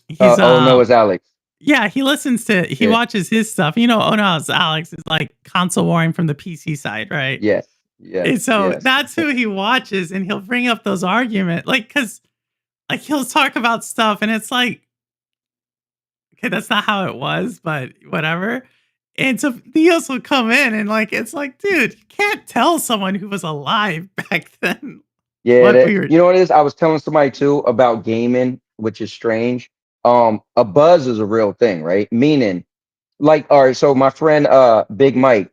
He's Oh no, it's Alex. yeah, he listens to he watches his stuff. You know, oh no, it's Alex is like console warring from the PC side, right? Yes. Yes. And so yes. that's who he watches, and he'll bring up those arguments, like because like he'll talk about stuff, and it's like, okay, that's not how it was, but whatever. And so Theos will come in and like it's like, dude, you can't tell someone who was alive back then. Yeah, what we were. you know what it is? I was telling somebody too about gaming, which is strange. A buzz is a real thing, right? Meaning, like, all right, so my friend Big Mike,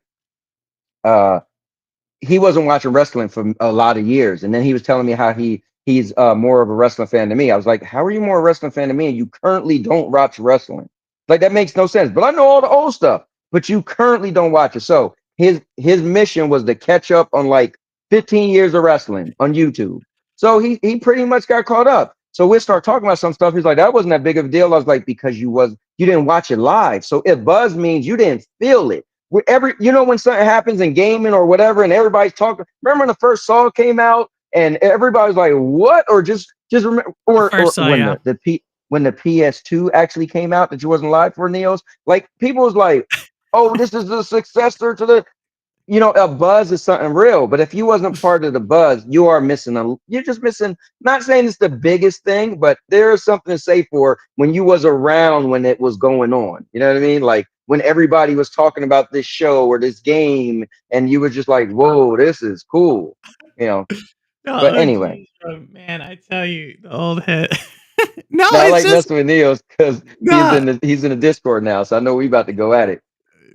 he wasn't watching wrestling for a lot of years, and then he was telling me how he's more of a wrestling fan than me. I was like, how are you more a wrestling fan than me and you currently don't watch wrestling? Like, that makes no sense. But I know all the old stuff, but you currently don't watch it. So his mission was to catch up on like 15 years of wrestling on YouTube. So he pretty much got caught up. So we start talking about some stuff. He's like, that wasn't that big of a deal. I was like, because you didn't watch it live. So if buzz means you didn't feel it. When something happens in gaming or whatever, and everybody's talking. Remember when the first Saw came out, and everybody's like, "What?" Or just remember, when the PS2 actually came out that you wasn't live for, Neos. Like, people was like, "Oh, this is the successor to the." A buzz is something real, but if you wasn't part of the buzz, you're just missing. Not saying it's the biggest thing, but there is something to say for when you was around when it was going on. You know what I mean? Like when everybody was talking about this show or this game, and you were just like, "Whoa, this is cool," No, But anyway, man, I tell you, the old head. No, I it's like just messing with Neos because he's in the Discord now, so I know we about to go at it.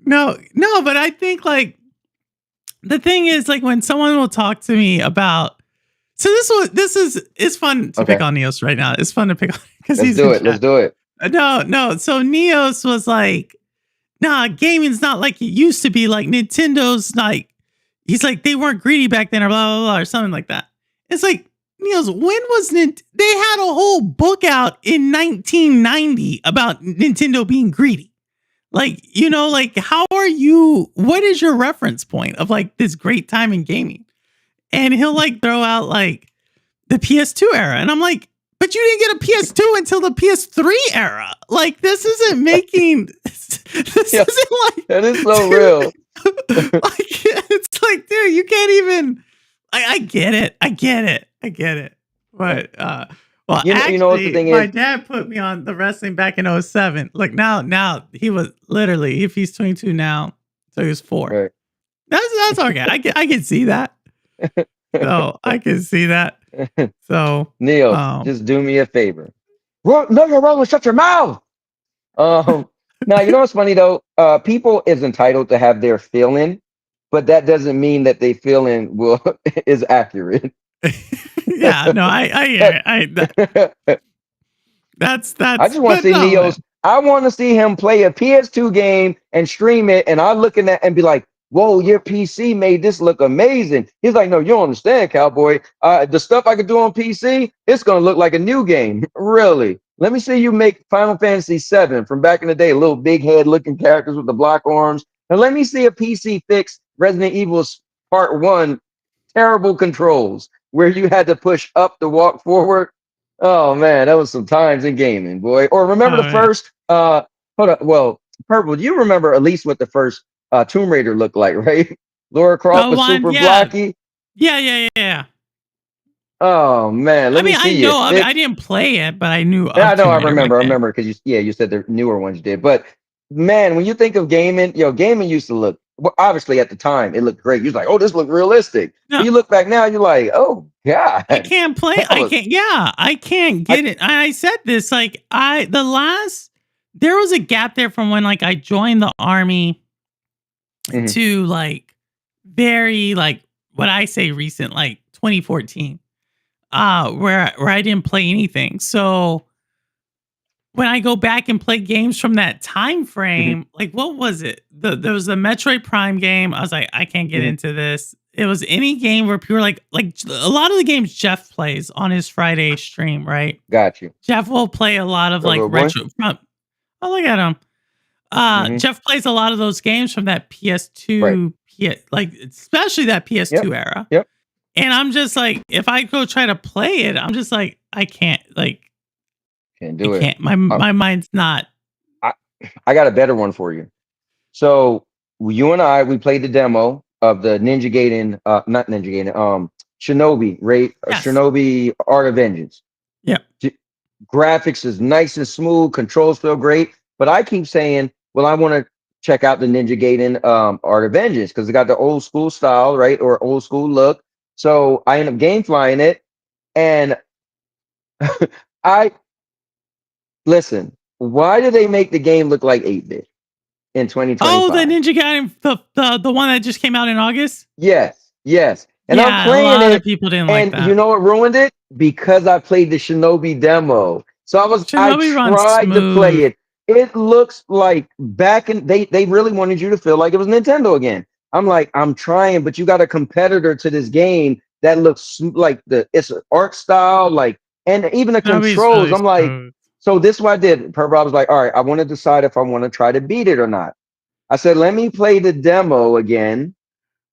no, but I think like the thing is like when someone will talk to me about it's fun to pick on Neos right now. It's fun to pick on because Let's do it. No. So Neos was like, nah, gaming's not like it used to be. Like Nintendo's like, he's like, they weren't greedy back then or blah, blah, blah, or something like that. It's like, Neos, when was they had a whole book out in 1990 about Nintendo being greedy. Like, like what is your reference point of like this great time in gaming? And he'll like throw out like the PS2 era. And I'm like, but you didn't get a PS2 until the PS3 era. Like, this isn't making, this isn't like. That is so real. Like, it's like, dude, you can't even, I get it. But, well, actually, you know what the thing my is? dad put me on the wrestling back in 07. Like now he was literally, if he's 22 now, so he was 4. Right. That's okay. I can see that. So I can see that. So Neil, just do me a favor. No, you're wrong. Shut your mouth. Now you know what's funny though? People is entitled to have their feeling, but that doesn't mean that they feeling is accurate. Yeah, no, that's. I just want to see Neo's. I want to see him play a PS2 game and stream it, and I looking at and be like, "Whoa, your PC made this look amazing." He's like, "No, you don't understand, cowboy. The stuff I could do on PC, it's gonna look like a new game. Really? Let me see you make Final Fantasy VII from back in the day, little big head looking characters with the block arms, and let me see a PC fix Resident Evil's Part 1 terrible controls where you had to push up to walk forward." Oh man, that was some times in gaming, boy. Or remember the first hold on, well, Purple, do you remember at least what the first Tomb Raider looked like, right? Laura Croft was super blocky. Yeah. Oh man, let me see it. I mean, I didn't play it, but I knew. Yeah, I remember because you said the newer ones did. But man, when you think of gaming, gaming used to look, well, obviously at the time it looked great. You're like, oh, this looked realistic. No. You look back now, you're like, oh god, I can't play. I can't get it. I said this like the last there was a gap there from when like I joined the army Mhm. to like very like what I say recent, like 2014, where I didn't play anything. So when I go back and play games from that time Mhm. frame, like what was it? There was a Metroid Prime game. I was like, I can't get Mhm. into this. It was any game where people were like a lot of the games Jeff plays on his Friday stream, right? Got you. Jeff will play a lot of Go like little boy. retro. Oh, look at him. Mhm. Jeff plays a lot of those games from that Right. PS2, like especially that Yep. PS2 era. Yep. And I'm just like, if I go try to play it, I'm just like, I can't, like, Can't I do it. can't. My mind's not. I I got a better one for you. So you and I, we played the demo of the Ninja Gaiden, not Ninja Gaiden, Shinobi, Yes. Shinobi Art of Vengeance. Yeah. Graphics is nice and smooth, controls feel great, but I keep saying, well, I want to check out the Ninja Gaiden Art of Vengeance because it got the old school style, right, or old school look. So I end up game flying it, and I listen. Why did they make the game look like 8-bit in Oh, the 2025? Ninja Gaiden, the one that just came out in August. Yes, yes. And I'm Yeah, a playing lot of it, people didn't like and you that. know what ruined it? Because I played the Shinobi demo. So I Shinobi runs tried to play smooth. it. It looks like back in they really wanted you to feel like it was Nintendo again. I'm like, I'm trying, but you got a competitor to this game that looks like it's an art style, like, and even the Shinobi's controls. really I'm like, smooth. so this is what I did. Purple, I was like, all right, I want to decide if I want to try to beat it or not. I said, let me play the demo again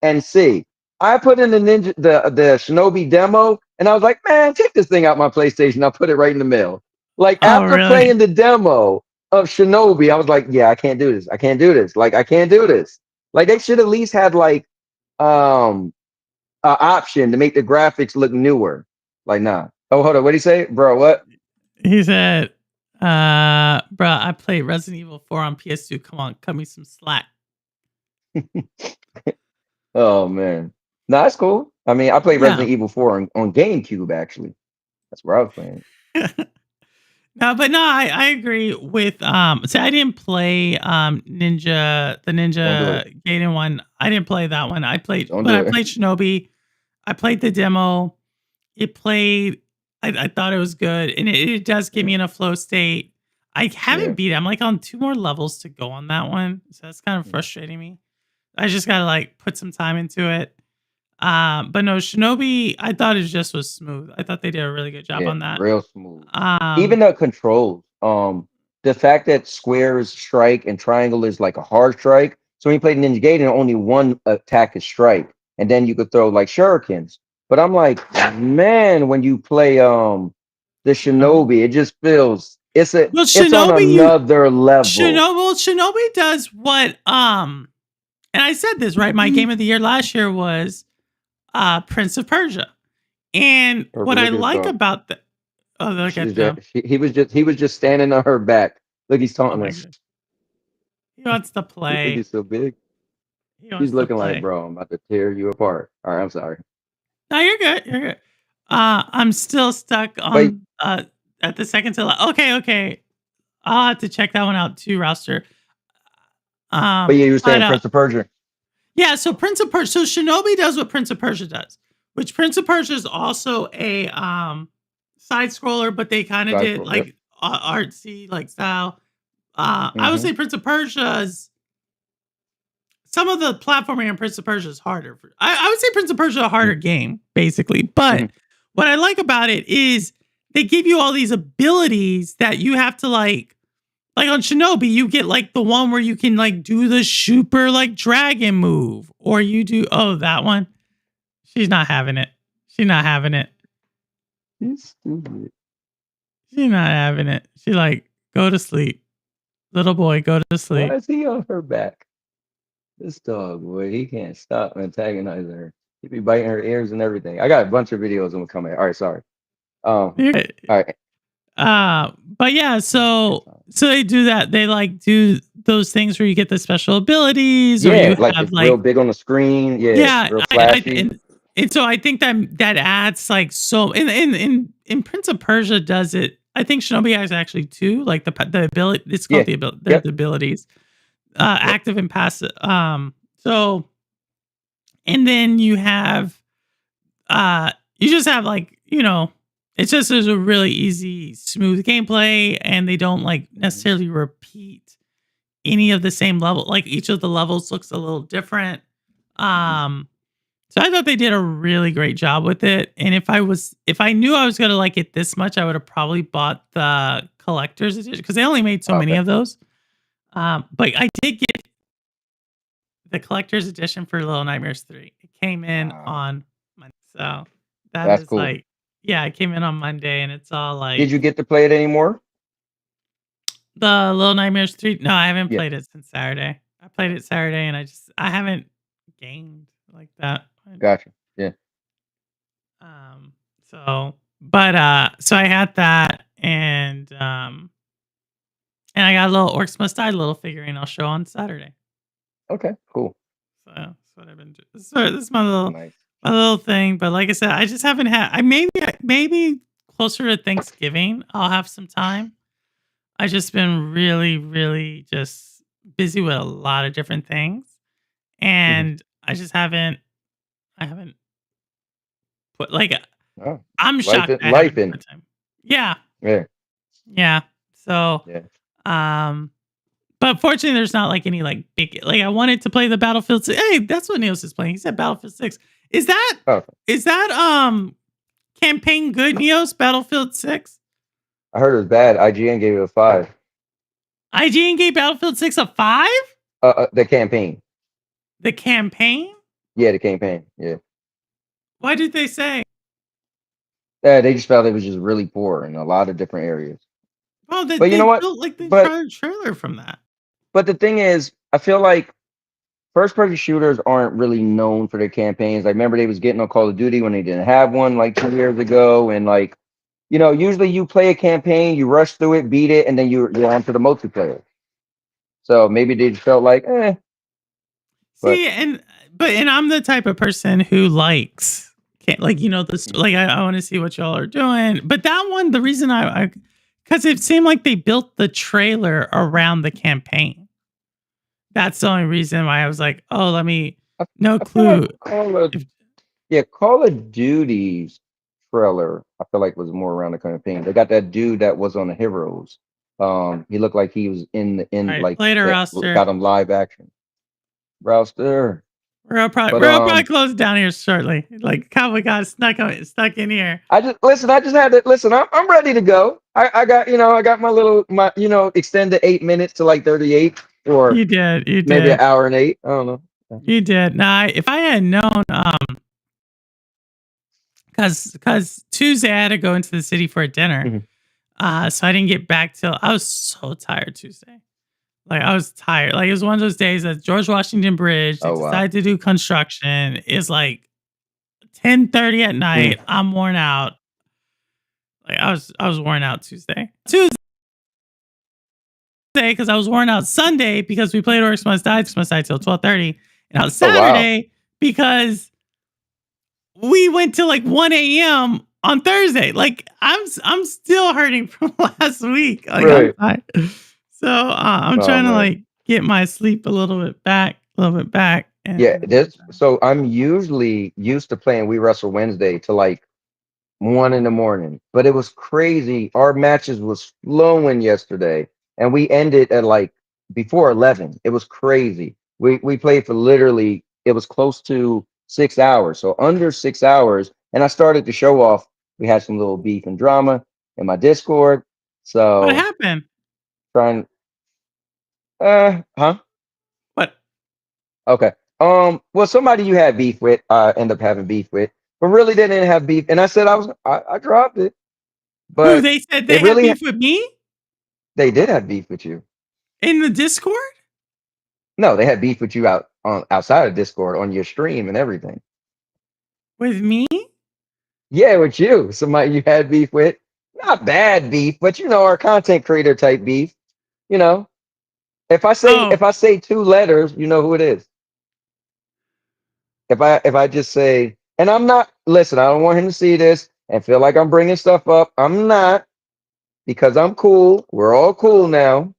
and see. I put in the Shinobi demo, and I was like, man, take this thing out my PlayStation. I'll put it right in the mail. Like Oh, after really? playing the demo of Shinobi, I was like, yeah, I can't do this. I can't do this. Like I can't do this. Like they should at least had like um an option to make the graphics look newer. Like nah. Oh, hold on. What do you say, bro? What? He said, bro, I played Resident Evil 4 on PS2. Come on, cut me some slack. Oh man. No, that's cool. I mean, I played Yeah. Resident Evil 4 on GameCube actually. That's where I was playing. No, but no, I agree with so I didn't play the Don't do it. Ninja Gaiden one. I didn't play that one. I played Don't but do I it. played Shinobi. I played the demo. It played I thought it was good. And it does get Yeah. me in a flow state. I haven't Yeah. beat it. I'm like on 2 more levels to go on that one. So that's kind of Yeah. frustrating me. I just gotta like put some time into it. But no, Shinobi, I thought it just was smooth. I thought they did a really good job Yeah, on that. real smooth. Even Um, the controls. The fact that square is strike and triangle is like a hard strike. So when you play Ninja Gaiden, only one attack is strike, and then you could throw like shurikens. But I'm like, man, when you play the Shinobi. Shinobi, it just feels Well, it's on another level. Shinobi does what and I said this, right? My game of the year last year was Prince of Persia. And what Purple, I look at his like dog. about the oh, look She's at them. just, he was just standing on her back. Look, he's Oh taunting my us. god. He wants to You think play. he's so big? He He's wants to looking like, play. bro, I'm about to tear you apart. All right, I'm sorry. No, you're good. You're good. I'm still stuck But on at the second to okay. I'll have to check that one out too, Roster. but yeah, you were But saying Prince of Persia. yeah, so Prince of Persia. So Shinobi does what Prince of Persia does, which Prince of Persia is also a side scroller, but they kind of Side did scroll. Yep. like artsy like style. I would hmm say Prince of Persia's some of the platforming in Prince of Persia is harder. I would say Prince of Persia is a harder game, basically. But what I like about it is they give you all these abilities that you have to like on Shinobi, you get like the one where you can like do the super like dragon move, or you do that one. She's not having it. She's not having it. He's stupid. She's not having it. She like go to sleep, little boy, go to sleep. Why is he on her back? This dog, boy, he can't stop antagonizing her. He be biting her ears and everything. I got a bunch of videos of him coming. All right, sorry. You're good. All right. But yeah, so they do that. They like do those things where you get the special abilities, or Yeah, you like have it's like real big on the screen. Yeah, yeah. real flashy. And so I think that adds like so in Prince of Persia does it I think Shinobi has actually two, like the ability. It's Yeah. called the ability. Yep. The abilities, Yep. active and passive. So and then you just have like it's just there's a really easy, smooth gameplay, and they don't like necessarily repeat any of the same level. Like each of the levels looks a little different. So I thought they did a really great job with it. And if I knew I was gonna like it this much, I would have probably bought the collector's edition because they only made so many Okay. of those. But I did get the collector's edition for Little Nightmares 3. It came in Wow. on Monday. So that That's is cool. like, yeah, it came in on Monday and it's all Did like you get to play it anymore? the Little Nightmares 3. No, I haven't Yeah. played it since Saturday. I played it Saturday and I haven't gamed like that. Gotcha. Yeah. So I had that and I got a little Orcs Must Die little figurine I'll show on Saturday. Okay. Cool. So that's what I've been doing. This is my little Nice. thing. But like I said, I just haven't had. Maybe closer to Thanksgiving, I'll have some time. I just been really, really just busy with a lot of different things, and I just haven't. I haven't put like. Oh, I'm life shocked. in, I life haven't in. put time. Yeah, Yeah. yeah. So, Yeah. but fortunately, there's not like any like big like I wanted to play the Battlefield 6. Hey, that's what Neos is playing. He said Battlefield 6. Is that Oh, campaign good, Neos? Battlefield 6? I heard it was bad. IGN gave it a 5. IGN gave Battlefield 6 a 5? The campaign. The campaign? Yeah, the campaign. Yeah. What did they say? They just felt it was just really poor in a lot of different areas. Well, But you know what? built like the But entire trailer from that. but the thing is, I feel like first-person shooters aren't really known for their campaigns. Like, remember they was getting on Call of Duty when they didn't have one like 2 years ago, and like, usually you play a campaign, you rush through it, beat it, and then you're on to the multiplayer. So maybe they just felt like, But See, and I'm the type of person who likes like this like I want to see what y'all are doing. But that one, the reason I because it seemed like they built the trailer around the campaign. That's the only reason why I was like, oh, let me no I feel clue. like Call of Duty's trailer, I feel like was more around the campaign. They got that dude that was on the Heroes. He looked like he was in All right, like later, that roster. got him live action. Roster. We'll probably close down here shortly. Like Cowboy got stuck in here. I just had to listen. I'm ready to go. I got my extended 8 minutes to like 38 or You did. maybe an hour and 8. I don't know. You did. Now, if I had known, because Tuesday I had to go into the city for a dinner, so I didn't get back till I was so tired Tuesday. Like I was tired. Like it was one of those days that George Washington Bridge. They decided to do construction. It's like 10:30 at night. I'm worn out. Like I was worn out Tuesday because I was worn out Sunday because we played Orcs Must Die till 12:30, and on Saturday because we went till like 1 a.m. on Thursday. Like I'm still hurting from last week. Like, Right. So I'm trying to like get my sleep a little bit back. And So I'm usually used to playing We Wrestle Wednesday to like 1 a.m, but it was crazy. Our matches was flowing yesterday, and we ended at like before 11. It was crazy. We played for literally, it was close to 6 hours, so under 6 hours. And I started to show off. We had some little beef and drama in my Discord. So what happened? What? Okay. Well, somebody you had beef with, end up having beef with, but really they didn't have beef. And I said I dropped it. But who, they said they had beef with me? They did have beef with you. In the Discord? No, they had beef with you outside of Discord on your stream and everything. With me? Yeah, with you. Somebody you had beef with. Not bad beef, but our content creator type beef. If I say 2 letters, you know who it is. If I just say, and I'm not, listen, I don't want him to see this and feel like I'm bringing stuff up. I'm not. because I'm cool. We're all cool now.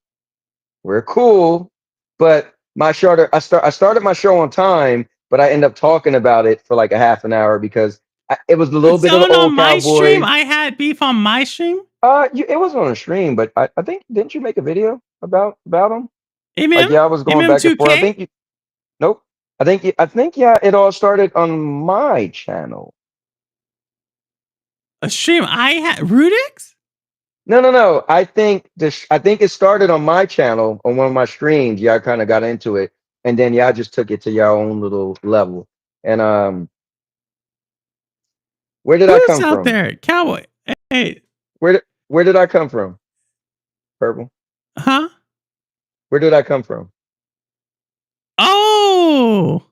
We're cool. But I started my show on time, but I end up talking about it for like a half an hour because it was a little bit of the Someone on old my stream, cowboy. I had beef on my stream. It wasn't on a stream, but I think didn't you make a video about him? MM, Like yeah, I was going back and forth. I MM2K, think you. Nope. I think yeah, it all started on my channel. a stream I had Rudix. No. I think it started on my channel on one of my streams. Yeah, I kind of got into it, and then yeah, I just took it to your own little level. And where did I Who's come out from? there? Cowboy. Hey, Where did I come from? Purple. huh? Where did I come from? Oh.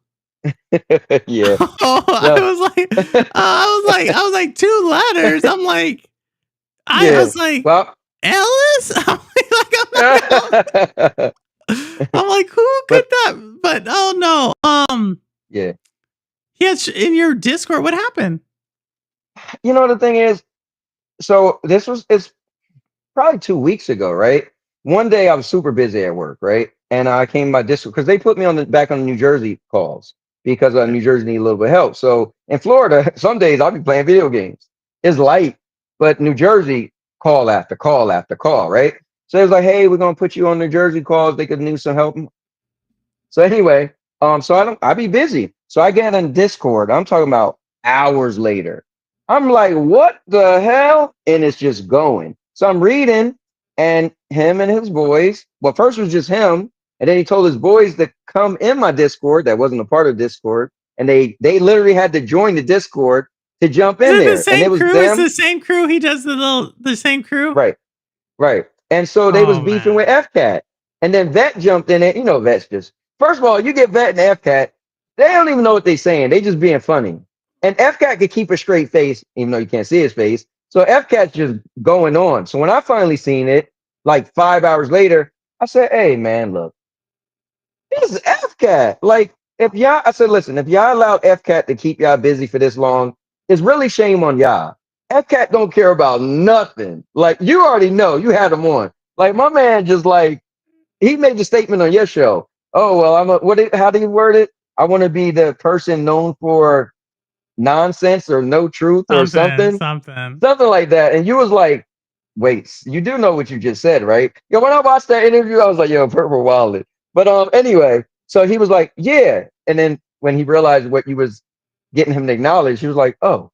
Yeah. Oh, So I was like 2 letters. I yeah. was like, Well, Ellis? I'm like, who could but that? But oh no. yeah. Yes, in your Discord, what happened? You know the thing is, so it's probably 2 weeks ago, right? One day I was super busy at work, right? And I came by Discord because they put me on the back on the New Jersey calls because New Jersey need a little bit of help. So in Florida, some days I'll be playing video games. It's light, but New Jersey call after call after call, right? So it was like, hey, we're gonna put you on New Jersey calls. They could need some help. So anyway, so I be busy. So I get on Discord. I'm talking about hours later. I'm like, what the hell? And it's just going. So I'm reading, and him and his boys. Well, first it was just him, and then he told his boys to come in my Discord. That wasn't a part of Discord, and they literally had to join the Discord to jump Is in it the there. And same it was crew? It's them, the same crew. He does the same crew. right, right. And so they was Oh beefing with man. FCAT, and then Vet jumped in it. You know, Vet's just first of all, you get Vet and FCAT, they don't even know what they're saying. They just being funny. And FCAT could keep a straight face, even though you can't see his face. So FCAT's just going on. So when I finally seen it, like 5 hours later, I said, hey man, look, this is FCAT. Like, I said, listen, if y'all allowed FCAT to keep y'all busy for this long, it's really shame on y'all. FCAT don't care about nothing. Like, you already know, you had him on. Like, my man just like, he made the statement on your show. Oh, well, how do you word it? I want to be the person known for nonsense or no truth or something, Something. something like that. And you was like, wait, you do know what you just said, right? Yo, when I watched that interview, I was like, yo, Purple Wallet. But anyway, so he was like, yeah. And then when he realized what you was getting him to acknowledge, he was like, oh.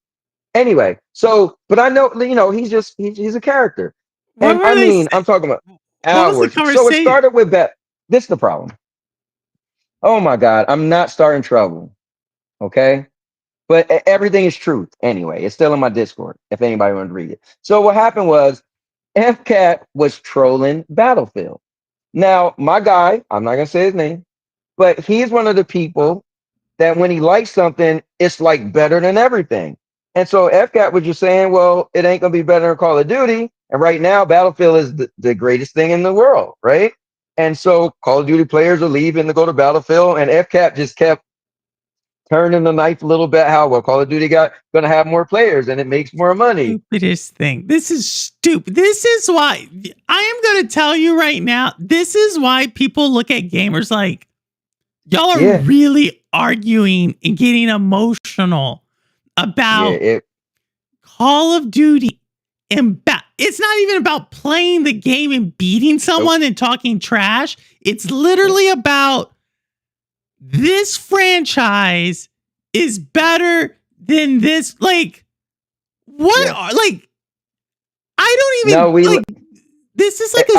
Anyway, so but I know, he's a character. What And were I they? mean, I'm talking about What was the hours. So it conversation? started with that. This is the problem. Oh my God, I'm not starting trouble. Okay. But everything is truth anyway. It's still in my Discord if anybody wants to read it. So what happened was FCAT was trolling Battlefield. Now, my guy, I'm not gonna say his name, but he's one of the people that when he likes something, it's like better than everything. And so FCAT was just saying, well, it ain't gonna be better than Call of Duty. And right now, Battlefield is the greatest thing in the world, right? And so Call of Duty players are leaving to go to Battlefield, and FCAT just kept turning the knife a little bit. How well Call of Duty got gonna have more players and it makes more money. Stupidest thing. This is stupid. This is why I am going to tell you right now. This is why people look at gamers like y'all are Yeah, really arguing and getting emotional yeah, about Call of Duty and it's not even about playing the game and beating nope, someone and talking trash. It's nope, literally about this franchise is better than this. Like, what yeah. are like? I don't No, even like. This is like a.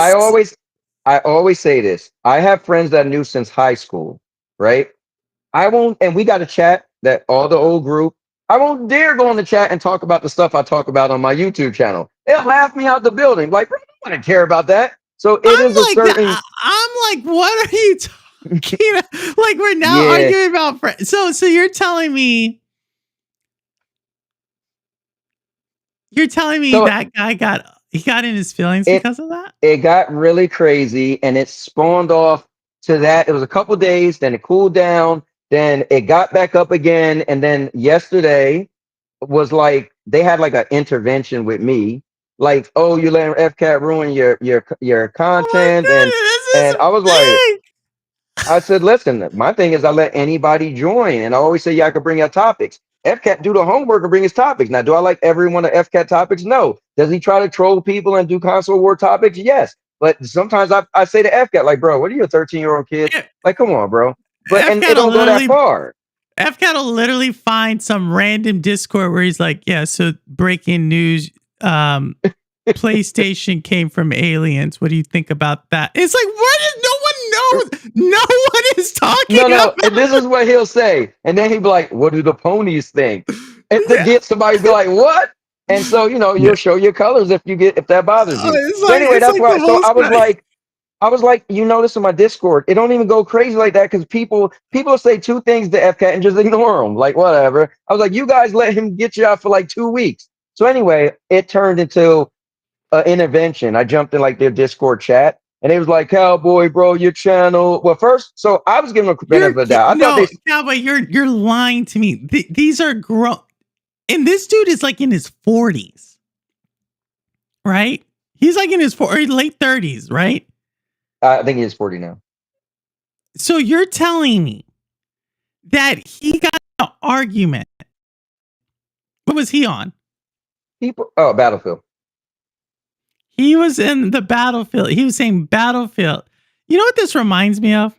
I always say this. I have friends that I knew since high school, right? I won't, and we got a chat that all the old group. I won't dare go in the chat and talk about the stuff I talk about on my YouTube channel. They'll laugh me out the building. Like, bro, I don't care about that. So it I'm is a like certain, that. I'm like, what are you talking? Like, we're now yeah. arguing about friends. So you're telling me So that guy got in his feelings it because of that? it got really crazy and it spawned off to that. It was a couple days, then it cooled down, then it got back up again, and then yesterday was like they had like an intervention with me. like, oh, you letting FCAT ruin your Oh my content, goodness, and this I is was like, big. I said, listen, my thing is I let anybody join, and I always say, yeah, I could bring out topics. FCAT do the homework and bring his topics. Now, do I like every one of FCAT topics? No. Does he try to troll people and do console war topics? Yes. But sometimes I say to FCAT, like, bro, what are you, a 13-year-old kid? Like, come on, bro. But and it FCAT will don't go that literally far. FCAT will literally find some random Discord where he's like, yeah, so breaking news, PlayStation came from aliens. What do you think about that? It's like, what is, no one knows. No one is talking No. about And this is what he'll say. And then he'll be like, what do the ponies think? And to yeah. get somebody to be like, what? And so, Yeah. you'll show your colors if that bothers you. So anyway, It's that's like why. the So most I was like, this in my Discord. It don't even go crazy like that because people say two things to FCAT and just ignore them. Like, whatever. I was like, you guys let him get you out for like 2 weeks. So anyway, it turned into an intervention. I jumped in like their Discord chat and it was like, Cowboy, bro, your channel. Well, first, so I was giving them the benefit of the doubt. I thought no, Cowboy, you're lying to me. These are grown, and this dude is like in his 40s, right? He's like in his late 30s, right? I think he's 40 now. So you're telling me that he got an argument. What was he on? Battlefield. He was in the Battlefield. He was saying Battlefield. You know what this reminds me of?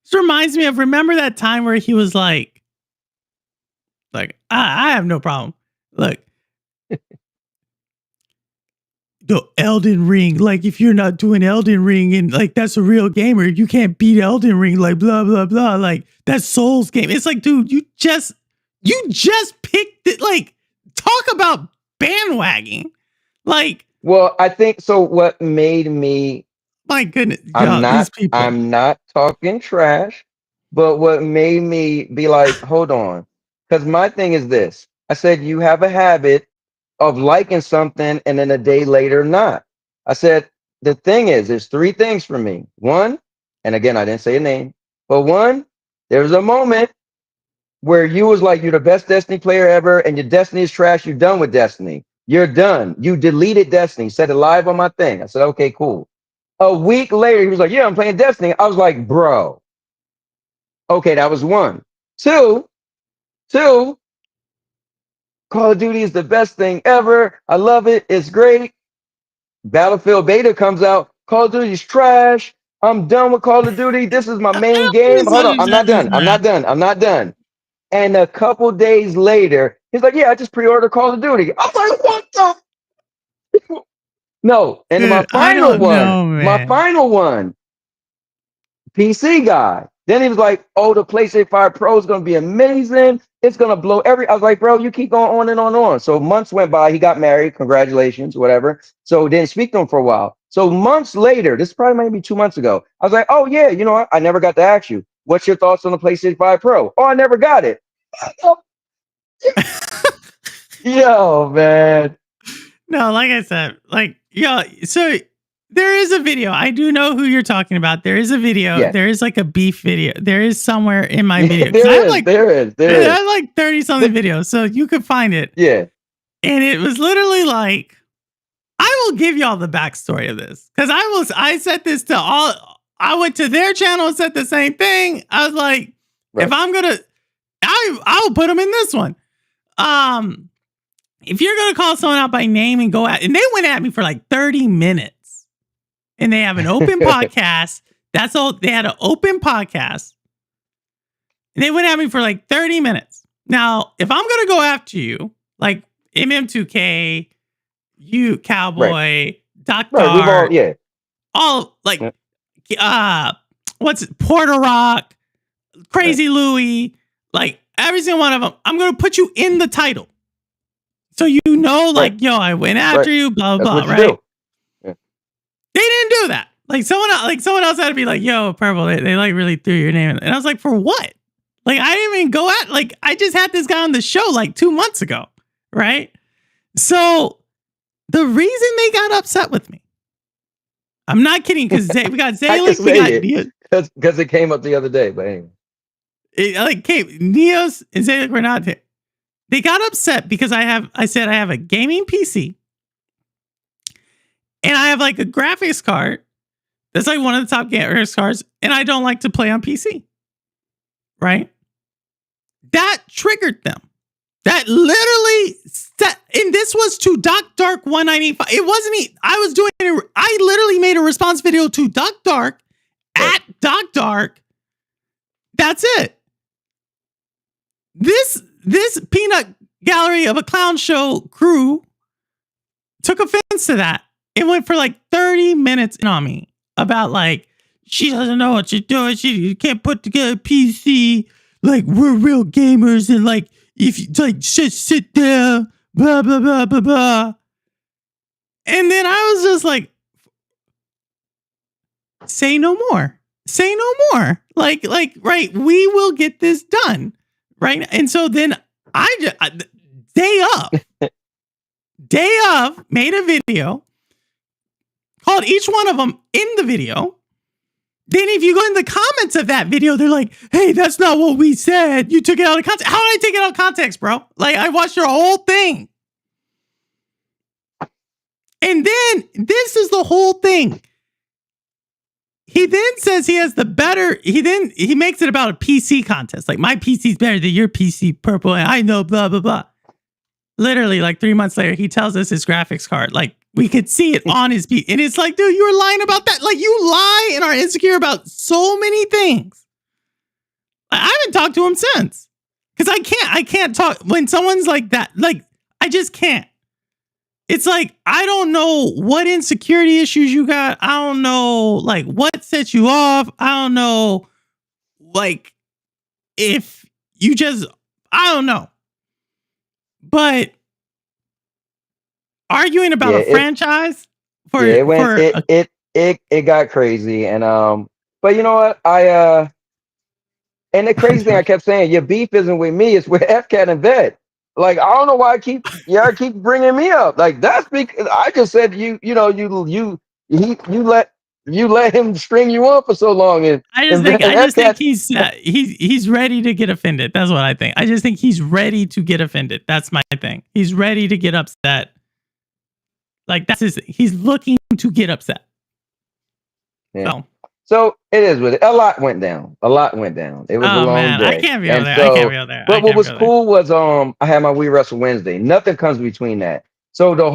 This reminds me of, remember that time where he was like, I have no problem. Look, the Elden Ring, like if you're not doing Elden Ring and like that's a real gamer, you can't beat Elden Ring, like blah blah blah, like that's Souls game. It's like, dude, you just picked it. Like, talk about bandwagging. Like, well, I think so. What made me? My goodness, these people. I'm not talking trash, but what made me be like, hold on, because my thing is this. I said you have a habit of liking something and then a day later not. I said the thing is, there's three things for me. One, and again, I didn't say a name, but one, there was a moment where you was like, you're the best Destiny player ever, and your Destiny is trash. You're done with Destiny. You're done. You deleted Destiny. Said it live on my thing. I said, okay, cool. A week later, he was like, yeah, I'm playing Destiny. I was like, bro. Okay, that was one. Two, Call of Duty is the best thing ever. I love it. It's great. Battlefield beta comes out. Call of Duty is trash. I'm done with Call of Duty. This is my main game. Hold on. I'm not done. And a couple days later, he's like, yeah, I just pre-ordered Call of Duty. I'm like, what the? No. And Dude, my final one, PC guy. Then he was like, oh, the PlayStation 5 Pro is going to be amazing. It's going to blow I was like, bro, you keep going on and on and on. So months went by. He got married. Congratulations, whatever. So didn't speak to him for a while. So months later, this probably maybe 2 months ago, I was like, oh, yeah, you know what? I never got to ask you. What's your thoughts on the PlayStation 5 Pro? Oh, I never got it. Yo, man. No, like I said, so there is a video. I do know who you're talking about. There is a video. Yeah. There is like a beef video. There is somewhere in my video. There is. I have like 30 something videos, so you could find it. Yeah. And it was literally like, I will give y'all the backstory of this. Because I said this to all, I went to their channel and said the same thing. I was like, if I'm gonna, I'll put them in this one. If you're gonna call someone out by name and go at, and they went at me for like 30 minutes. And they have an open podcast. That's all. They had an open podcast. And they went at me for like 30 minutes. Now, if I'm going to go after you, like MM2K, you, Cowboy, Dr. All like, what's it? Porter Rock, Crazy Louie, like every single one of them, I'm going to put you in the title. So you know, like, yo, I went after you, blah, blah, blah, right? They didn't do that. Like someone else had to be like, yo, Purple, they like really threw your name in. And I was like, for what? Like, I didn't even go at, like, I just had this guy on the show like 2 months ago. Right. So the reason they got upset with me, I'm not kidding. Cause we got Zalek, we got Neos. Because it came up the other day, but anyway. It like came, Neos and Zalek were not there. They got upset because I said I have a gaming PC and I have like a graphics card that's like one of the top graphics cards, and I don't like to play on PC. Right? That triggered them. That literally and this was to Doc Dark 195. It wasn't I was doing it. I literally made a response video to Doc Dark at Doc Dark. That's it. This peanut gallery of a clown show crew took offense to that. It went for like 30 minutes in on me about like, she doesn't know what she's doing. She can't put together a PC. Like, we're real gamers, and like, if you like just sit there, blah blah blah blah blah. And then I was just like, say no more. Say no more. Like, right, we will get this done. Right. And so then day of made a video, called each one of them in the video. Then if you go in the comments of that video, they're like, hey, that's not what we said. You took it out of context. How did I take it out of context, bro? Like, I watched your whole thing. And then this is the whole thing. He then says he has the better, he makes it about a PC contest. Like, my PC's better than your PC, purple, and I know, blah, blah, blah. Literally, like 3 months later, he tells us his graphics card. Like, we could see it on his PC. And it's like, dude, you were lying about that. Like, you lie and are insecure about so many things. I haven't talked to him since. Because I can't talk when someone's like that. Like, I just can't. It's like, I don't know what insecurity issues you got. I don't know, like, what sets you off. I don't know, like, if you just, I don't know. But arguing about a franchise for it got crazy, and but you know what, and the crazy thing I kept saying, your beef isn't with me, it's with FCAT and Vet. Like, I don't know why y'all keep bringing me up. Like, that's because I just said you let him string you on for so long, and I just think he's ready to get offended. That's what I think. I just think he's ready to get offended. That's my thing. He's ready to get upset. Like, that's he's looking to get upset. Yeah. So it is with it. A lot went down. It was a long day. I can't be over there. But what was cool was I had my We Wrestle Wednesday. Nothing comes between that. So the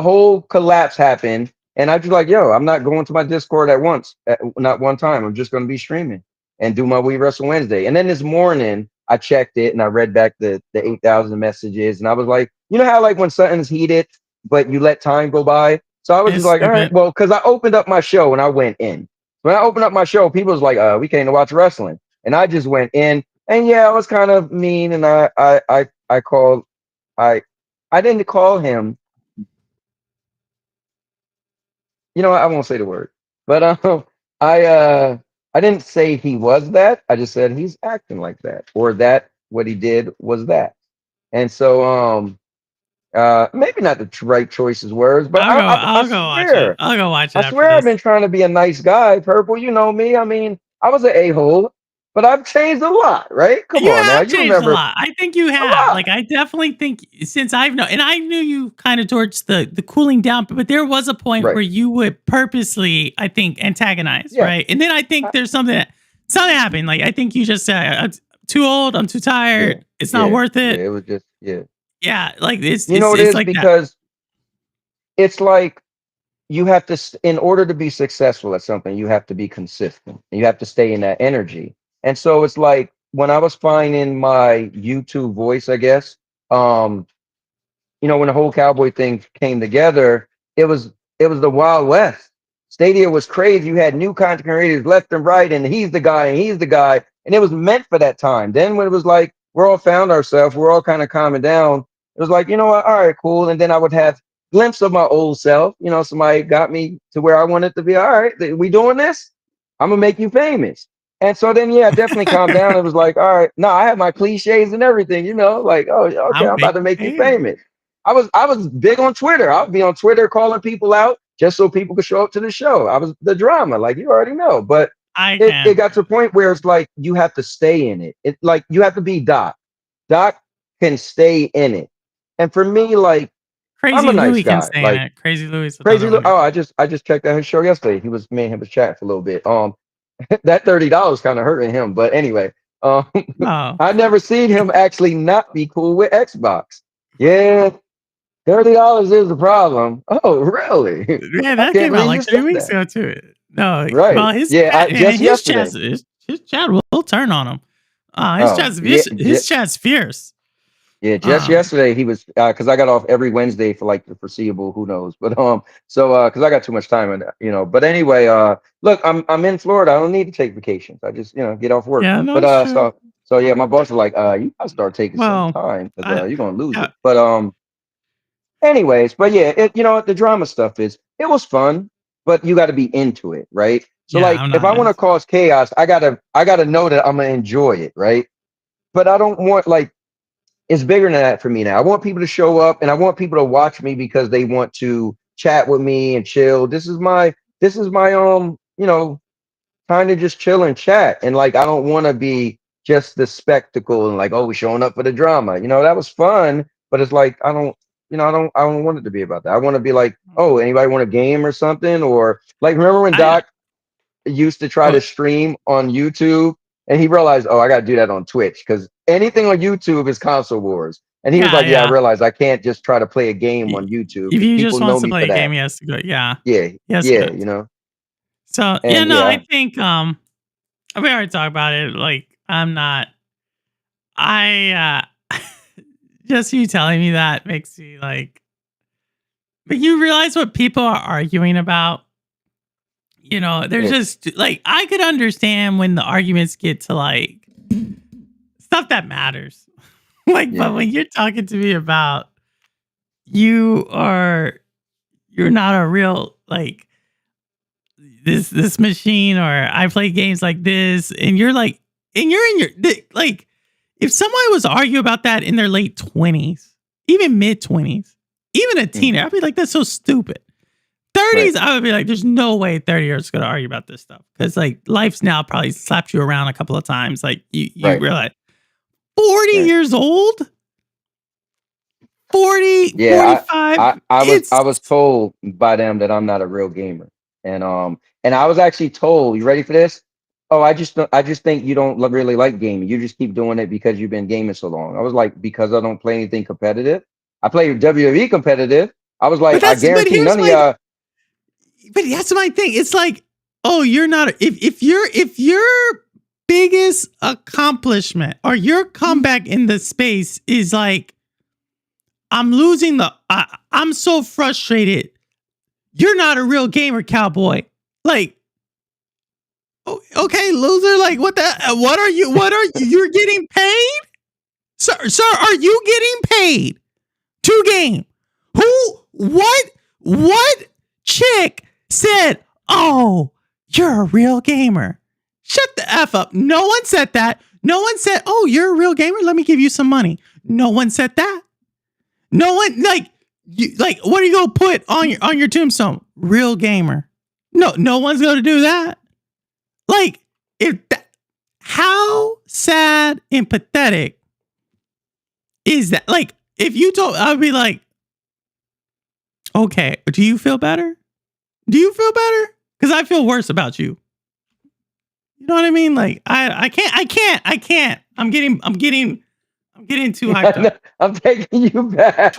whole collapse happened, and I was like, yo, I'm not going to my Discord at once, not one time. I'm just going to be streaming and do my We Wrestle Wednesday. And then this morning I checked it and I read back the 8,000 messages, and I was like, you know how like when something's heated, but you let time go by. So I was just like, all right, well, because I opened up my show and I went in. When I opened up my show, people was like, we came to watch wrestling. And I just went in, and yeah, I was kind of mean, and I didn't call him. You know what? I won't say the word. But I didn't say he was that. I just said he's acting like that, or that what he did was that. And so maybe not the right choices words, but I'll go watch it. I swear I've been trying to be a nice guy, Purple. You know me. I mean, I was an a-hole, but I've changed a lot, right? Come on now. You remember? A lot. I think you have. Like, I definitely think since I've known, and I knew you kind of towards the cooling down, but there was a point where you would purposely, I think, antagonize, right? And then I think there's something happened. Like, I think you just said, I'm too old, I'm too tired, it's not worth it. It was just, Yeah, like it's like because it's like you have to, in order to be successful at something, you have to be consistent and you have to stay in that energy. And so it's like when I was finding my YouTube voice, I guess, when the whole cowboy thing came together, it was the Wild West. Stadia was crazy. You had new content creators left and right, and he's the guy, and it was meant for that time. Then when it was like, we're all found ourselves, we're all kind of calming down. It was like, you know what? All right, cool. And then I would have glimpse of my old self. Somebody got me to where I wanted to be. All right, we doing this? I'm gonna make you famous. And so then, I definitely calmed down. It was like, all right, no, I have my cliches and everything, like, oh, okay, I'm about to make you famous. I was big on Twitter. I'll be on Twitter calling people out just so people could show up to the show. I was the drama, like you already know. But it got to a point where it's like you have to stay in it. It's like you have to be Doc. Doc can stay in it. And for me, like, I'm Crazy a nice Louis can guy. stay in Like it. Crazy Louis is Crazy. another one. Oh, I just checked out his show yesterday. Me and him was chatting for a little bit. That $30 kind of hurting him, but anyway, um, Oh, I never seen him actually not be cool with Xbox. Yeah, $30 is the problem. Oh, really? yeah, I that can't came out believe you like 3 said weeks that. ago too. No, Right. well, his Yeah, chat and just yesterday. his chat will turn on him. Oh, yeah, His chat's fierce. yeah, just Um, yesterday he was because I got off every Wednesday for like the foreseeable, who knows. But so because I got too much time but anyway, look, I'm in Florida. I don't need to take vacations. I just, get off work. yeah, no, But it's true. so yeah, my boss was like, you gotta start taking some Well, time because I you're gonna lose yeah, it. But anyways, but yeah, the drama stuff it was fun, but you got to be into it, right? So yeah, like I'm if not I want to into cause chaos, I gotta know that I'm gonna enjoy it, right? But I don't want like it's bigger than that for me now. I want people to show up and I want people to watch me because they want to chat with me and chill. This is my time to just chill and chat. And like I don't want to be just the spectacle and like, oh, we're showing up for the drama. That was fun, but it's like I don't want it to be about that. I want to be like, oh, anybody want a game or something? Or like remember when I Doc used to try oh, to stream on YouTube, and he realized, oh, I got to do that on Twitch because anything on YouTube is console wars. And he was yeah, like, yeah, I yeah. realized I can't just try to play a game I- on YouTube If because he people just know wants to me play for a game, that. he has to go. Yeah, Yeah, he has to yeah, go. So yeah, and no, I yeah, think we already talked about it. Like I'm not. I just you telling me that makes me like. But you realize what people are arguing about. They're yeah, just like I could understand when the arguments get to like stuff that matters. Like, but yeah, when you're talking to me about you are you're not a real like this machine or I play games like this and you're like and you're in like if somebody was to argue about that in their late 20s, even mid 20s, even a mm, teenager, I'd be like, that's so stupid. right, 30s, I would be like, there's no way 30 years going to argue about this stuff. Because like life's now probably slapped you around a couple of times. Like you right, realize 40 right. years old, 40, Yeah, 45. I was It's told by them that I'm not a real gamer, and I was actually told, you ready for this? Oh, I just think you don't really like gaming. You just keep doing it because you've been gaming so long. I was like, because I don't play anything competitive. I play WWE competitive. I was like, I but guarantee here's none of my y'all. but that's my thing. It's like, oh, you're not if your biggest accomplishment or your comeback in the space is like I'm losing I'm so frustrated. You're not a real gamer, cowboy. Like, okay, loser. Like, what are you? What are you? You're getting paid, sir. Are you getting paid to game? Who? What chick said, "Oh, you're a real gamer"? Shut the f up. No one said that. No one said, "Oh, you're a real gamer. Let me give you some money." No one said that. No one like what are you gonna put on your tombstone? Real gamer. No one's gonna do that. Like how sad and pathetic is that? Like if you told, I'd be like, okay, do you feel better? Do you feel better? Because I feel worse about you. You know what I mean? Like I can't. I'm getting too hyped up. I'm taking you back.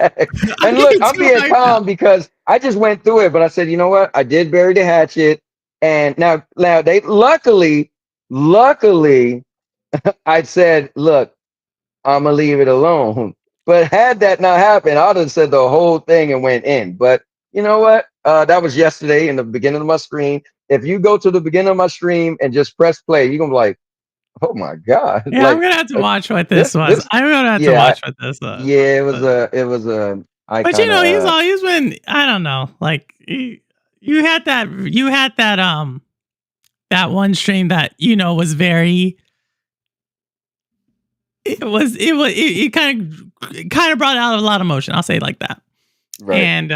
I'm And look, getting I'm too being hyped up. calm because I just went through it, but I said, you know what? I did bury the hatchet. And now they luckily, I said, look, I'm gonna leave it alone. But had that not happened, I'd have said the whole thing and went in. But you know what? That was yesterday in the beginning of my stream. If you go to the beginning of my stream and just press play, you're gonna be like, oh my God. Yeah, I'm Like gonna have to watch what this was. this I'm gonna have to yeah, watch what this was. yeah, it was a I But kind of he's been I don't know. Like you had that one stream that was very it kind of brought out a lot of emotion. I'll say it like that. right, And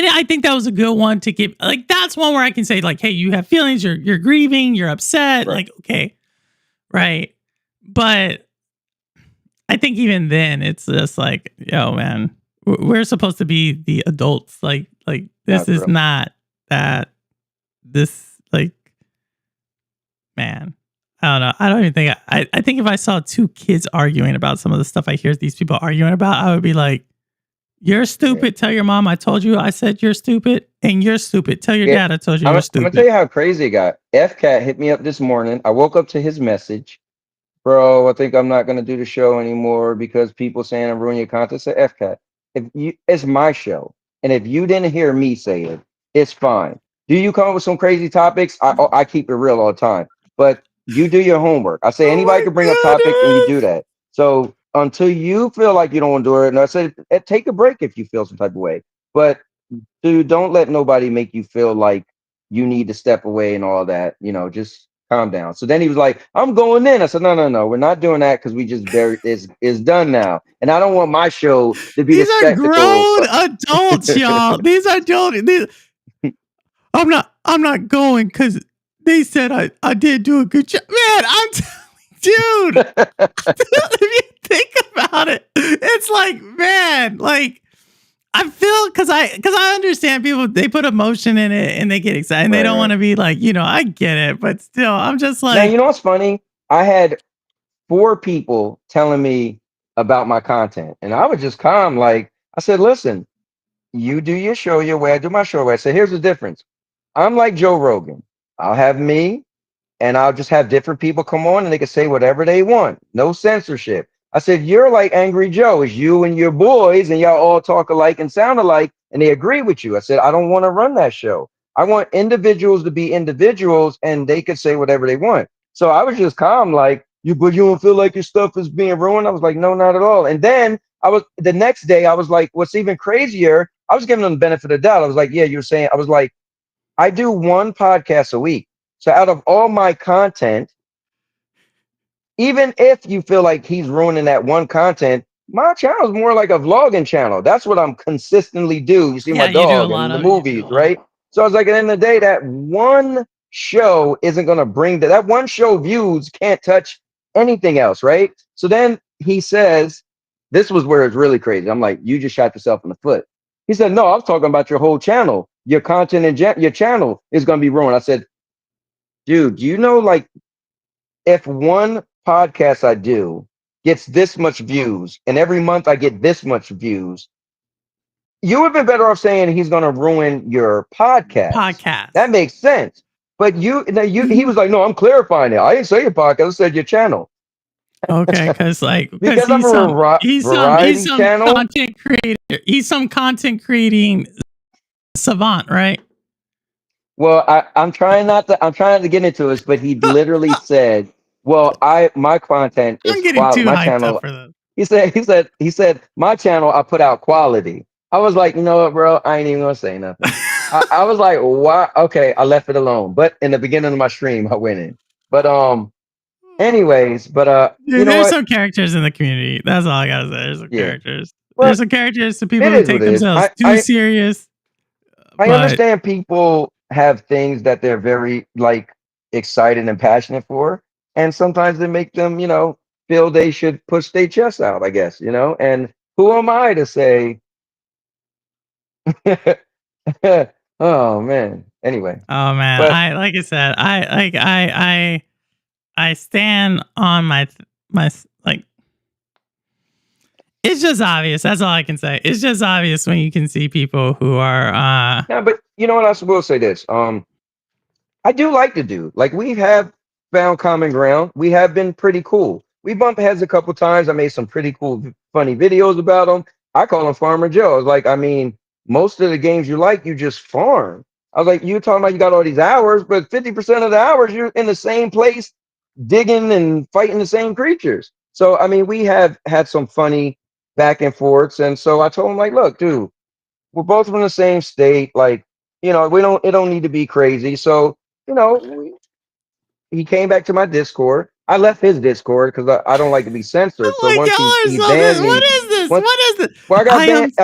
I think that was a good one to give. Like that's one where I can say like, hey, you have feelings, you're grieving, you're upset, right, like okay, right. But I think even then it's just like, yo, man, we're supposed to be the adults. Like this is true. not that. This like, man, I don't know. I don't even think I think if I saw two kids arguing about some of the stuff I hear these people arguing about, I would be like, you're stupid. Tell your mom I told you I said you're stupid, and you're stupid. Tell your dad I told you you're I'm stupid. gonna tell you how crazy it got. FCat hit me up this morning. I woke up to his message. Bro, I think I'm not gonna do the show anymore because people saying I'm ruining your content. I said, FCat, it's my show. And if you didn't hear me say it, it's fine. Do you come up with some crazy topics? I keep it real all the time. But you do your homework. I say anybody can bring up topics and you do that. So until you feel like you don't want to do it, and I said take a break if you feel some type of way. But dude, don't let nobody make you feel like you need to step away and all that. Just calm down. So then he was like, I'm going in. I said, no, we're not doing that because we just buried is done now. And I don't want my show to be These the are spectacle. grown adults, y'all. These are children. I'm not going because they said I did do a good job. Man, I'm dude. If you think about it, it's like, man, like I feel because I understand people, they put emotion in it and they get excited and they don't want to be like, I get it, but still, I'm just like. Now, you know what's funny? I had 4 people telling me about my content, and I was just calm. Like I said, listen, you do your show your way, I do my show way. I said, here's the difference. I'm like Joe Rogan. I'll have me, and I'll just have different people come on and they can say whatever they want. No censorship. I said, you're like Angry Joe. It's you and your boys, and y'all all talk alike and sound alike, and they agree with you. I said, I don't want to run that show. I want individuals to be individuals, and they could say whatever they want. So I was just calm, like, but you don't feel like your stuff is being ruined? I was like, no, not at all. And then the next day, I was like, what's even crazier, I was giving them the benefit of the doubt. I was like, yeah, you're saying, I was like, I do 1 podcast a week. So out of all my content, even if you feel like he's ruining that one content, my channel is more like a vlogging channel. That's what I'm consistently do. You see my dog and the movies, right? So I was like, at the end of the day, that one show isn't going to bring that one show views can't touch anything else, right? So then he says, this was where it's really crazy. I'm like, you just shot yourself in the foot. He said, no, I was talking about your whole channel. Your content and your channel is going to be ruined. I said, dude, you know, like if one podcast I do gets this much views and every month I get this much views, you would have been better off saying he's going to ruin your podcast. That makes sense. But he was like, no, I'm clarifying it. I didn't say your podcast. I said your channel. Okay, because because I'm he's some channel. Content creator. He's some content creating savant, right? Well, I'm trying not to get into this, but he literally said, well, my content is quality. My channel. For this. He said my channel, I put out quality. I was like, you know what, bro? I ain't even gonna say nothing. I was like, why? Okay, I left it alone. But in the beginning of my stream, I went in. But anyways, but Dude, you know there's what? some characters in the community. That's all I gotta say. There's some characters. Well, there's some characters to people who take themselves too serious. I understand people have things that they're very excited and passionate for, and sometimes they make them, feel they should push their chest out, I guess, and who am I to say? Oh man. Anyway. Oh man. But, like I said, I stand on my it's just obvious. That's all I can say. It's just obvious when you can see people who are yeah, but you know what, I will say this. I do like the dude. Like, we have found common ground. We have been pretty cool. We bumped heads a couple times. I made some pretty cool, funny videos about him. I call him Farmer Joe. I was like, I mean, most of the games you like, you just farm. I was like, you talking about you got all these hours, but 50% of the hours you're in the same place, digging and fighting the same creatures. So, I mean, we have had some funny back and forths. And so I told him, like, look, dude, we're both from the same state. Like, it don't need to be crazy. So, he came back to my Discord. I left his Discord because I don't like to be censored. So once he banned me. What is this? What is this? Well, I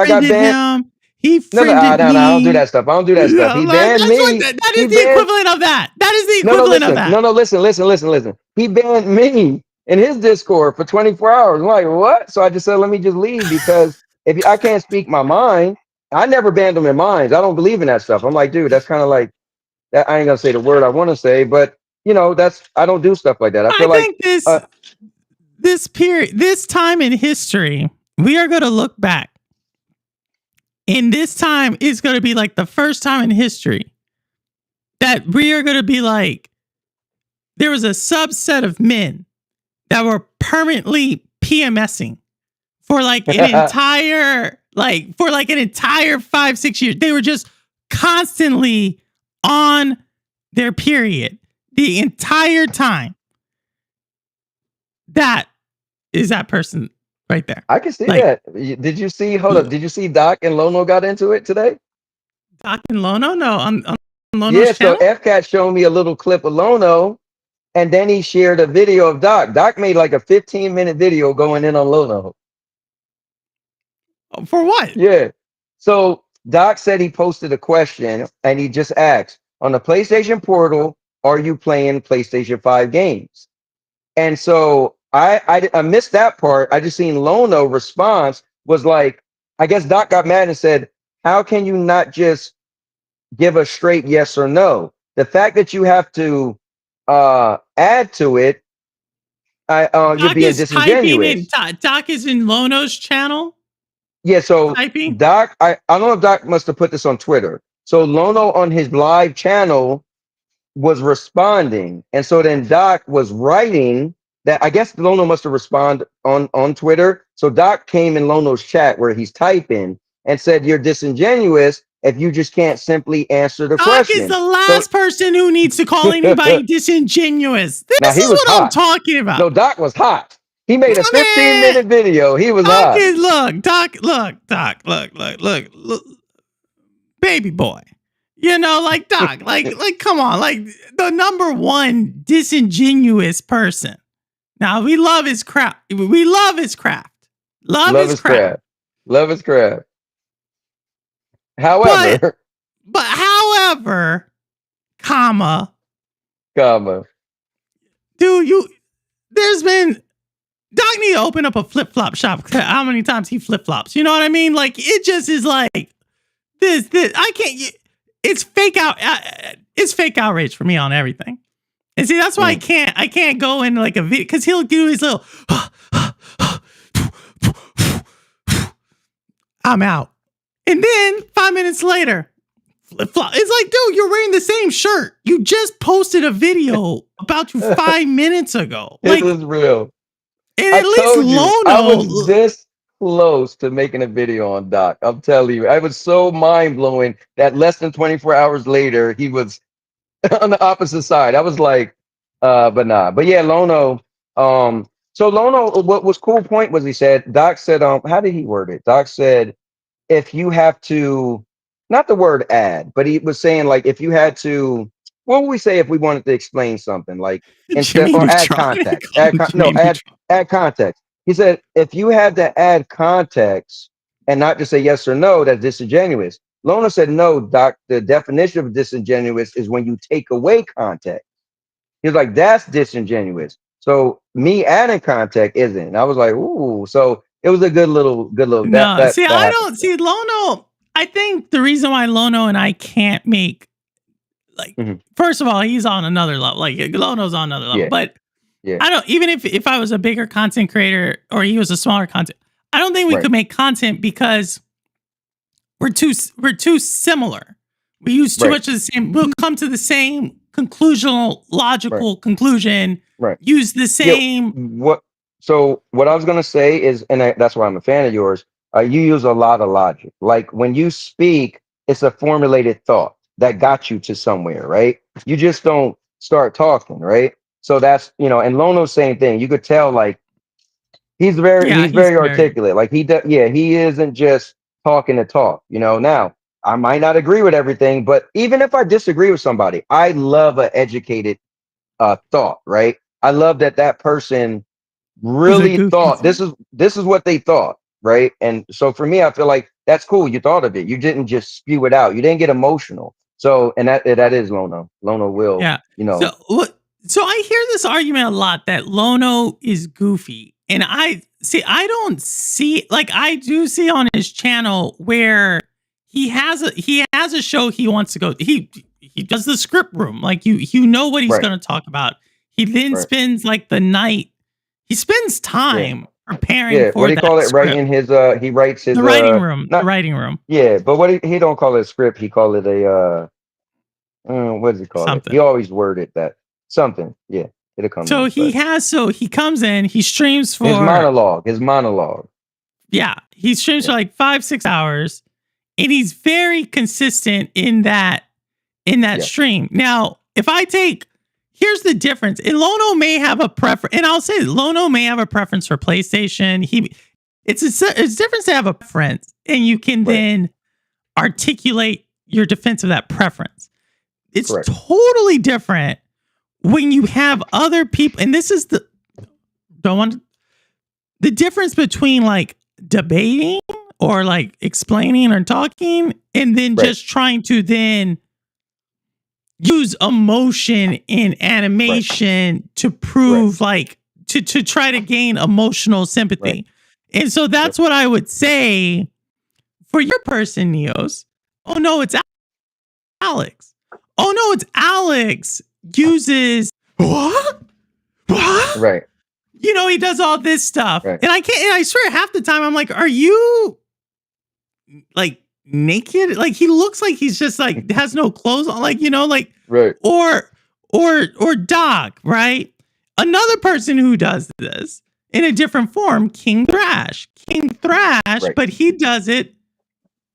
got banned. He friended me. I don't do that stuff. I don't do that stuff. He banned me. That is the equivalent of that. That is the equivalent of that. No, listen. He banned me in his Discord for 24 hours. I'm like, what? So I just said, let me just leave because I can't speak my mind, I never banned them in minds. I don't believe in that stuff. I'm like, dude, that's kind of like that. I ain't gonna say the word I want to say, but that's I don't do stuff like that. I I feel like think this period, this time in history, we are going to look back. And this time is going to be like the first time in history that we are going to be like, there was a subset of men that were permanently PMSing for like an entire, an entire 5-6 years. They were just constantly on their period the entire time. That is that person right there. I can see that. Did you see? Hold up. Did you see Doc and Lono got into it today? Doc and Lono? No, on Lono's channel? So FCAT showed me a little clip of Lono, and then he shared a video of Doc. Doc made like a 15-minute video going in on Lono. For what? Yeah. So Doc said he posted a question, and he just asked, on the PlayStation Portal, are you playing PlayStation 5 games? And so I missed that part. I just seen Lono response was like, I guess Doc got mad and said, how can you not just give a straight yes or no? The fact that you have to add to it, you're being disingenuous. Doc is in Lono's channel? Yeah, so typing? Doc, I don't know if Doc must have put this on Twitter. So Lono on his live channel was responding. And so then Doc was writing that. I guess Lono must have responded on Twitter. So Doc came in Lono's chat where he's typing and said, you're disingenuous if you just can't simply answer the question. Doc is the last person who needs to call anybody disingenuous. This is what I'm talking about. No, Doc was hot. He made a 15-minute video. He was hot. Look, baby boy. Doc, like, come on, like the number one disingenuous person. Now we love his craft. We love his craft. Love his craft. Love his craft. However, comma, dude, there's been Doc need to open up a flip flop shop. How many times he flip flops? You know what I mean? Like it just is like this. I can't. It's fake out. It's fake outrage for me on everything. And see, that's why I can't go in like a video because he'll do his little. I'm out, and then 5 minutes later, flip flop. It's like, dude, you're wearing the same shirt. You just posted a video about you 5 minutes ago. Like, this is real. And at least Lono, I was this close to making a video on Doc. I'm telling you, I was so mind blowing that less than 24 hours later, he was on the opposite side. I was like, but nah. But yeah, Lono. So Lono, what was cool point was he said, Doc said, how did he word it? Doc said, if you have to, not the word add, but he was saying like if you had to, what would we say if we wanted to explain something like instead or add context? Add context. He said, if you had to add context and not just say yes or no, that's disingenuous. Lono said, no, Doc, the definition of disingenuous is when you take away context. He was like, that's disingenuous. So me adding context isn't. And I was like, ooh. So it was a good little. No, I don't see Lono. I think the reason why Lono and I can't make first of all, he's on another level. Like Lono's on another level. Yeah. But I don't, even if I was a bigger content creator or he was a smaller content, I don't think we could make content because we're too similar. We use too much of the same. We'll come to the same logical conclusion. Right. Use the same. So what I was gonna say is, and that's why I'm a fan of yours. You use a lot of logic. Like when you speak, it's a formulated thought that got you to somewhere, right? You just don't start talking, right? So that's, and Lono's same thing. You could tell like he's very articulate. Like he isn't just talking to talk, Now, I might not agree with everything, but even if I disagree with somebody, I love an educated thought, right? I love that person really thought this is what they thought, right? And so for me, I feel like that's cool. You thought of it. You didn't just spew it out. You didn't get emotional. So, and that is Lono. Lono will, So So I hear this argument a lot that Lono is goofy. And I don't see, like, I do see on his channel where he has a show he wants to go. He does the script room. Like you know what he's Right. gonna talk about. He then Right. spends like the night, he spends time preparing Yeah. for What do you that call it? script. Writing his he writes his The writing room. The not writing room. yeah, but what he don't call it a script, he call it a what does he call it? Something. He always worded that. Something. Yeah. It'll come So in, he comes in, he streams for his monologue. Yeah, he streams for like 5-6 hours, and he's very consistent in that stream. Now, here's the difference. And Lono may have a preference, and I'll say Lono may have a preference for PlayStation. It's different to have a preference, and you can then articulate your defense of that preference. It's totally different when you have other people, and this is the difference between like debating or like explaining or talking, and then just trying to then use emotion and animation to prove like to try to gain emotional sympathy. And so that's what I would say for your person, Neos. Oh no, it's Alex. Oh no, it's Alex uses what? Right. You know, he does all this stuff. And I swear half the time I'm like, are you like naked? Like he looks like he's just like has no clothes on, like, you know, like or Doc, right? Another person who does this in a different form, King Thrash, but he does it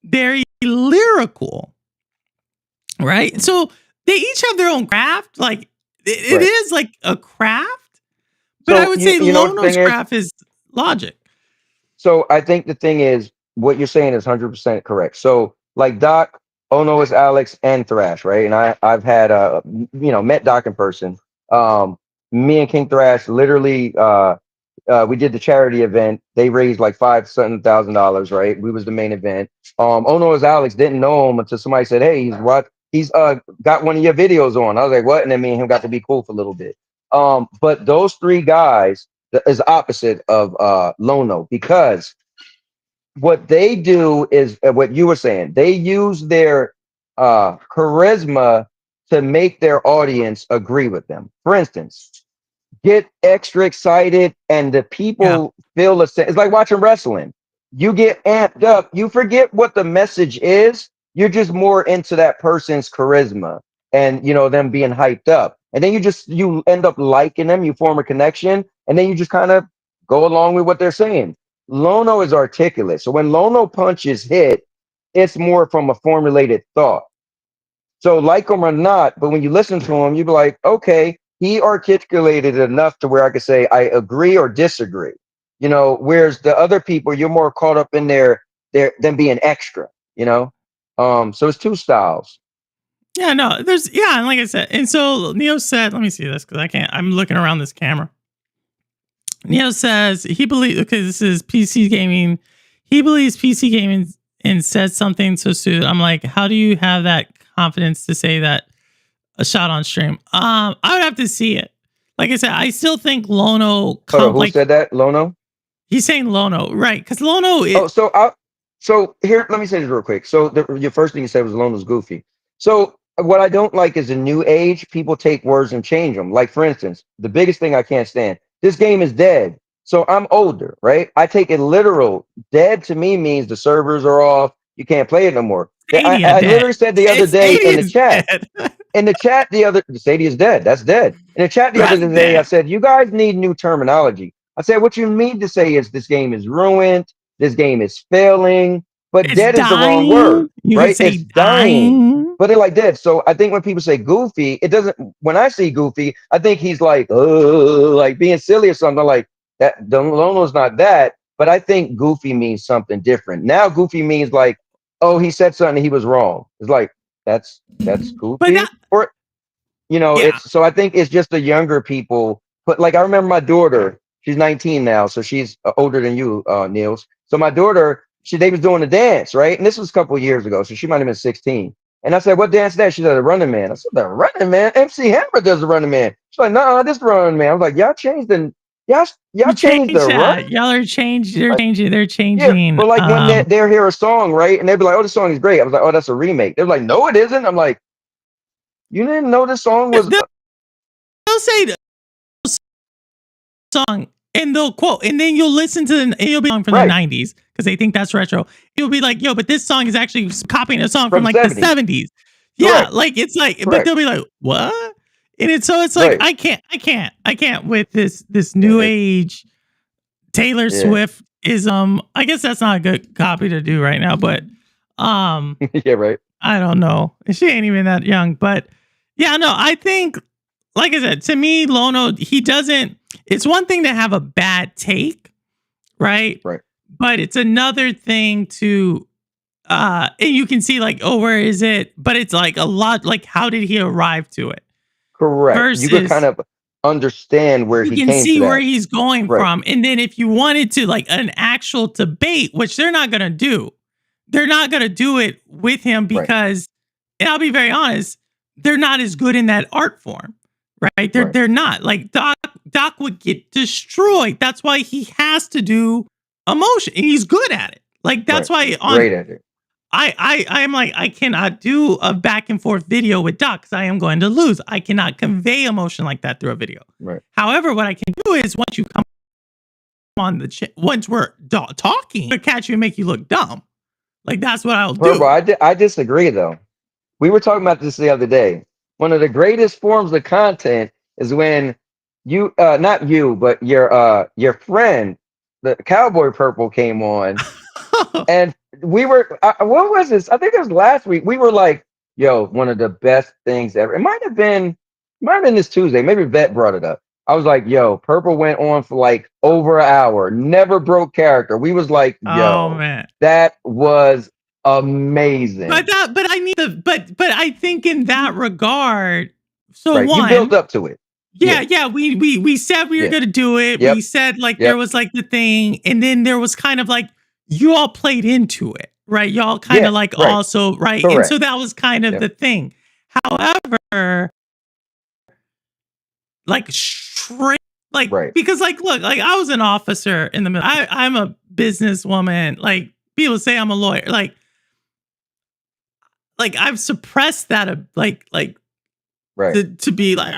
very lyrical, right? So they each have their own craft. Like it is like a craft. But I would say Lono's craft is logic. So I think the thing is, what you're saying is 100% correct. So like Doc, Ono is Alex and Thrash, right? And I've had met Doc in person. Me and King Thrash literally we did the charity event. They raised like $5,000, right? We was the main event. Ono is Alex, didn't know him until somebody said, "Hey, he's got one of your videos on." I was like, "What?" And then me and him got to be cool for a little bit. But those three guys is opposite of Lono, because what they do is what you were saying. They use their charisma to make their audience agree with them. For instance, get extra excited, and the people feel the same. It's like watching wrestling. You get amped up. You forget what the message is. You're just more into that person's charisma and them being hyped up. And then you end up liking them. You form a connection, and then you just kind of go along with what they're saying. Lono is articulate. So when Lono punches hit, it's more from a formulated thought. So like him or not, but when you listen to him, you be like, okay, he articulated enough to where I could say I agree or disagree. Whereas the other people, you're more caught up in them being extra. So it's two styles. Yeah, no, and like I said, and so Neo said, let me see this because I'm looking around this camera. Neo says he believes, okay, this is PC gaming. He believes PC gaming and said something so soon. I'm like, how do you have that confidence to say that a shot on stream? I would have to see it. Like I said, I still think Lono. Who said that? Lono? He's saying Lono, right? Because Lono is. So here, let me say this real quick. So your first thing you said was Lono's goofy. So what I don't like is the new age. People take words and change them. Like, for instance, the biggest thing I can't stand, this game is dead. So I'm older, right? I take it literal. Dead to me means the servers are off. You can't play it no more. I literally said the other day in the chat. In the chat, Stadia is dead. That's dead. In the chat the other day, I said, you guys need new terminology. I said, what you need to say is this game is ruined. This game is failing. But dead is the wrong word, right? It's dying. But they're like dead. So I think when people say goofy, it doesn't. When I see goofy, I think he's like being silly or something like that. Lono's not that. But I think goofy means something different. Now goofy means like, oh, he said something, he was wrong. It's like that's goofy. It's so I think it's just the younger people. But like I remember my daughter, she's 19 now, so she's older than you, Niels. So my daughter, they was doing a dance, right? And this was a couple of years ago, so she might have been 16. And I said, what dance is that? She said, the Running Man. I said, the Running Man? MC Hammer does the Running Man. She's like, no, this the Running Man. I was like, y'all changed the y'all You changed the change run? that. Y'all are changed. They're Like, changing. They're yeah, changing. but like when they'll hear a song, right? And they'll be like, oh, this song is great. I was like, oh, that's a remake. They're like, no, it isn't. I'm like, you didn't know this song was They'll say the song and they'll quote, and then you'll listen to and you'll be from the right 90s because they think that's retro. You'll be like, yo, but this song is actually copying a song from from like the 70s. 70s. Yeah, Correct. like it's like, but Correct. they'll be like, what? And it's so it's like Right. I can't with this new age Taylor Yeah. Swift ism. I guess that's not a good copy to do right now, but Yeah, right. I don't know. She ain't even that young, but yeah, no, I think, like I said, to me, Lono, he doesn't. It's one thing to have a bad take, right? Right. But it's another thing to, and you can see like, oh, where is it? But it's like a lot. Like, how did he arrive to it? Correct. You could Versus kind of understand where you he can came see to where that. he's going Right. from, and then if you wanted to like an actual debate, which they're not gonna do, they're not gonna do it with him Right. because, and I'll be very honest, they're not as good in that art form, right? Right. They're not. Like Doc would get destroyed. That's why he has to do emotion, and he's good at it. Like that's Right. why Great at it. I'm like, I cannot do a back and forth video with Doc because I am going to lose. I cannot convey emotion like that through a video. Right. However, what I can do is once you come on the once we're talking, to catch you and make you look dumb. Like that's what I'll do. Bro, I disagree though. We were talking about this the other day. One of the greatest forms of content is when you not you, but your friend, the Cowboy Purple came on and we were what was this? I think it was last week. We were like, yo, one of the best things ever. It might have been this Tuesday. Maybe Vet brought it up. I was like, yo, Purple went on for like over an hour, never broke character. We was like, yo, Oh man, that was amazing. but I need the but I think in that regard, so Right. one, You built up to it. yeah, we said we were Yeah. gonna do it. Yep. We said like Yep. there was like the thing, and then there was kind of like you all played into it, right? Y'all kind Yeah, of like right. also right, and Correct. so that was kind of Yep. the thing. However, like straight, like Right. because like look, like I was an officer in the middle. I'm a businesswoman. Like people say I'm a lawyer. Like I've suppressed that like Right. to be like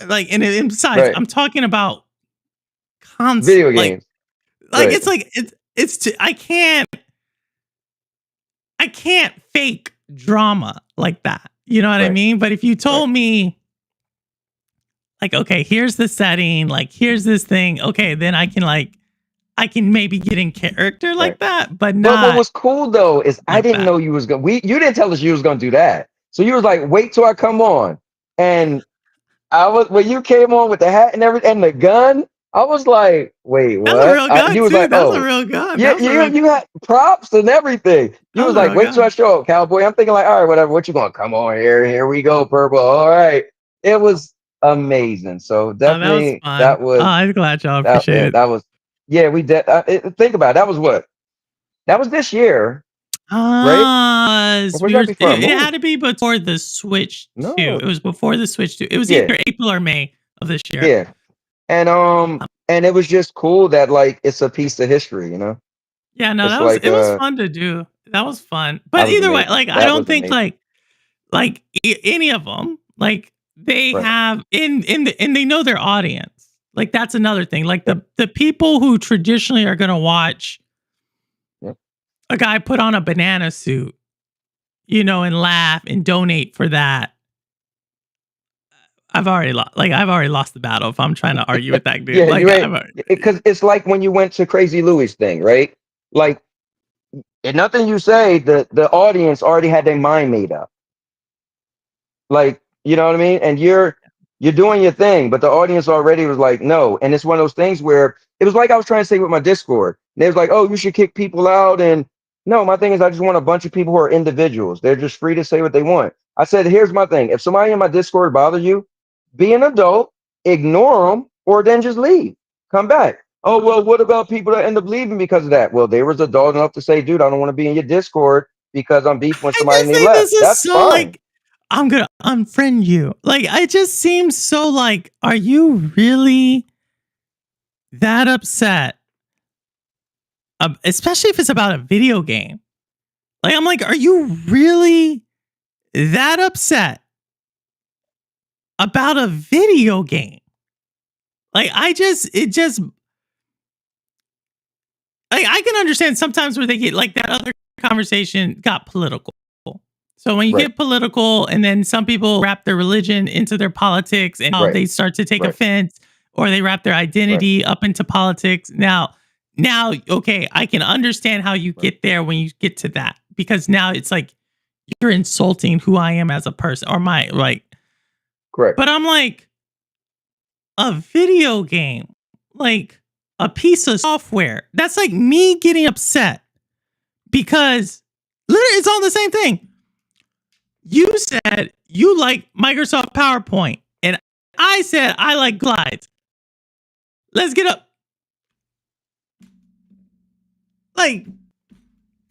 like and besides Right. I'm talking about constant Video like games. like Right. I can't fake drama like that. You know what I Right. mean? But if you told me like, okay, here's the setting, like here's this thing, okay, then I can maybe get in character like Right. that, but But what not was cool though is I like didn't that. know you was gonna you didn't tell us you was gonna do that. So you was like, wait till I come on. And I was when you came on with the hat and everything and the gun, I was like, wait, That's a what? real gun You was too. like, That's a oh, real gun. yeah, That's a real you had props and everything. You That's was a like, real wait till I gun. show up, cowboy. I'm thinking like, all right, whatever. What you going? Come on here we go, Purple. All right. It was amazing. So Oh, that was definitely fun. Oh, I'm glad y'all appreciate it. that was yeah. We did. Think about it. That was what that was this year, right? Or was that before I It had moved? to be before the Switch 2. No. It was before the Switch 2. It was Yeah, either April or May of this year. yeah. And it was just cool that like it's a piece of history, you know. Yeah, no, It's that was like it was fun to do. That was fun. that But was either way, amazing. like I That don't was think amazing. like any of them like they Right. have and they know their audience. Like that's another thing. Like Yep. the people who traditionally are going to watch Yep. a guy put on a banana suit, you know, and laugh and donate for that. I've already lost the battle if I'm trying to argue with that dude. Yeah, Like you ain't because it's like when you went to Crazy Louis thing, right? Like and nothing you say, the audience already had their mind made up. Like, you know what I mean? And you're doing your thing, but the audience already was like, no. And it's one of those things where it was like I was trying to say with my Discord. They was like, oh, you should kick people out. And no, my thing is I just want a bunch of people who are individuals. They're just free to say what they want. I said, here's my thing. If somebody in my Discord bothers you, be an adult, ignore them, or then just leave. Come back. Oh, well, what about people that end up leaving because of that? Well, they was adult enough to say, dude, I don't want to be in your Discord. because I'm beefing with I somebody just and they think left. this is That's so fine. like, I'm gonna unfriend you. Like, it just seems so like, are you really that upset? Especially if it's about a video game. Like, I'm like, are you really that upset about a video game? Like, like, I can understand sometimes where they get like that other conversation got political. So when you Right. get political and then some people wrap their religion into their politics and how Right. they start to take Right. offense or they wrap their identity up into politics. Now, okay, I can understand how you get there when you get to that because now it's like you're insulting who I am as a person or my like. Correct. But I'm like, a video game, like a piece of software, that's like me getting upset because literally it's all the same thing. You said you like Microsoft PowerPoint, and I said I like Glides. Let's get up. Like,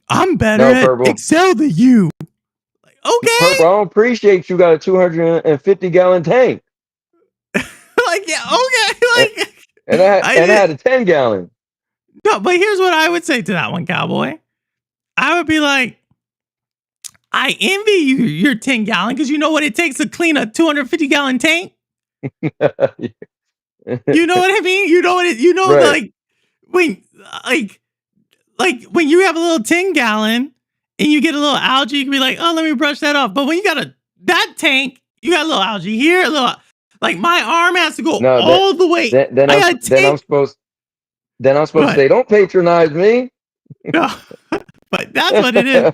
I'm better No, at Purple. Excel than you. Like, okay. Purple, I don't appreciate you got a 250-gallon tank. Like, yeah, okay. Like, And I had a 10-gallon. No, but here's what I would say to that one, Cowboy. I would be like, I envy you your 10-gallon because you know what it takes to clean a 250-gallon tank. You know what I mean? You know right. Like when you have a little 10-gallon and you get a little algae, you can be like, oh, let me brush that off. But when you got that tank, you got a little algae here, a little like my arm has to go all the way. Then I'm supposed to say, don't patronize me. No, but that's what it is.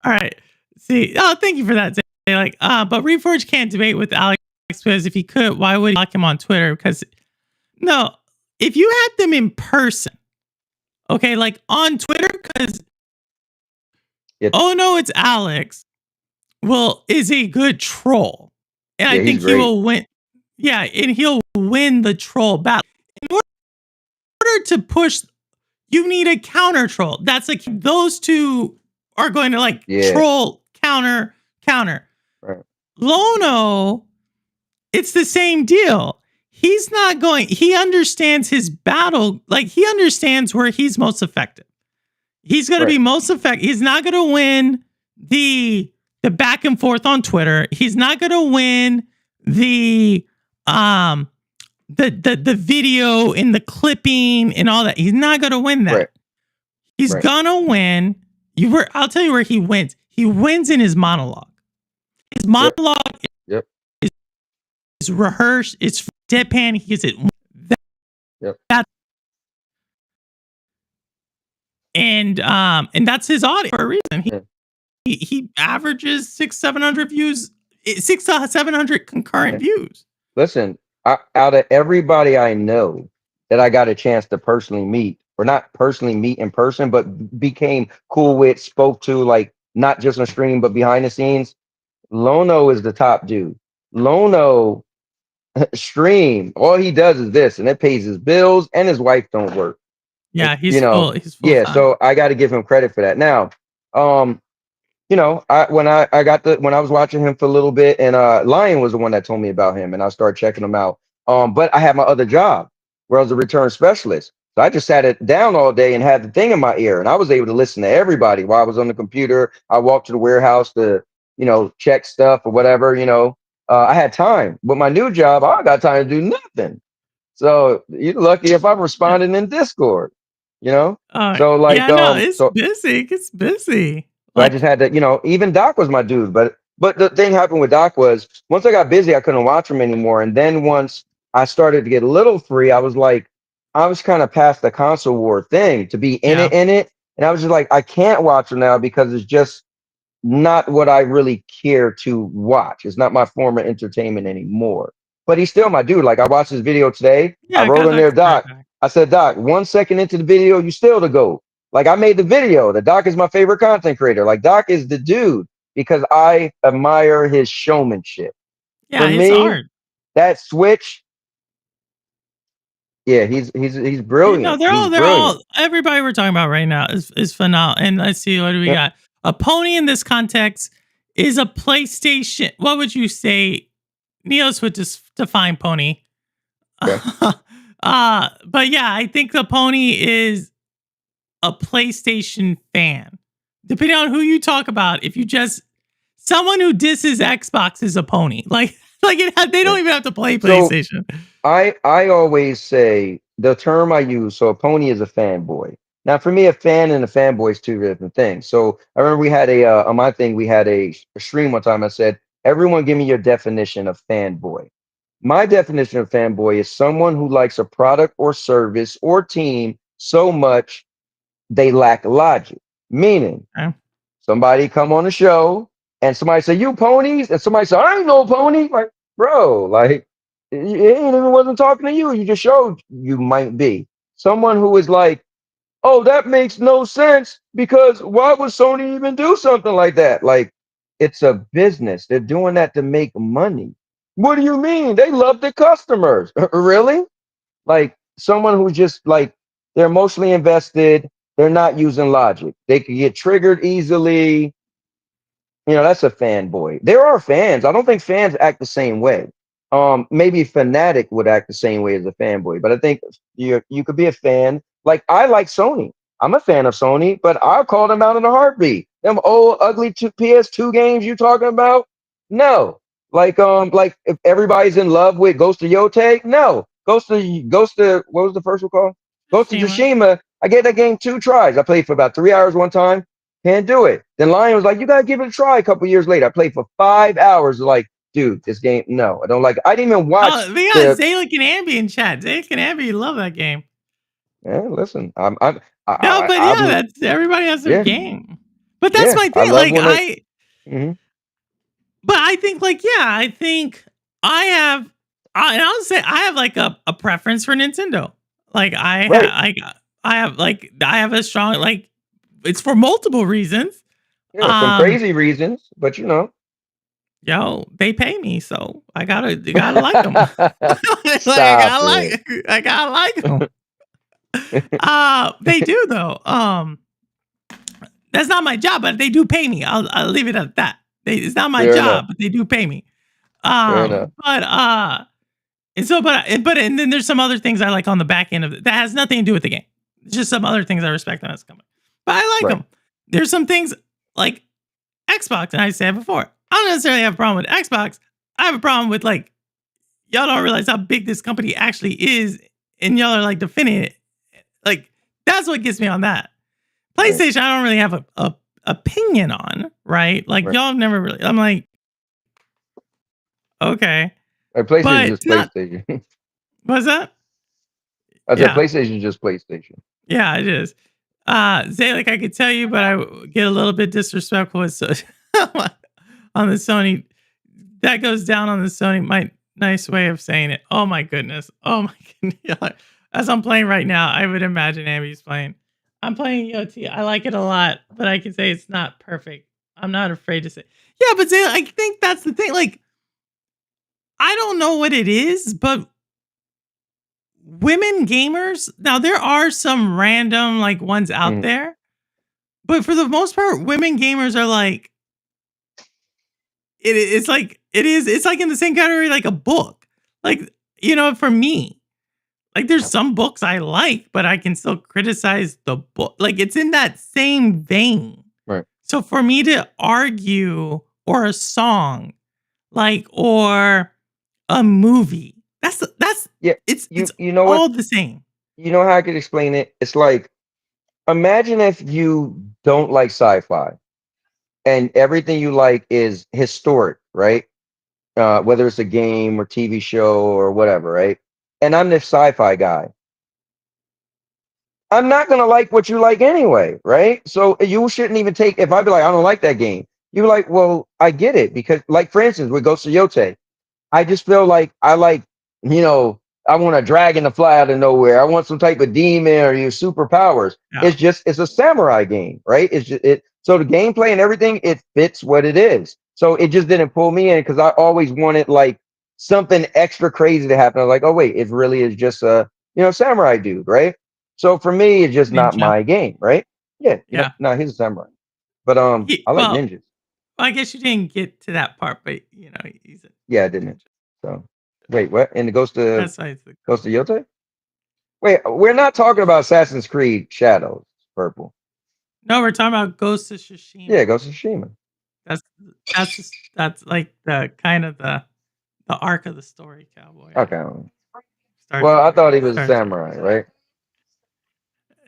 All right. See, thank you for that. Like, but Reforge can't debate with Alex because if he could, why would he block him on Twitter? Because no, if you had them in person, okay, like on Twitter, because oh no, it's Alex. Well, is a good troll, and I think he will win. Yeah, and he'll win the troll battle. In order to push, you need a counter troll. That's like those two are going to like troll, counter. Right. Lono, it's the same deal. He's not going, he understands his battle, like he understands where he's most effective. He's going to be most effective. He's not going to win the back and forth on Twitter. He's not going to win the video and the clipping and all that. He's not going to win that. He's going to win. I'll tell you where he wins. He wins in his monologue. His monologue is rehearsed. It's deadpan. He gets it. And that's his audience for a reason. He averages 600-700 views, 600 to 700 concurrent views. Listen, out of everybody I know that I got a chance to personally meet, or not personally meet in person, but became cool with, spoke to, like not just on stream, but behind the scenes, Lono is the top dude. Lono stream, all he does is this, and it pays his bills, and his wife don't work. Yeah, he's full. Yeah, so I got to give him credit for that. Now, when I was watching him for a little bit, and Lion was the one that told me about him, and I started checking him out. But I had my other job where I was a return specialist. So I just sat it down all day and had the thing in my ear, and I was able to listen to everybody while I was on the computer. I walked to the warehouse to, check stuff or whatever. I had time. But my new job, I got time to do nothing. So you're lucky if I'm responding in Discord. So like, it's busy. It's busy. So I just had to, even Doc was my dude. But the thing happened with Doc was once I got busy, I couldn't watch him anymore. And then once I started to get a little free, I was kind of past the console war thing to be in it. And I was just like, I can't watch him now because it's just not what I really care to watch. It's not my form of entertainment anymore. But he's still my dude. Like I watched his video today. I wrote in there, Doc. I said, Doc, 1 second into the video, you still the GOAT. Like I made the video. The Doc is my favorite content creator. Like Doc is the dude because I admire his showmanship. Yeah, his art. That switch. Yeah, he's brilliant. They're all everybody we're talking about right now is phenomenal. And let's see, what do we got? A pony in this context is a PlayStation. What would you say? Neos would just define pony. Okay. But yeah, I think the pony is a PlayStation fan. Depending on who you talk about, if you just someone who disses Xbox is a pony. They don't even have to play PlayStation. So I always say the term I use. So a pony is a fanboy. Now, for me, a fan and a fanboy is two different things. So I remember we had on my thing we had a stream one time. I said, "Everyone, give me your definition of fanboy." My definition of fanboy is someone who likes a product or service or team so much they lack logic. Meaning, Okay. somebody come on the show and somebody say, "You ponies," and somebody say, "I ain't no pony." Like, bro, like it ain't even wasn't talking to you. You just showed you might be someone who is like, "Oh, that makes no sense because why would Sony even do something like that?" Like, it's a business. They're doing that to make money. What do you mean? They love the customers. Really? Like someone who's just like they're emotionally invested. They're not using logic. They can get triggered easily. That's a fanboy. There are fans. I don't think fans act the same way. Maybe fanatic would act the same way as a fanboy, but I think you could be a fan. Like I like Sony. I'm a fan of Sony, but I'll call them out in a heartbeat. Them old ugly PS2 games you talking about? No. Like if everybody's in love with Ghost of Yote, no. Ghost of what was the first one called? Ghost of Tsushima. I gave that game 2 tries. I played for about 3 hours one time. Can't do it. Then Lion was like, "You gotta give it a try." A couple years later, I played for 5 hours. Like, dude, this game, no, I don't like it. I didn't even watch. Oh, we got Zalik and Ambi in chat. Zalik and Ambi love that game. Yeah, listen, No, but yeah, that's everybody has their game. But that's my thing. But I think, I think I have. I would say I have like a preference for Nintendo. Like I have a strong it's for multiple reasons. Some crazy reasons, but yo, they pay me, so I gotta like them. I gotta like them. They do though. That's not my job, but they do pay me. I'll leave it at that. It's not my job, but they do pay me. And then there's some other things I like on the back end of it that has nothing to do with the game. It's just some other things I respect on this company. But I like them. There's some things like Xbox, and I said before, I don't necessarily have a problem with Xbox. I have a problem with y'all don't realize how big this company actually is, and y'all are defending it. That's what gets me on that. PlayStation, I don't really have a opinion on, right? Y'all have never really. I'm like, okay. PlayStation is just PlayStation. What's that? I said PlayStation is just PlayStation. Yeah, it is. Zalik, I could tell you, but I get a little bit disrespectful with on the Sony. That goes down on the Sony. My nice way of saying it. Oh my goodness. Oh my goodness. As I'm playing right now, I would imagine Abby's playing. I'm playing EOT. I like it a lot, but I can say it's not perfect. I'm not afraid to say. Yeah, but Zalik, I think that's the thing. I don't know what it is, but women gamers, now there are some random ones out there, but for the most part, women gamers are it's in the same category like a book. For me, there's some books I like, but I can still criticize the book. It's in that same vein. Right. So for me to argue or a song, or a movie, that's it's all the same. You know how I could explain it? It's imagine if you don't like sci-fi and everything you like is historic, right? Whether it's a game or TV show or whatever, right? And I'm this sci-fi guy. I'm not gonna like what you like anyway, right? So you shouldn't even take if I be like, I don't like that game. You're like, well, I get it because, for instance, with Ghost of Yote, I just feel like I like, I want a dragon to fly out of nowhere. I want some type of demon or use superpowers. Yeah. It's a samurai game, right? So the gameplay and everything, it fits what it is. So it just didn't pull me in because I always wanted something extra crazy to happen. I was like, oh wait, it really is just a samurai dude, right? So for me, it's just not my game, right? Yeah. No, he's a samurai. But He, I like well, ninjas. I guess you didn't get to that part, but he's a Yeah, I didn't. So wait, what? And it goes to that's why it's the Yote? Wait, we're not talking about Assassin's Creed Shadows, Purple. no. We're talking about Ghost of Yeah, Tsushima. Ghost of Tsushima. That's like the kind of the arc of the story, Cowboy. Okay. Starts Well, I there. thought he was a Starts there. samurai, right?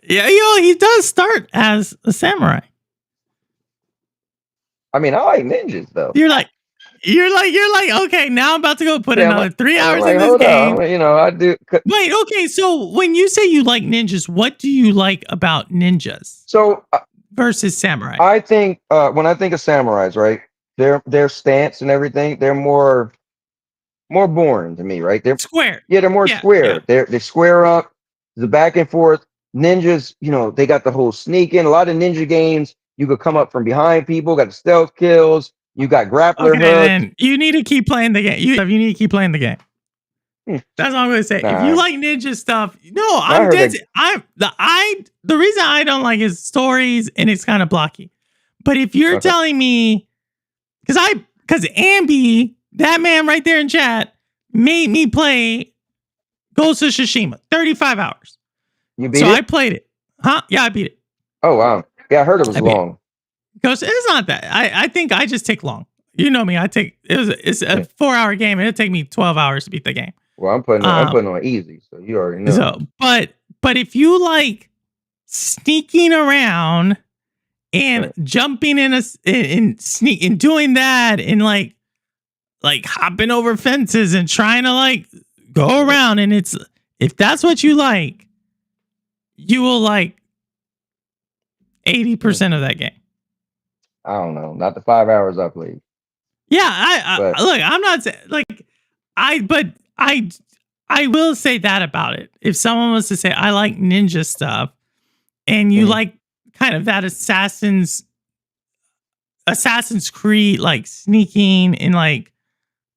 Yeah, he does start as a samurai. I mean, I like ninjas though. You're like, okay, now I'm about to go put Yeah, another 3 I'm hours like, in this hold game. on. You know, I do. Wait, okay, so when you say you like ninjas, what do you like about ninjas So versus samurai? I think when I think of samurais, right, their stance and everything, they're more boring to me, right? They're Square. they're more square. They square up, the back and forth. Ninjas, they got the whole sneaking. A lot of ninja games, you could come up from behind people, got the stealth kills, you got grappler Okay, hooks. then you need to keep playing the game. You need to keep playing the game. That's all I'm gonna say. If you like ninja stuff, no, I'm dead. The reason I don't like his stories and it's kind of blocky. But if you're telling me, because Ambi, that man right there in chat, made me play Ghost of Tsushima 35 hours. You beat it? I played it. Huh? Yeah, I beat it. Oh wow. Yeah, I heard it was long. Ghost, it's not that. I think I just take long. You know me. It's a 4-hour game and it'll take me 12 hours to beat the game. Well, I'm putting on easy, so you already know. So, but if you like sneaking around and jumping in sneak and doing that and like hopping over fences and trying to like go around, and if that's what you like, you will like 80% of that game. I don't know, not the 5 hours I played. Yeah, I look, I'm not saying like I will say that about it. If someone was to say, I like ninja stuff, and you like kind of that Assassin's Creed, like sneaking and like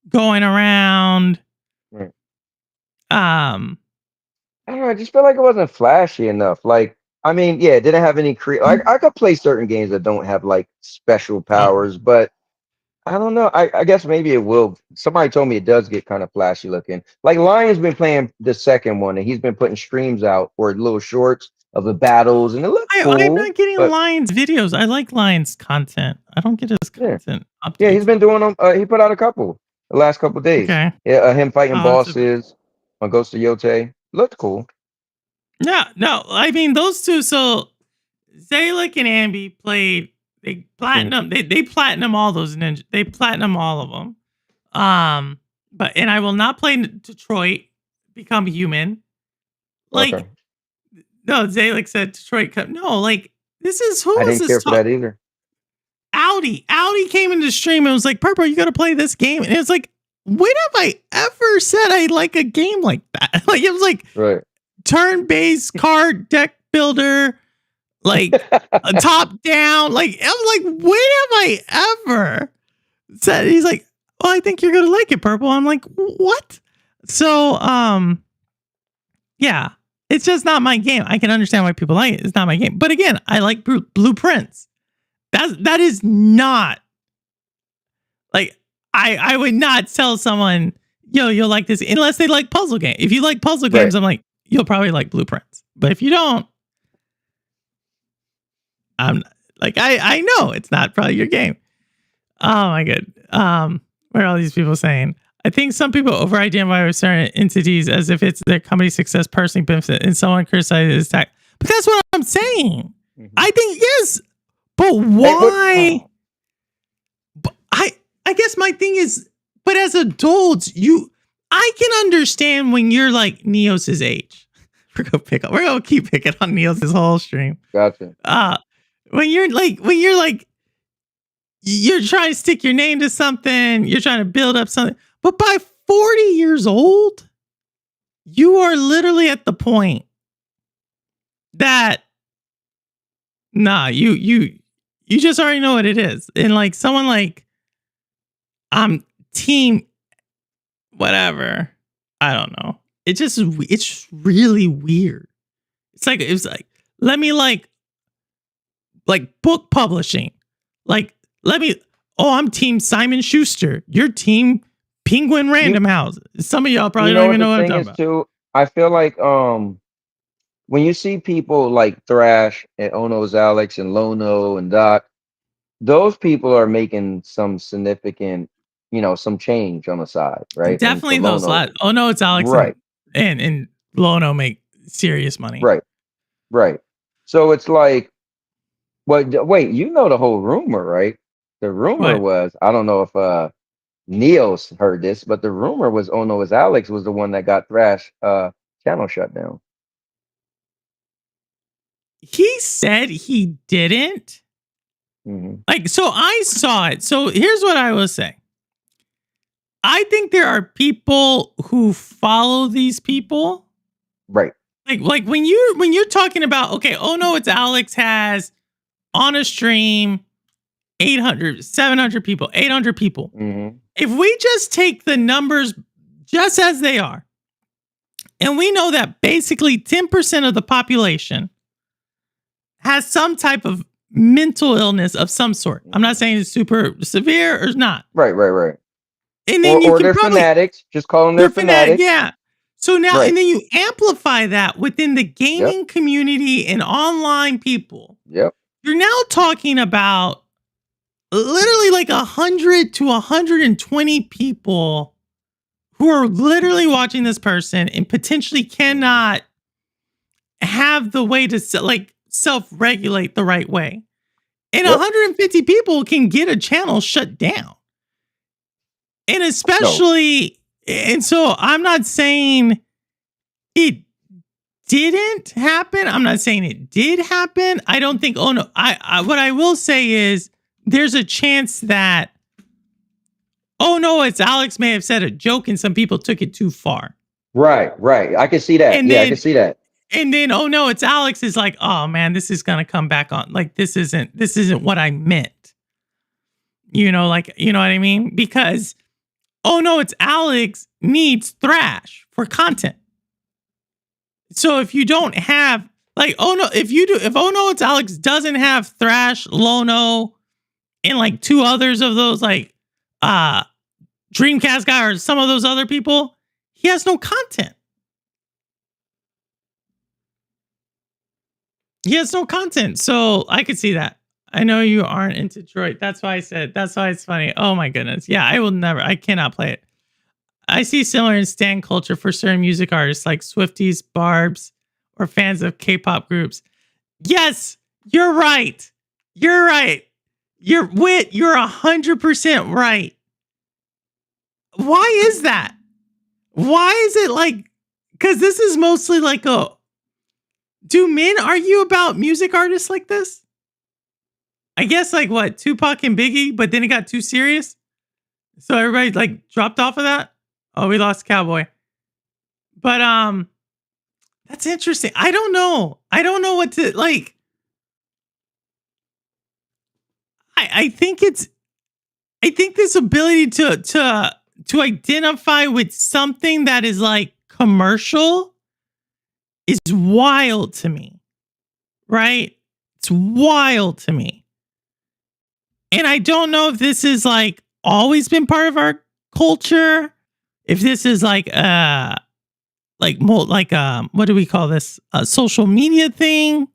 going around. Right. I don't know, I just feel like it wasn't flashy enough. Like, I mean, yeah, it didn't have any like I could play certain games that don't have like special powers, but I don't know. I guess maybe it will. Somebody told me it does get kind of flashy looking. Like Lion's been playing the second one, and he's been putting streams out for little shorts of the battles, and it looks cool. I'm not getting Lion's videos. I like Lion's content. I don't get his content updates. Yeah, he's been doing them. He put out a couple the last couple days. Okay. Yeah, him fighting bosses on Ghost of Yote. Looked cool. Yeah, no, I mean those two. So Zalek and Ambi played. They platinum. They platinum all those ninja. They platinum all of them. But I will not play Detroit Become Human. Like, no, Zalek said Detroit. No, like this is who I was didn't this care for that either. Audi came into the stream and was like, "Purple, you got to play this game." And it was like, when have I ever said I like a game like that? Like it was like turn-based card deck builder. Like a top down, like I was like, when have I ever said? He's like, "Oh, I think you're gonna like it, Purple." I'm like, what? So, yeah, it's just not my game. I can understand why people like it. It's not my game, but again, I like blueprints. That is not like I would not tell someone, "Yo, you'll like this," unless they like puzzle games. If you like puzzle games, I'm like, you'll probably like blueprints. But if you don't, I'm like, I know it's not probably your game. Oh my god. What are all these people saying? I think some people over identify with certain entities as if it's their company success personally benefit, and someone criticizes tech. But that's what I'm saying. I think yes, but why? But I guess my thing is, but as adults, I can understand when you're like Neos's age. We're gonna keep picking on Neos this whole stream. Gotcha. When you're trying to stick your name to something, you're trying to build up something, but by 40 years old, you are literally at the point that you just already know what it is. And like someone like team whatever, I don't know. It's really weird. It's like let me like book publishing. Like, I'm Team Simon Schuster. You're Team Penguin Random House. Some of y'all probably You don't know what even know the what I'm thing talking is about. too? I feel like when you see people like Thrash and Ono's Alex and Lono and Doc, those people are making some significant, some change on the side, right? And for Definitely those Lono, lads. Oh no, it's Alex right, and Lono make serious money. right, right. So it's like, wait, you know the whole rumor, right? The rumor What? was, I don't know if Neil's heard this, but the rumor was Ono as Alex was the one that got Thrash channel shut down. He said he didn't. Hmm. Like, so I saw it. So here's what I will say. I think there are people who follow these people. Right. Like when you're talking about, okay, oh no, it's Alex has on a stream 800, 700 people, 800 people. Hmm. If we just take the numbers just as they are, and we know that basically 10% of the population has some type of mental illness of some sort. I'm not saying it's super severe or not. Right, right, right. And then you Or can they're probably fanatics. Just call them they're they're fanatic, fanatics. yeah. So now, Right. and then you amplify that within the Yep. gaming community and online people. Yep. You're now talking about literally like 100 to 120 people who are literally watching this person and potentially cannot have the way to self-regulate the right way. And Yep. 150 people can get a channel shut down. And No. especially, and so I'm not saying it didn't happen. I'm not saying it did happen. I don't think, oh no, what I will say is there's a chance that, oh no, it's Alex may have said a joke and some people took it too far. Right, right. I can see that. And Yeah, I then, can see that. and then, oh no, it's Alex is like, oh man, this is gonna come back on. Like this isn't what I meant. You know what I mean? Because oh no, it's Alex needs Thrash for content. So if you don't have like oh no, if oh no, it's Alex doesn't have Thrash, Lono, and like two others of those like Dreamcast guy or some of those other people, he has no content. He has no content. So I could see that. I know you aren't into Detroit. That's why it's funny. Oh my goodness. Yeah, I cannot play it. I see similar in stan culture for certain music artists like Swifties, Barbs, or fans of K-pop groups. Yes, you're right. You're right. You're 100% right. Why is that? Why is it like, because this is mostly like do men argue about music artists like this? I guess like what, Tupac and Biggie, but then it got too serious. So everybody like dropped off of that. Oh, we lost Cowboy. But that's interesting. I don't know what to like. I think this ability to identify with something that is like commercial is wild to me. Right? It's wild to me. And I don't know if this is like always been part of our culture. If this is like what do we call this? A social media thing.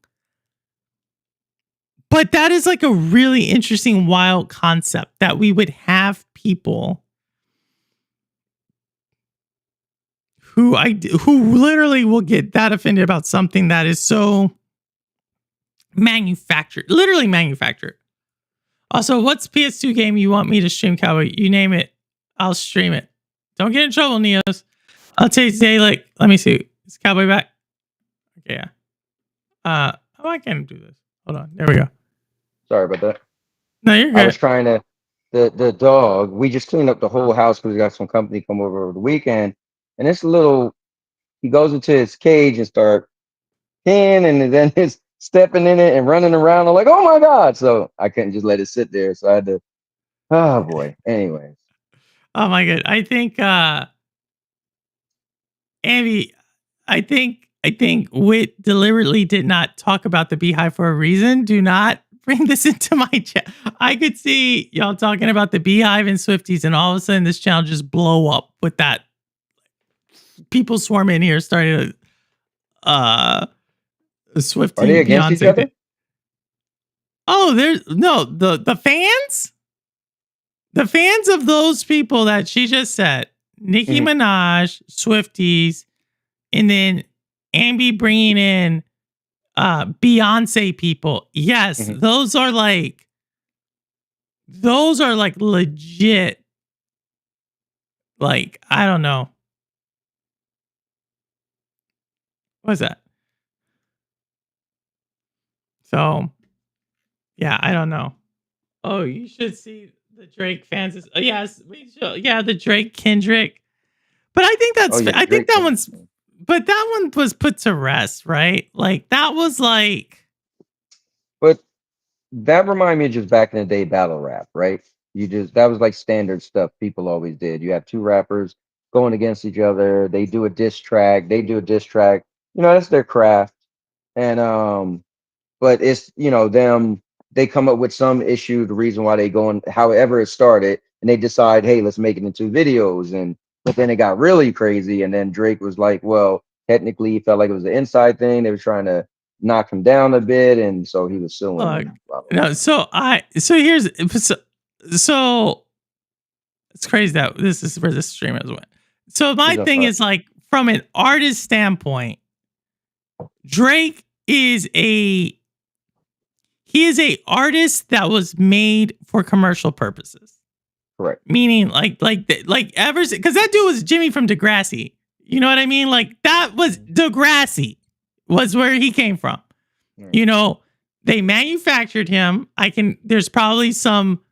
But that is like a really interesting, wild concept that we would have people who literally will get that offended about something that is so manufactured, literally manufactured. Also, what's PS2 game you want me to stream, Cowboy? You name it, I'll stream it. Don't get in trouble, Neos. I'll tell you today, like, let me see. Is Cowboy back? Okay, yeah. Oh, I can't do this. Hold on. There we go. Sorry about that. No, you're I good. was trying to the dog. We just cleaned up the whole house because we got some company come over the weekend, and this little he goes into his cage and start peeing, and then he's stepping in it and running around. I'm like, oh my god! So I couldn't just let it sit there. So I had to. Oh boy. Anyways. Oh my god. I think Andy, I think Wit deliberately did not talk about the Beehive for a reason. Do not bring this into my chat. I could see y'all talking about the Beehive and Swifties, and all of a sudden this channel just blow up with that. People swarm in here starting to Swiftie Are they against Beyonce each other? thing. Oh, there's no the fans? The fans of those people that she just said, Nicki Minaj, Swifties, and then Ambi bringing in Beyonce people. Yes, those are like legit. Like, I don't know. What's that? So, yeah, I don't know. Oh, you should see the Drake fans. Yes, we should. Yeah, the Drake Kendrick. But I think that's. I think that one's. But that one was put to rest, right? Like that was like. But that reminded me of just back in the day battle rap, right? That was like standard stuff people always did. You have two rappers going against each other. They do a diss track. They do a diss track. That's their craft. And but it's them. They come up with some issue, the reason why they going, however it started, and they decide, hey, let's make it into videos. But then it got really crazy, and then Drake was like, well, technically, he felt like it was an inside thing. They were trying to knock him down a bit, and so he was suing. Them, blah, blah, blah. No, so it's crazy that this is where the stream is went. So my thing is like, from an artist standpoint, Drake is a artist that was made for commercial purposes. Correct. Meaning ever, because that dude was Jimmy from Degrassi. You know what I mean? Like that was Degrassi was where he came from. They manufactured him. There's probably some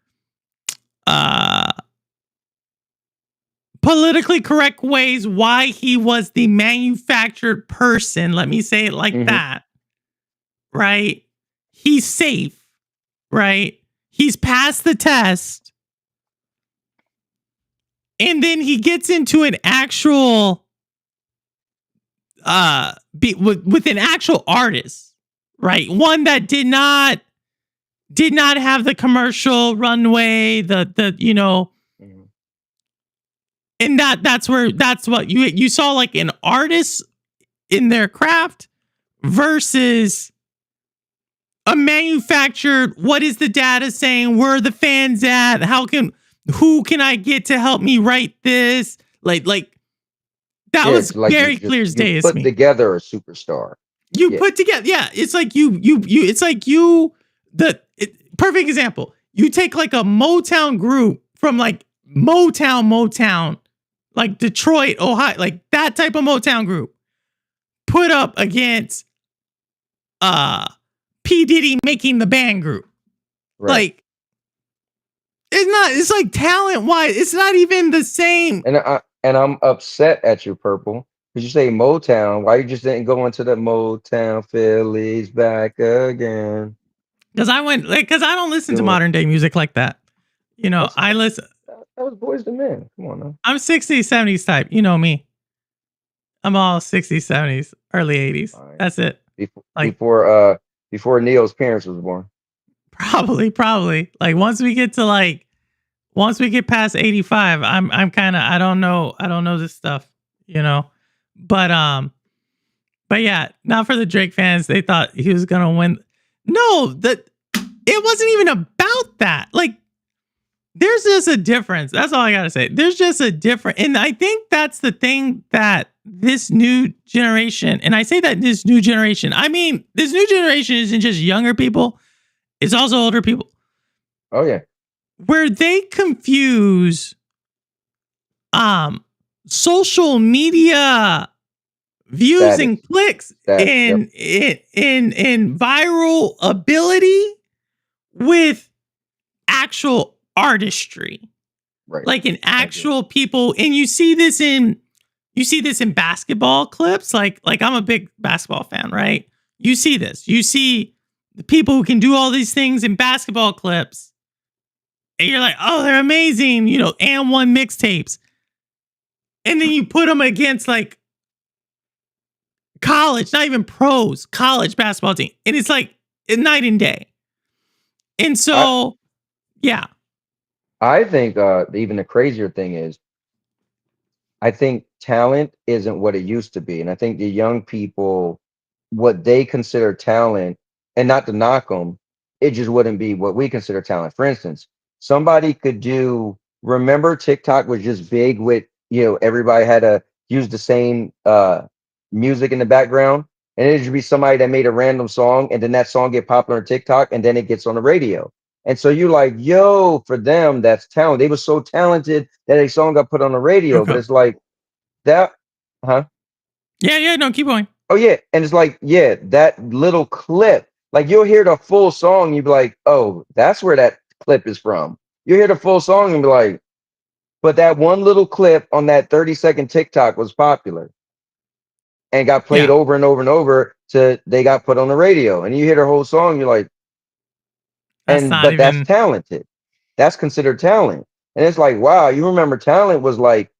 politically correct ways why he was the manufactured person. Let me say it like that. Right? He's safe. Right? He's passed the test. And then he gets into an actual with an actual artist, right? One that did not have the commercial runway, and that's what you saw, like an artist in their craft versus a manufactured, what is the data saying? Where are the fans at? Who can I get to help me write this? Like that was like very clear as day. Put together a superstar. Put together, yeah. It's like it's like perfect example. You take like a Motown group from like Motown, like Detroit, Ohio, like that type of Motown group, put up against P. Diddy making the band group. Right. Like, it's like talent wise, it's not even the same. And I'm upset at you, Purple, because you say Motown. Why you just didn't go into the Motown Phillies back again? Because I don't listen to modern day music like that. I listen. That was Boys to Men. Come on now. I'm 60s, 70s type. You know me. I'm all 60s, 70s, early 80s. Right. That's it. Before Neo's parents was born. Probably. Like once we get past 85, I'm kind of, I don't know this stuff, but yeah, not for the Drake fans. They thought he was going to win. No, it wasn't even about that. Like there's just a difference. That's all I got to say. There's just a difference. And I think that's the thing that this new generation, and I say that this new generation, I mean, this new generation isn't just younger people. It's also older people. Oh yeah. Where they confuse social media views and clicks and viral ability with actual artistry. Right. Like in actual people, and you see this in basketball clips. Like I'm a big basketball fan, right? You see this. You see the people who can do all these things in basketball clips. And you're like, oh, they're amazing, and one mixtapes. And then you put them against like college, not even pros, college basketball team. And it's like night and day. And so, yeah. I think even the crazier thing is, I think talent isn't what it used to be, and I think the young people, what they consider talent, and not to knock them, it just wouldn't be what we consider talent. For instance, somebody could do. Remember, TikTok was just big with everybody had to use the same music in the background, and it should be somebody that made a random song, and then that song get popular on TikTok, and then it gets on the radio. And so you're like, yo, for them, that's talent. They were so talented that a song got put on the radio, but Okay. it's like that, huh? Yeah. No, keep going. Oh yeah, and it's like, yeah, that little clip, like you'll hear the full song, you'd be like, oh, that's where that clip is from. You hear the full song and be like, but that one little clip on that 30-second TikTok was popular and got played Yeah. over and over and over to they got put on the radio. And you hear the whole song, you're like, That's not but that's even. talented. That's considered talent. And it's like, wow, you remember talent was like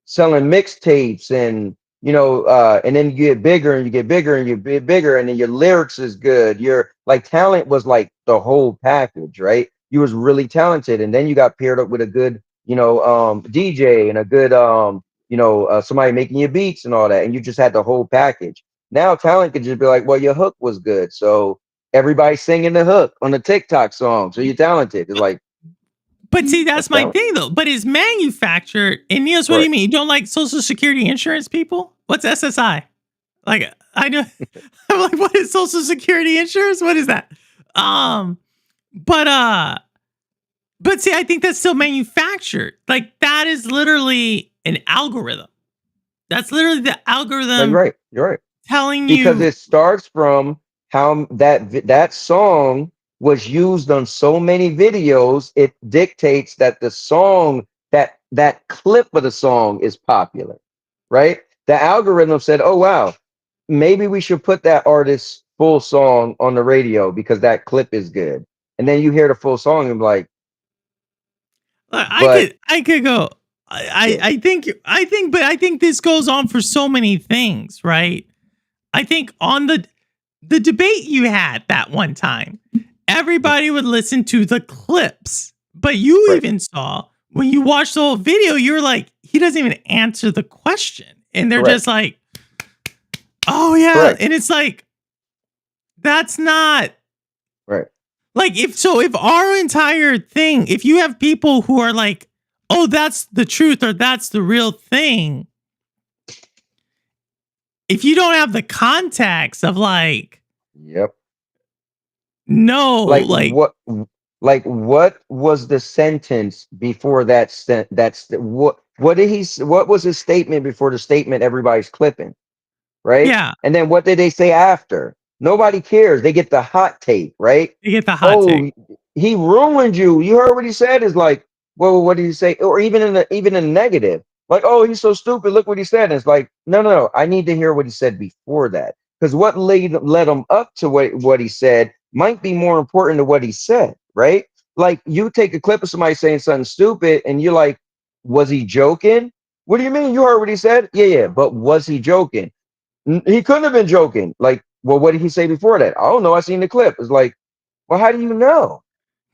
selling mixtapes and and then you get bigger and you get bigger and you get bigger and then your lyrics is good. Your like talent was like the whole package, right? You was really talented, and then you got paired up with a good DJ and a good somebody making your beats and all that, and you just had the whole package. Now talent could just be like, well, your hook was good, so everybody's singing the hook on the TikTok song, so you're talented. It's like, But see, that's my talent. thing though. But it's manufactured. And Niels, what do you Right. mean? You don't like Social Security insurance people? What's SSI? Like, I know. I'm like, what is Social Security insurance? What is that? But see, I think that's still manufactured. Like, that is literally an algorithm. That's literally the No, algorithm you're right. telling Because you. it starts from how that song was used on so many videos. It dictates that the song, that clip of the song is popular, right? The algorithm said, oh wow, maybe we should put that artist's full song on the radio because that clip is good. And then you hear the full song and be like, but I could go. yeah, But I think this goes on for so many things, right? I think on the debate you had that one time, everybody would listen to the clips, but you right, even saw when you watched the whole video, you were like, he doesn't even answer the question, and they're correct, just like, oh yeah, correct, and it's like that's not right. like if our entire thing, if you have people who are like, oh, that's the truth or that's the real thing, if you don't have the context of like, Yep. no, Like like, what was the sentence before that what did what was his statement before the statement everybody's clipping, right? yeah, And then what did they say after? Nobody cares. They get the hot take, right? you get the hot take. Oh, he ruined you. You heard what he said. Is like, well, what did he say? Or even in the negative, like, oh, he's so stupid. Look what he said. And it's like, no. I need to hear what he said before that, because what led him up to what he said might be more important than what he said, right? Like, you take a clip of somebody saying something stupid, and you're like, was he joking? What do you mean? You heard what he said? Yeah, but was he joking? He couldn't have been joking. Like, well, what did he say before that? I don't know. I seen the clip. It's like, well, how do you know?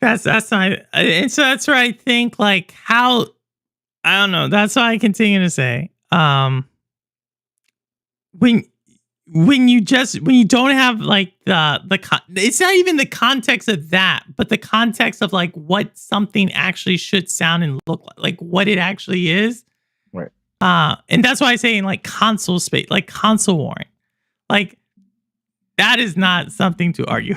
That's not, and so that's where I think like how I don't know. That's why I continue to say, when you don't have like it's not even the context of that, but the context of like what something actually should sound and look like what it actually is. Right. And that's why I say in like console space, like console warring, like that is not something to argue.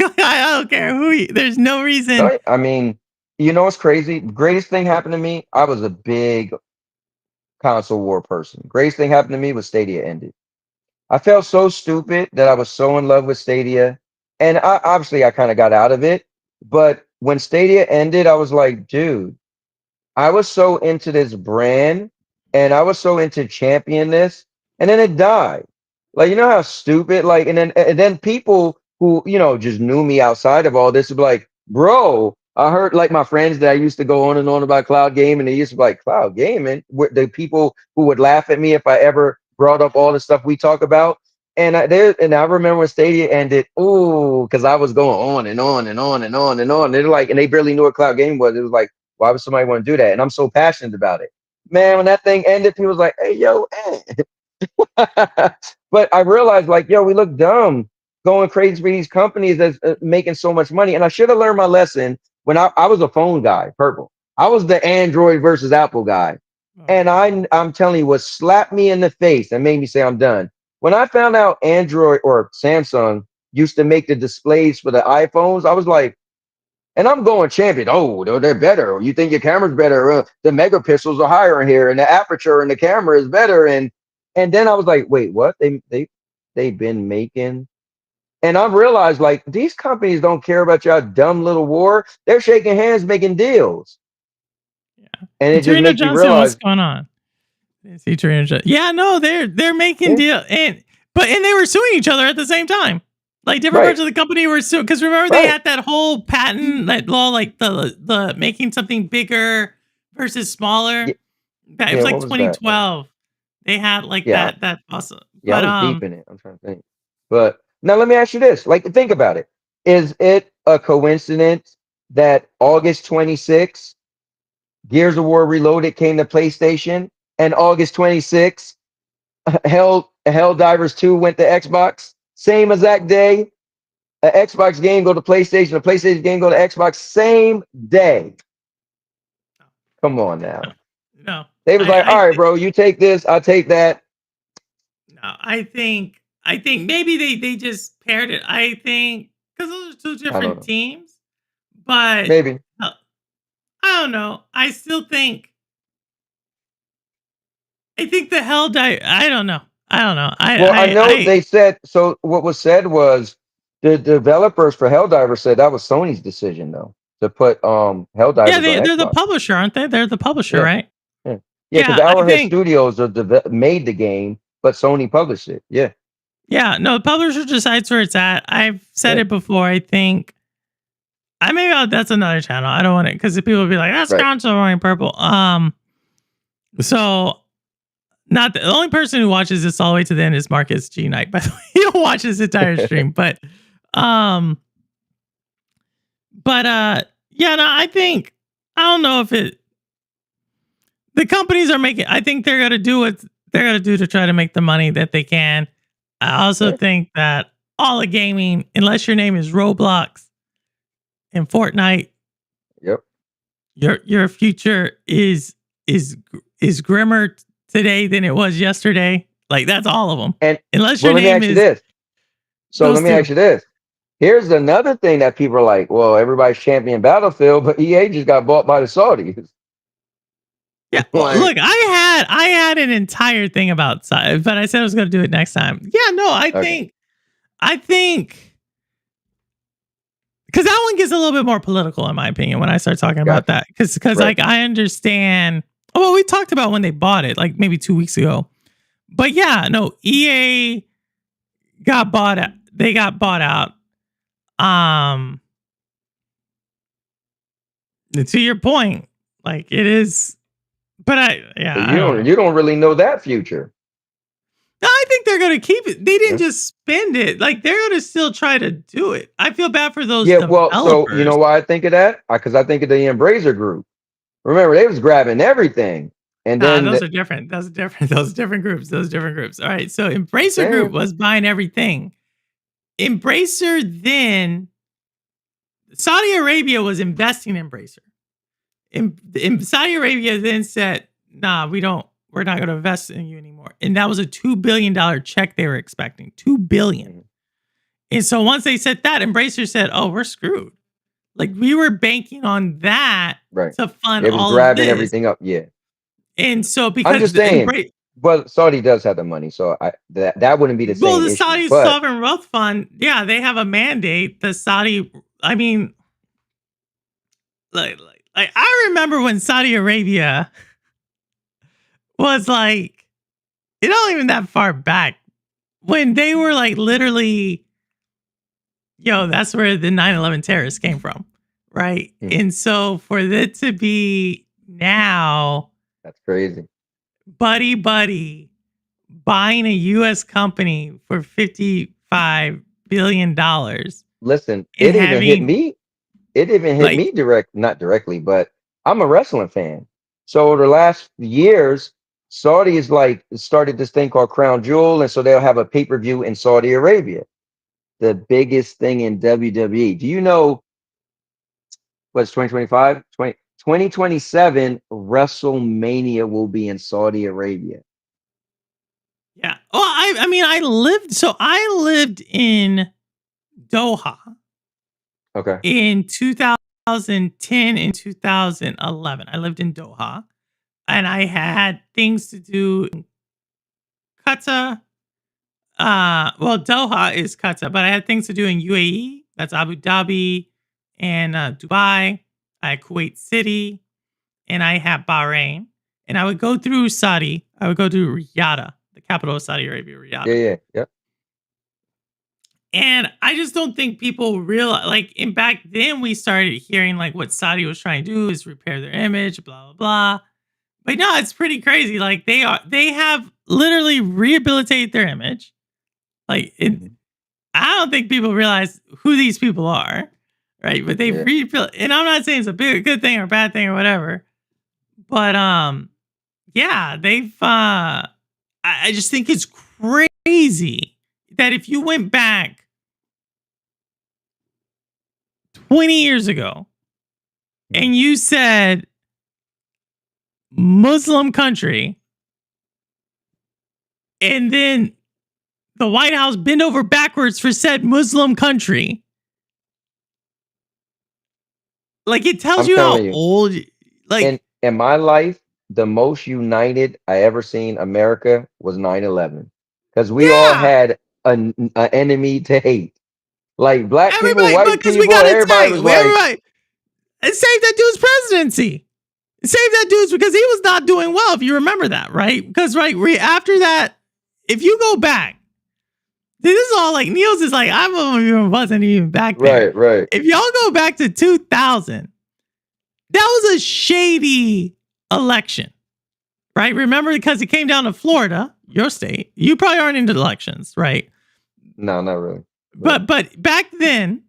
I don't care there's no reason. Right? I mean, you know what's crazy? Greatest thing happened to me. I was a big console war person. Greatest thing happened to me was Stadia ended. I felt so stupid that I was so in love with Stadia, and obviously I kind of got out of it. But when Stadia ended, I was like, dude, I was so into this brand and I was so into champion this, and then it died. Like, you know how stupid, like, and then people who, just knew me outside of all this would be like, bro, I heard like my friends that I used to go on and on about cloud gaming, they used to be like, cloud gaming? The people who would laugh at me if I ever brought up all the stuff we talk about. And I remember when Stadia ended, ooh, because I was going on and on and on and on and on. They're like, and they barely knew what cloud game was. It was like, why would somebody want to do that? And I'm so passionate about it. Man, when that thing ended, people was like, hey, yo, but I realized, like, yo, we look dumb going crazy for these companies that's making so much money. And I should have learned my lesson when I was a phone guy, purple. I was the Android versus Apple guy. And I'm telling you, what slapped me in the face and made me say I'm done. When I found out Android or Samsung used to make the displays for the iPhones, I was like, and I'm going champion. Oh, they're better. You think your camera's better? The megapixels are higher in here, and the aperture and the camera is better. And then I was like, wait, what? They've been making. And I realized, like, these companies don't care about your dumb little war. They're shaking hands, making deals. Yeah. And it just Trina makes you Johnson, what's realize, going on? See Trina Johnson. Yeah, no, they're making deal and they were suing each other at the same time. Like different parts of the company were suing because remember they had that whole patent that law, like the making something bigger versus smaller. It was like 2012. They had like that awesome. Yeah, But I was deep in it. I'm trying to think. But now let me ask you this. Like, think about it. Is it a coincidence that August 26th, Gears of War Reloaded came to PlayStation, and August 26th, Helldivers 2 went to Xbox? Same exact day. An Xbox game go to PlayStation, a PlayStation game go to Xbox, same day. Come on now. No. They was like, all right, bro, you take this, I'll take that. No, I think maybe they just paired it. I think because those are two different teams, but maybe I don't know. I still think. I think the I don't know. I know they said so. What was said was the developers for Helldivers said that was Sony's decision though to put Helldivers. Yeah, on they're Xbox. the publisher, aren't they? They're the publisher, right? Yeah, because Arrowhead Studios made the game, but Sony published it. Yeah. Yeah, no, the publisher decides where it's at. I've said it before. I think that's another channel. I don't want it because people will be like, that's console running purple. So not the only person who watches this all the way to the end is Marcus G Knight. By the way, he don't watch this entire stream, but yeah, no, I think I don't know if the companies are making. I think they're gonna do what they're gonna do to try to make the money that they can. I also think that all the gaming, unless your name is Roblox and Fortnite, your future is grimmer today than it was yesterday. Like that's all of them. And unless your name is this. So let me ask you this. Here's another thing that people are like, well, everybody's champion Battlefield, but EA just got bought by the Saudis. Yeah, well, look, I had an entire thing about, but I said I was going to do it next time. Yeah, no, I think because that one gets a little bit more political in my opinion when I start talking about that because like I understand. Well, we talked about when they bought it, like maybe 2 weeks ago. But yeah, no, EA got bought out. They got bought out. To your point, like it is. But you don't really know that future. No, I think they're gonna keep it. They didn't just spend it. Like they're gonna still try to do it. I feel bad for those. Yeah, well, so you know why I think of that? Because I think of the Embracer Group. Remember, they was grabbing everything, and then those are different. Those different groups. All right, so Embracer Group was buying everything. Embracer then, Saudi Arabia was investing in Embracer. In Saudi Arabia then said, nah, we're not going to invest in you anymore. And that was a $2 billion check they were expecting. $2 billion. And so once they said that, Embracer said, oh, we're screwed. Like we were banking on that to fund all of this. Everything up. Yeah. And so because I'm just saying, well, Saudi does have the money. So that wouldn't be the same. Well, the Saudi Sovereign Wealth Fund, yeah, they have a mandate. The Saudi, I mean, like I remember when Saudi Arabia was like, it's not even that far back when they were like literally, that's where the 9/11 terrorists came from, right? And so for it to be now, that's crazy. buddy buying a U.S. company for $55 billion Listen, and it even hit having me. It even hit like, me not directly, but I'm a wrestling fan. So over the last years, Saudi is like started this thing called Crown Jewel, and so they'll have a pay-per-view in Saudi Arabia, the biggest thing in WWE. Do you know what's 2025? 2027 WrestleMania will be in Saudi Arabia. yeah. Well, I mean, I lived in Doha Okay. in 2010 and 2011. I lived in Doha, and I had things to do in Qatar. Well, Doha is Qatar, but I had things to do in UAE. That's Abu Dhabi and Dubai. I had Kuwait City, and I had Bahrain. And I would go through Saudi. I would go to Riyadh, the capital of Saudi Arabia, Yeah, Riyadh. yeah. And I just don't think people realize, like, in back then we started hearing like what Saudi was trying to do is repair their image, blah blah blah. But no, it's pretty crazy. Like they have literally rehabilitated their image. Like I don't think people realize who these people are, right? But they've Yeah. rebuilt, and I'm not saying it's a good thing or bad thing or whatever. But yeah, they've I just think it's crazy that if you went back 20 years ago and you said Muslim country, and then the White House bend over backwards for said Muslim country, like it tells I'm you how telling you, old, like in my life, the most united I ever seen America was 9/11. Because we all yeah, had an enemy to hate. Like black people, everybody, white because we people, got everybody attacked. was like, Everybody, and save that dude's presidency. Save that dude's because he was not doing well. If you remember that, right? Because after that, if you go back, this is all like Niels is like wasn't even back there. right. If y'all go back to 2000, that was a shady election, right? Remember, because it came down to Florida, your state. You probably aren't into elections, right? No, not really. But back then,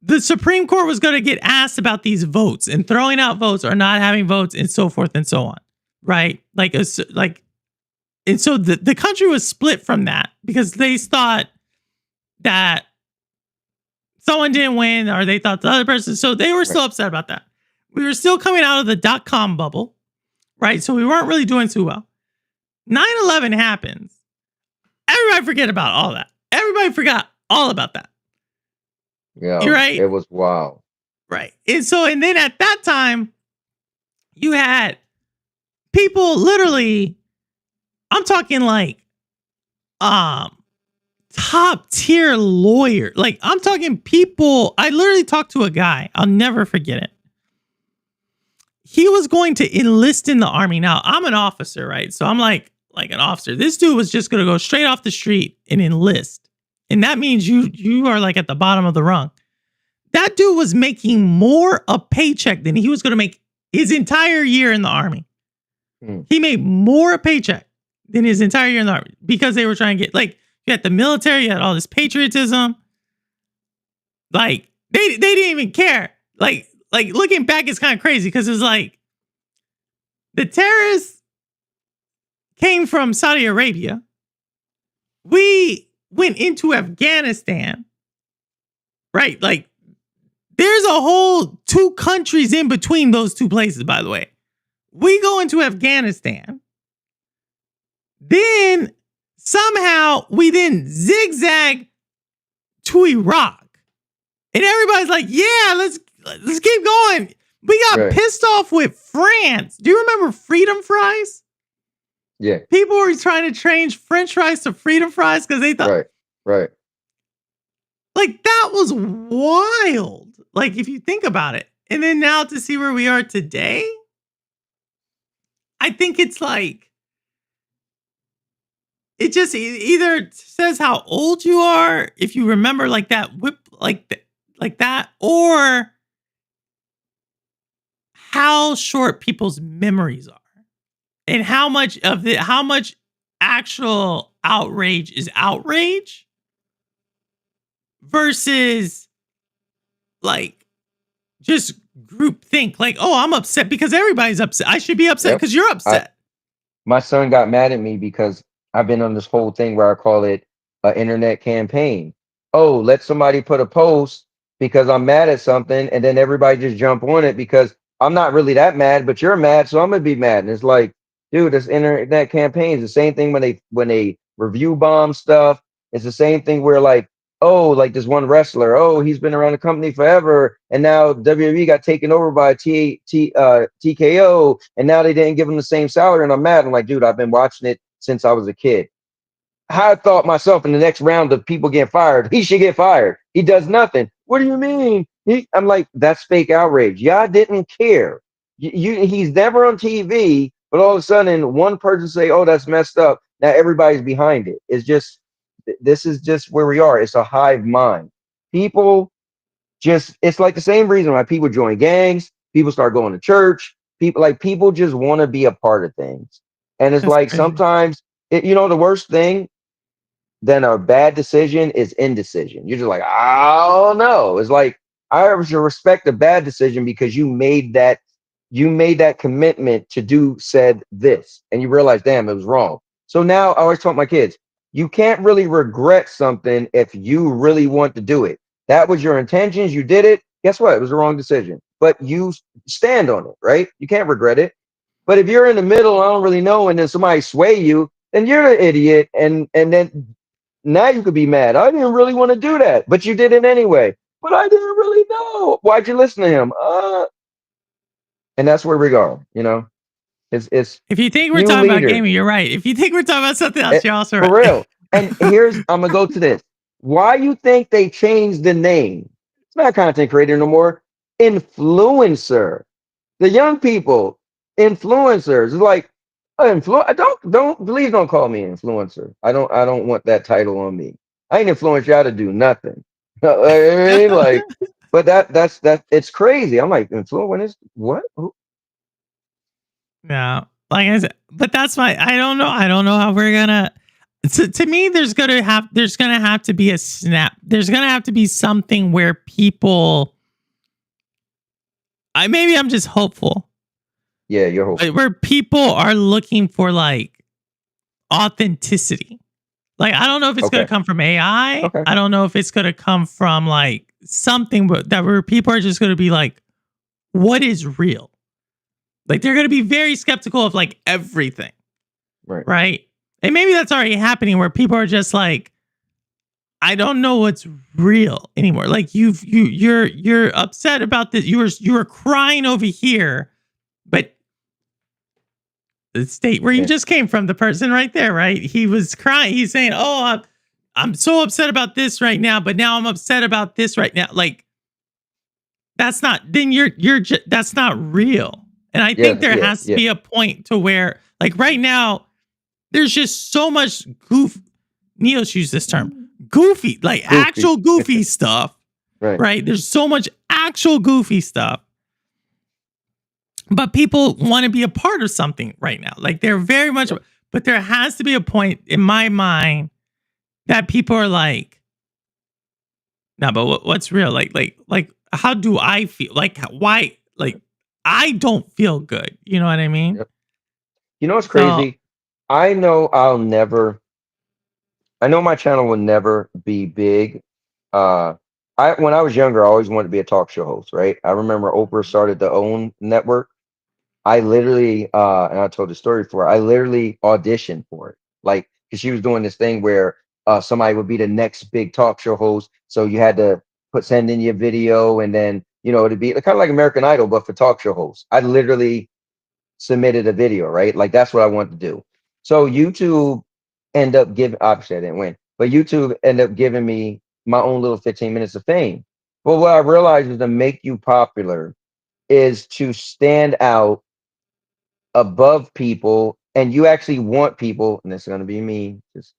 the Supreme Court was going to get asked about these votes and throwing out votes or not having votes and so forth and so on, right? And so the country was split from that because they thought that someone didn't win or they thought the other person. So they were still upset about that. We were still coming out of the .com bubble, right? So we weren't really doing too well. 9/11 happens. Everybody forget about all that. Everybody forgot all about that. Yeah, You're right. it was wild. Right. And then at that time, you had people literally, I'm talking like top tier lawyer. Like I'm talking people, I literally talked to a guy, I'll never forget it. He was going to enlist in the army. Now, I'm an officer, right? So I'm like an officer. This dude was just going to go straight off the street and enlist. And that means you are like at the bottom of the rung. That dude was making more a paycheck than he was going to make his entire year in the army. He made more a paycheck than his entire year in the army because they were trying to get, like, you had the military, you had all this patriotism. Like, they didn't even care. Like looking back, it's kind of crazy because it's like the terrorists came from Saudi Arabia. We went into Afghanistan, right? Like, there's a whole 2 countries in between those 2 places, by the way. We go into Afghanistan. Then somehow we then zigzag to Iraq. And everybody's like, yeah, let's keep going. We got pissed off with France. Do you remember freedom fries? Yeah. People were trying to change French fries to freedom fries because they thought. Right. Like, that was wild. Like, if you think about it. And then now to see where we are today, I think it's like, it just either says how old you are, if you remember like that whip, like that, or how short people's memories are. And how much actual outrage is outrage versus like just group think like, oh, I'm upset because everybody's upset. I should be upset Yep. because you're upset. My son got mad at me because I've been on this whole thing where I call it an internet campaign. Oh, let somebody put a post because I'm mad at something, and then everybody just jump on it because I'm not really that mad, but you're mad, so I'm gonna be mad. And it's like, dude, this internet campaign is the same thing when they review bomb stuff. It's the same thing where like, oh, like this one wrestler, oh, he's been around the company forever, and now WWE got taken over by TKO, and now they didn't give him the same salary, and I'm mad. I'm like, dude, I've been watching it since I was a kid. I thought myself in the next round of people getting fired, he should get fired. He does nothing. What do you mean? I'm like, that's fake outrage. Y'all didn't care. He's never on TV, but all of a sudden, one person say, "Oh, that's messed up." Now everybody's behind it. It's just this is just where we are. It's a hive mind. People just it's like the same reason why people join gangs, people start going to church, people just want to be a part of things. And it's That's like crazy. sometimes the worst thing than a bad decision is indecision. You're just like, I don't know. It's like I should respect a bad decision because you made that commitment to do said this and you realize, damn, it was wrong. So now I always tell my kids, you can't really regret something if you really want to do it. That was your intentions, you did it. Guess what? It was the wrong decision. But you stand on it, right? You can't regret it. But if you're in the middle, I don't really know, and then somebody sway you, then you're an idiot, and then now you could be mad. I didn't really want to do that, but you did it anyway. But I didn't really know. Why'd you listen to him? And that's where we're going. It's If you think we're new talking about leaders. gaming, you're right. If you think we're talking about something else, you're also For right. real. And I'm gonna go to this. Why you think they changed the name? It's not content creator no more. Influencer. The young people, influencers. It's like don't please don't call me influencer. I don't want that title on me. I ain't influenced y'all to do nothing. I mean, like, but that's it's crazy. I'm like, influence what? Yeah. Like I said, but that's why I don't know. I don't know how we're gonna to me, there's gonna have to be a snap. There's gonna have to be something where people maybe I'm just hopeful. Yeah, you're hoping. But where people are looking for like authenticity. Like I don't know if it's gonna Okay. come from AI. Okay. I don't know if it's gonna come from like something that where people are just gonna be like, what is real? Like they're gonna be very skeptical of like everything. Right. Right. And maybe that's already happening where people are just like, I don't know what's real anymore. Like you're upset about this. You were crying over here, but the state where you Yeah. just came from, the person right there, right? He was crying. He's saying, "Oh, I'm so upset about this right now, but now I'm upset about this right now." Like that's not. Then that's not real. And I think there has to be a point to where, like right now, there's just so much Neo's used this term, goofy, like actual goofy stuff. Right. There's so much actual goofy stuff. But people want to be a part of something right now. Like they're very much, but there has to be a point in my mind that people are like, no, but what's real? Like, how do I feel? Like, why? Like, I don't feel good. You know what I mean? Yep. You know what's crazy? I know my channel will never be big. When I was younger, I always wanted to be a talk show host, right? I remember Oprah started the OWN network. I literally, and I told the story before, I literally auditioned for it. Like, because she was doing this thing where somebody would be the next big talk show host. So you had to send in your video, and then, it'd be kind of like American Idol, but for talk show hosts. I literally submitted a video, right? Like, that's what I wanted to do. So YouTube obviously I didn't win, but YouTube ended up giving me my own little 15 minutes of fame. But what I realized is to make you popular is to stand out above people, and you actually want people, and it's going to be me, just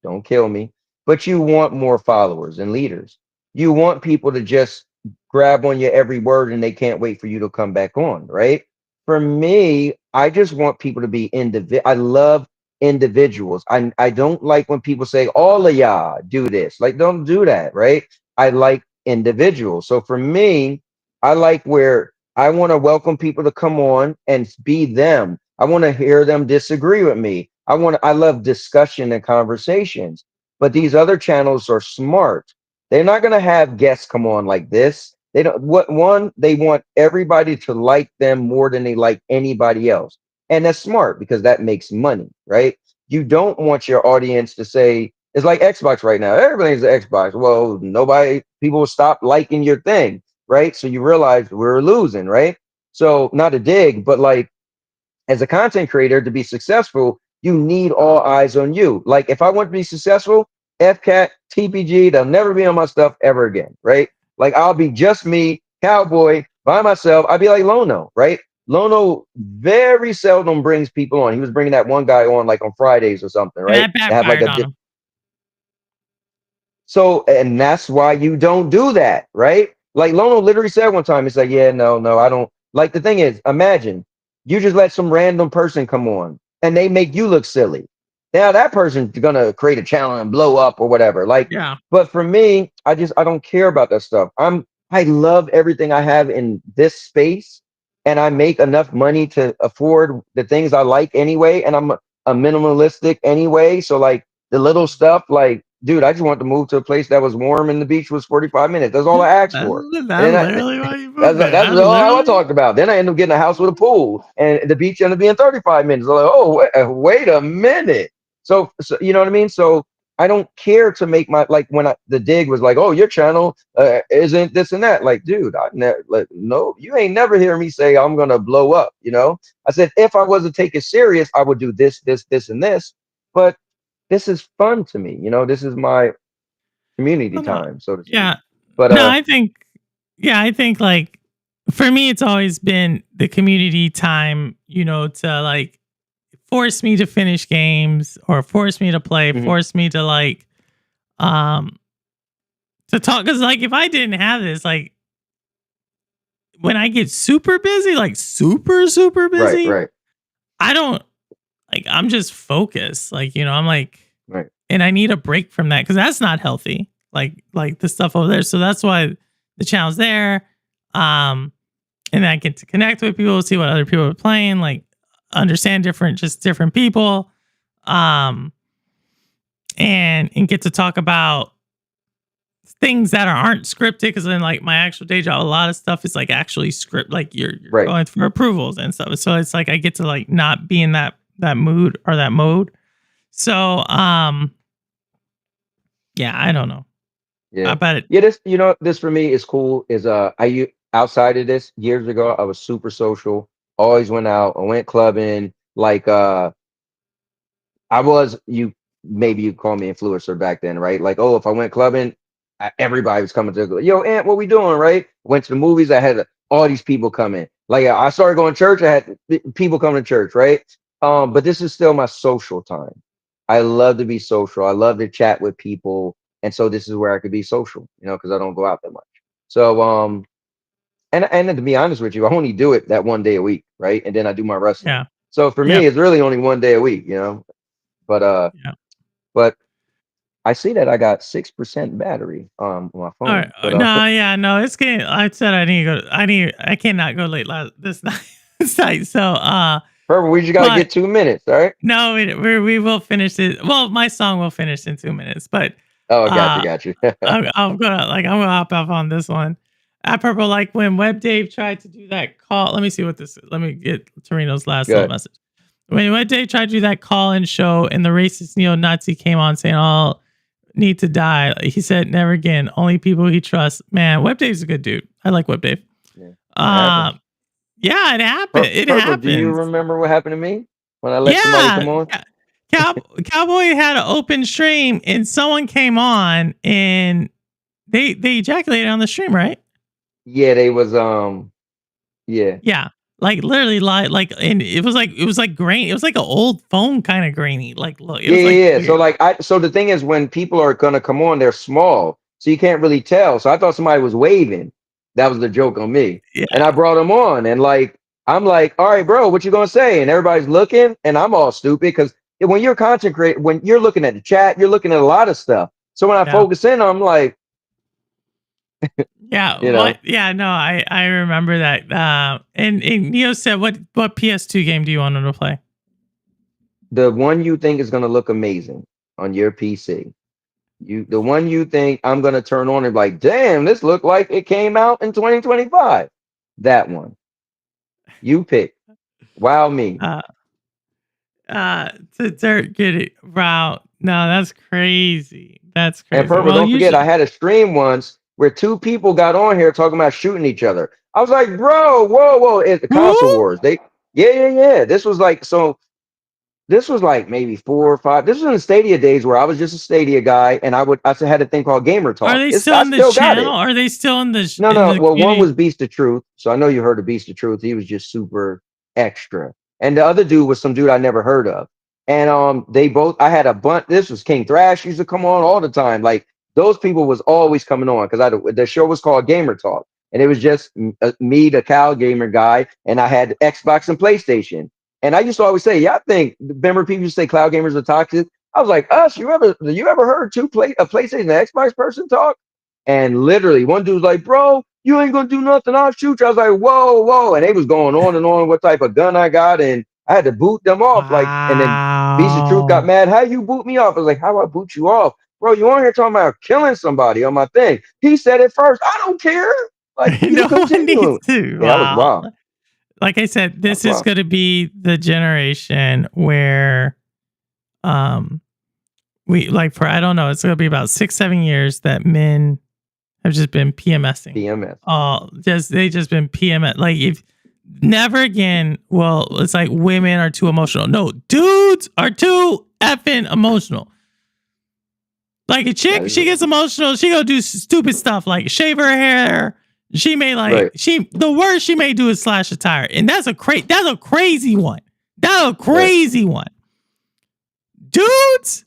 don't kill me, but you want more followers and leaders. You want people to just grab on your every word and they can't wait for you to come back on, right? for me, I just want people to be individual. I love individuals. I don't like when people say all of y'all do this. Like, don't do that, right? I like individuals. So for me, I like where I want to welcome people to come on and be them. I want to hear them disagree with me. I love discussion and conversations. But these other channels are smart. They're not going to have guests come on like this. They don't what one they want everybody to like them more than they like anybody else. And that's smart because that makes money, right? You don't want your audience to say it's like Xbox right now. Everything's an Xbox. Well, nobody people will stop liking your thing, right? So you realize we're losing, right? So not a dig, but like as a content creator to be successful, you need all eyes on you. Like if I want to be successful, FCAT, TPG, they'll never be on my stuff ever again, right? Like I'll be just me, cowboy, by myself. I'll be like Lono, right? Lono very seldom brings people on. He was bringing that one guy on like on Fridays or something, And right? that To have like backfired a on him. so, and that's why you don't do that, right? Like Lono literally said one time, he's like, yeah, no, I don't. Like the thing is, imagine you just let some random person come on and they make you look silly. Now that person's gonna create a channel and blow up or whatever. Like, Yeah. but for me, I don't care about that stuff. I love everything I have in this space, and I make enough money to afford the things I like anyway, and I'm a minimalistic anyway. So like the little stuff, like dude, I just wanted to move to a place that was warm and the beach was 45 minutes. That's all I asked That's, for. And that's then literally why you that's moved there. that's That's all I literally. talked about. Then I ended up getting a house with a pool, and the beach ended up being 35 minutes. I'm like, oh, wait a minute. So you know what I mean? So I don't care to make my like when the dig was like, oh, your channel isn't this and that. Like, dude, I never like no, you ain't never hear me say I'm gonna blow up. You know, I said if I was to take it serious, I would do this, and this. But this is fun to me. You know, this is my community No, no. time, so to speak. Yeah. But No, I think like for me, it's always been the community time, to like force me to finish games or force me to play, mhm, force me to like, um, to talk. Cause like if I didn't have this, like when I get super busy, like super, super right, busy, right, I don't like, I'm just focused. Like, I'm like, right. and I need a break from that because that's not healthy. Like the stuff over there. So that's why the channel's there. Um, and I get to connect with people, see what other people are playing, like understand different people, um, and get to talk about things that aren't scripted. Because then, like my actual day job, a lot of stuff is like actually script, like you're Right. going for approvals and stuff. So it's like I get to like not be in that mood or that mode. So yeah, I don't know. Yeah. About it. Yeah, this for me is cool. Is outside of this years ago, I was super social, always went out, I went clubbing, like I was you maybe you call me influencer back then, right? Like, oh, if I went clubbing, everybody was coming to go, yo, Aunt, what we doing, right? Went to the movies, I had all these people coming. Like I started going to church, I had people coming to church, right? But this is still my social time. I love to be social. I love to chat with people. And so this is where I could be social, because I don't go out that much. So and then to be honest with you, I only do it that one day a week, right? And then I do my wrestling. Yeah. So for Yep. me, it's really only one day a week. But Yeah. but I see that I got 6% battery on my All phone. right. But No, yeah, no, it's getting. I said I need to go. I cannot go late this night. This night. So, Perfect. We just gotta but get 2 minutes, all right? no, we will finish it. Well, my song will finish in 2 minutes, but Oh, uh, got you. I'm gonna hop off on this one. At Purple, like when Web Dave tried to do that call. Let me see what this. Let me get Torino's last little Good. message. When Web Dave tried to do that call and show, and the racist neo-Nazi came on saying all need to die. He said, never again. Only people he trusts. Man, Web Dave's a good dude. I like Web Dave. Yeah. Yeah, it happened. It Purple, do you happens. remember what happened to me when I let somebody Yeah. come on? Cowboy had an open stream and someone came on and they ejaculated on the stream, right? Yeah, they was yeah. Yeah. Like literally like and it was like grain. It was like an old phone kind of grainy. Like look, it Yeah, was like yeah, yeah. So weird. like so the thing is when people are gonna come on, they're small. So you can't really tell. So I thought somebody was waving. That was the joke on me. Yeah. And I brought them on and like I'm like, all right, bro, what you gonna say? And everybody's looking, and I'm all stupid because when you're content creator, when you're looking at the chat, you're looking at a lot of stuff. So when I Yeah. focus in, I'm like, Yeah. you know, Yeah. No, I remember that. And Neo said, what PS2 game do you want him to play? the one you think is gonna look amazing on your PC. The one you think I'm gonna turn on and be like, damn, this looked like it came out in 2025. That one. You pick. Wow me. Uh, to dirt get it. Wow. No, that's crazy. That's And crazy. Purple, Well, don't you forget, should. I had a stream once where two people got on here talking about shooting each other. I was like, bro, whoa, whoa, it's the console Who? wars. Yeah. This was like, so this was like maybe 4 or 5. This was in the Stadia days where I was just a Stadia guy, and I had a thing called Gamer Are Talk. they It's still I in the still got channel? it. Are they still in the No. Well, one community? was Beast of Truth, so I know you heard of Beast of Truth. He was just super extra, and the other dude was some dude I never heard of. And they both. I had a bunch. This was King Thrash used to come on all the time. Like those people was always coming on because the show was called Gamer Talk, and it was just me, the Cal gamer guy, and I had Xbox and PlayStation. And I used to always say, yeah, I think remember people used to say cloud gamers are toxic. I was like, us, you ever heard a PlayStation and Xbox person talk? And literally, one dude was like, bro, you ain't gonna do nothing. I'll shoot you. I was like, whoa. And they was going on and on what type of gun I got. And I had to boot them off. Like, and then Beast of Truth got Wow. mad. How you boot me off? I was like, how do I boot you off? Bro, you on here talking about killing somebody on my thing. He said it first. I don't care. Like, No you one needs continue. to. Yeah, that was Wow. wild. Like I said, That was this is wild. going to be the generation where, we like for I don't know, it's going to be about 6-7 years that men have just been PMSing. PMS. They just been PMS. Like if never again. Well, it's like women are too emotional. No, dudes are too effing emotional. Like a chick, she gets emotional. She go do stupid stuff like shave her hair. She may the worst she may do is slash a tire, and that's a crazy one. That's a crazy one, dudes.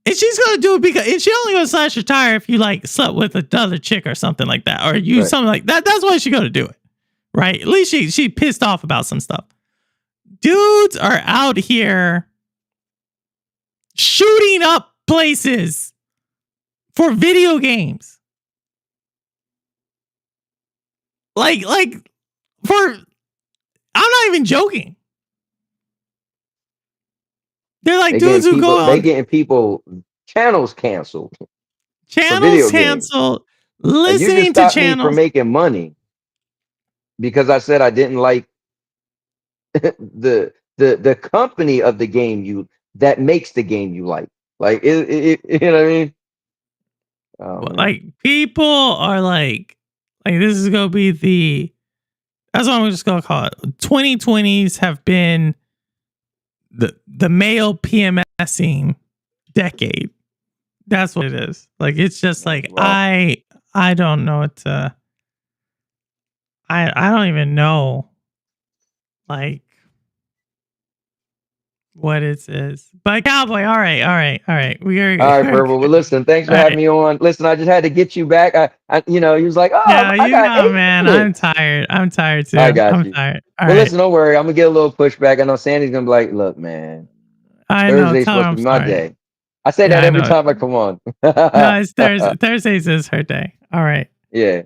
And she's gonna do it and she only gonna slash your tire if you like slept with another chick or something like that, or you something like that. That's why she's gonna do it, right? At least she pissed off about some stuff. Dudes are out here shooting up places for video games. Like for I'm not even joking. They're like dudes who go on. They getting people channels canceled. Channels canceled. Listening to channels. Me from making money because I said I didn't like the company of the game that makes the game you like. Like you know what I mean? Like people are like this is gonna be that's what I'm just gonna call it. 2020s have been the male PMSing decade. That's what it is. Like it's just like I don't know what to I don't even know like what it is. But Cowboy, all right. We're all right, Purple. Well, listen, thanks for having me on. Listen, I just had to get you back. He was like, oh, yeah, you know, man. I'm tired too. I got I'm you. tired. Well, listen, don't worry. I'm gonna get a little pushback. I know Sandy's gonna be like, look, man, Thursday's supposed to be my day. I say that every time I come on. No, it's Thursday. Thursdays is her day. All right. Yeah.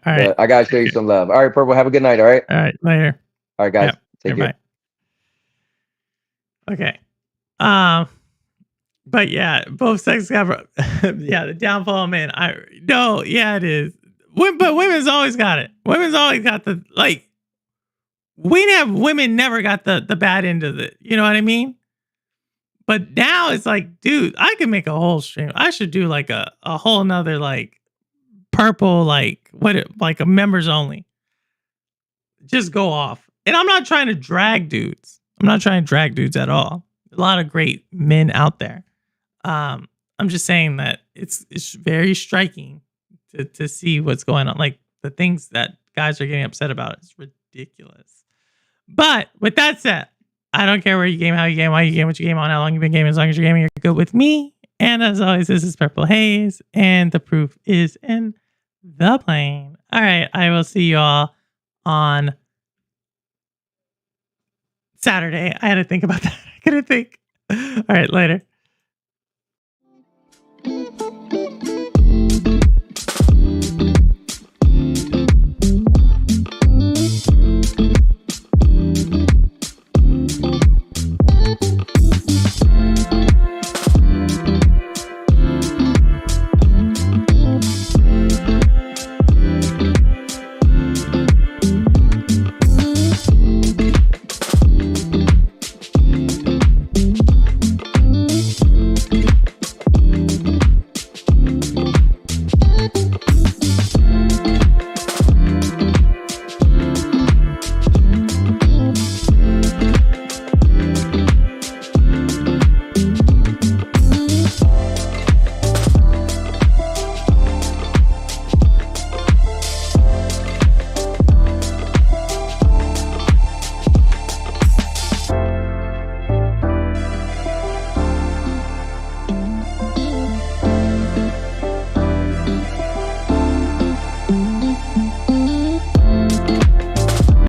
All right. I gotta show you some love. All right, Purple. Have a good night. All right. All right. Later. All right, guys. Take care. Bye. Okay. But yeah, both sexes have the downfall of men. It is. But women's always got it. Women's always got the women never got the bad end of it. You know what I mean? But now it's like, dude, I can make a whole stream. I should do like a whole nother like purple, like a members only. Just go off. And I'm not trying to drag dudes. I'm not trying to drag dudes at all. A lot of great men out there. I'm just saying that it's very striking to see what's going on. Like the things that guys are getting upset about is ridiculous. But with that said, I don't care where you game, how you game, why you game, what you game on, how long you've been gaming. As long as you're gaming, you're good with me. And as always, this is Purple Haze, and the proof is in the plane. All right, I will see you all on Saturday. I had to think about that. I couldn't think. All right, later.